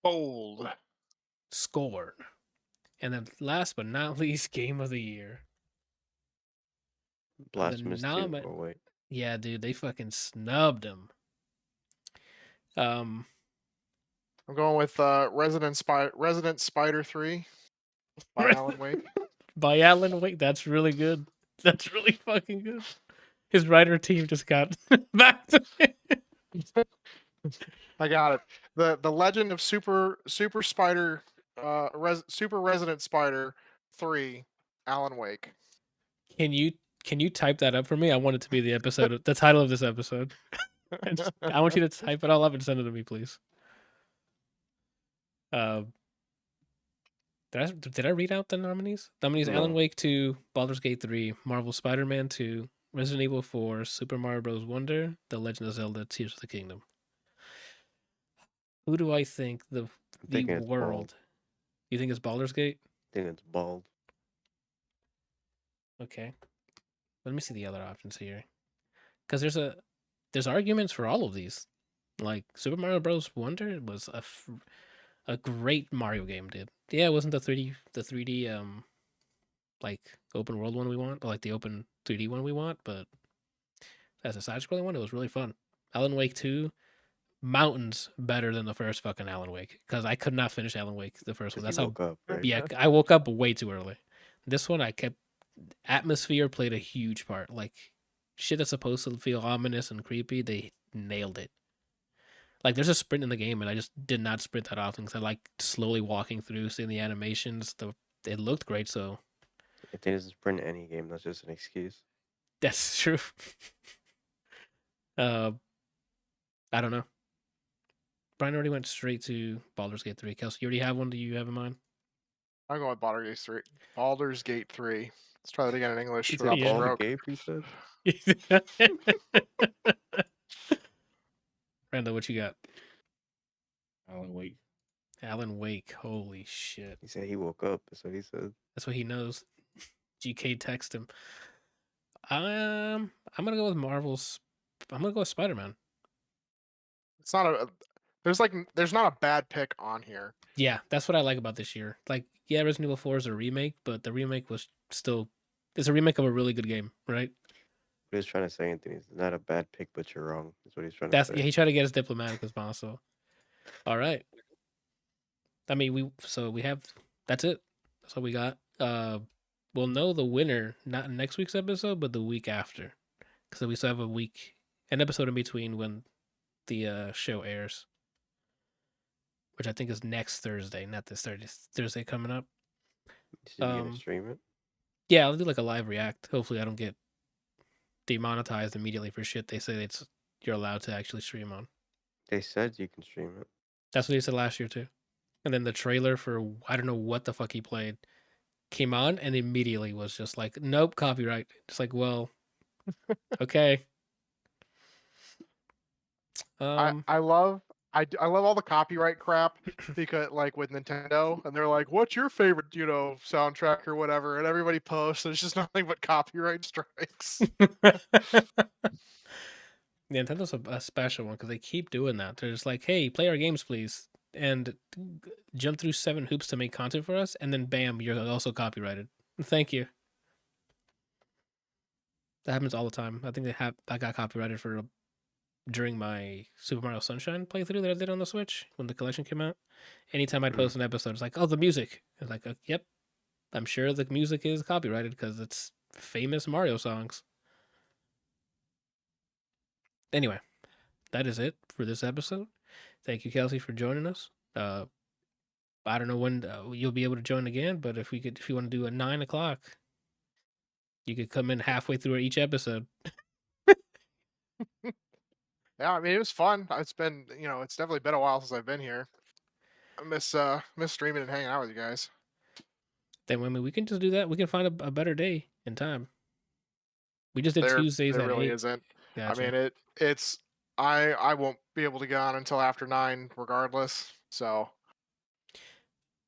Bold. Scorn. And then last but not least, game of the year. Blasphemous 2. nomi- Oh wait. Yeah, dude, they fucking snubbed him. I'm going with Resident Spider 3 by Alan Wake. By Alan Wake, that's really good. That's really fucking good. His writer team just got back to me. I got it. The Legend of Super Spider Super Resident Spider 3 Alan Wake. Can you type that up for me? I want it to be the title of this episode. I want you to type it all up and send it to me, please. Did I read out the nominees? Nominees: No. Alan Wake 2, Baldur's Gate 3, Marvel Spider-Man 2, Resident Evil 4, Super Mario Bros. Wonder, The Legend of Zelda: Tears of the Kingdom. Who do I think the thinking it's world? Bald. You think it's Baldur's Gate? I think it's bald. Okay. Let me see the other options here, because there's arguments for all of these. Like Super Mario Bros. Wonder was a great Mario game, dude. Yeah, it wasn't the 3D like open world one we want, or like the open 3D one we want, but as a side scrolling one, it was really fun. Alan Wake 2, mountains better than the first fucking Alan Wake, because I could not finish Alan Wake the first one. That's you how woke up, right? yeah, I woke up way too early. This one I kept atmosphere played a huge part. Like shit that's supposed to feel ominous and creepy, they nailed it. Like there's a sprint in the game, and I just did not sprint that often because I like slowly walking through, seeing the animations. It looked great, so If they doesn't sprint any game, that's just an excuse. that's true. I don't know. Brian already went straight to Baldur's Gate 3. Kelsey, you already have one? Do you have in mind? I'm going with Baldur's Gate 3. Baldur's Gate 3. Let's try that again in English. It's without the Yeah. Bald stroke. Gabe, he said. Randall, what you got? Alan Wake. Alan Wake. Holy shit. He said he woke up. That's what he said. That's what he knows. GK text him. I'm gonna go with Marvel's. I'm gonna go with Spider-Man. It's not a. There's not a bad pick on here. Yeah, that's what I like about this year. Like, yeah, Resident Evil 4 is a remake, but the remake was still it's a remake of a really good game, right? What he was trying to say, Anthony, it's not a bad pick, but you're wrong. That's what he's trying That's to yeah, say. he tried to get as diplomatic as possible. All right. I mean, we have that's it. That's all we got. We'll know the winner not in next week's episode, but the week after, because we still have an episode in between when the show airs, which I think is next Thursday, not this Thursday coming up. So you gonna stream it? Yeah, I'll do like a live react. Hopefully, I don't get demonetized immediately for shit they say you're allowed to actually stream on. They said you can stream it. That's what he said last year too. And then the trailer for I don't know what the fuck he played came on and immediately was just like, nope, copyright. It's like, well, okay. I love I love all the copyright crap because like with Nintendo and they're like, what's your favorite, soundtrack or whatever, and everybody posts and it's just nothing but copyright strikes. Nintendo's a special one because they keep doing that. They're just like, hey, play our games, please. And jump through 7 hoops to make content for us, and then bam, you're also copyrighted. Thank you. That happens all the time. I think I got copyrighted for during my Super Mario Sunshine playthrough that I did on the Switch when the collection came out. Anytime I'd post an episode, it's like, oh, the music. It's like, yep, I'm sure the music is copyrighted because it's famous Mario songs. Anyway, that is it for this episode. Thank you, Kelsey, for joining us. I don't know when you'll be able to join again, but if you want to do a 9 o'clock, you could come in halfway through each episode. Yeah, I mean, it was fun. It's been, it's definitely been a while since I've been here. I miss streaming and hanging out with you guys. Then I mean, we can just do that. We can find a better day and time. We just did Tuesdays there at really 8. isn't. Gotcha. I mean, it's I won't be able to get on until after 9 regardless. So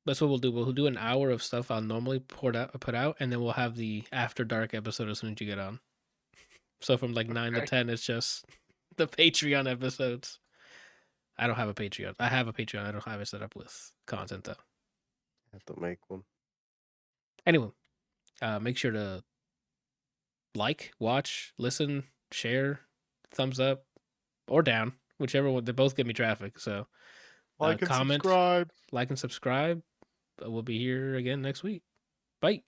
That's what we'll do. We'll do an hour of stuff I'll normally put out, and then we'll have the after dark episode as soon as you get on. So from like 9 to 10, it's just the Patreon episodes. I don't have a Patreon. I have a Patreon. I don't have it set up with content though. I have to make one. Anyway, make sure to like, watch, listen, share, thumbs up, or down, whichever one. They both give me traffic. So like and comment, subscribe. like and subscribe. We'll be here again next week. Bye.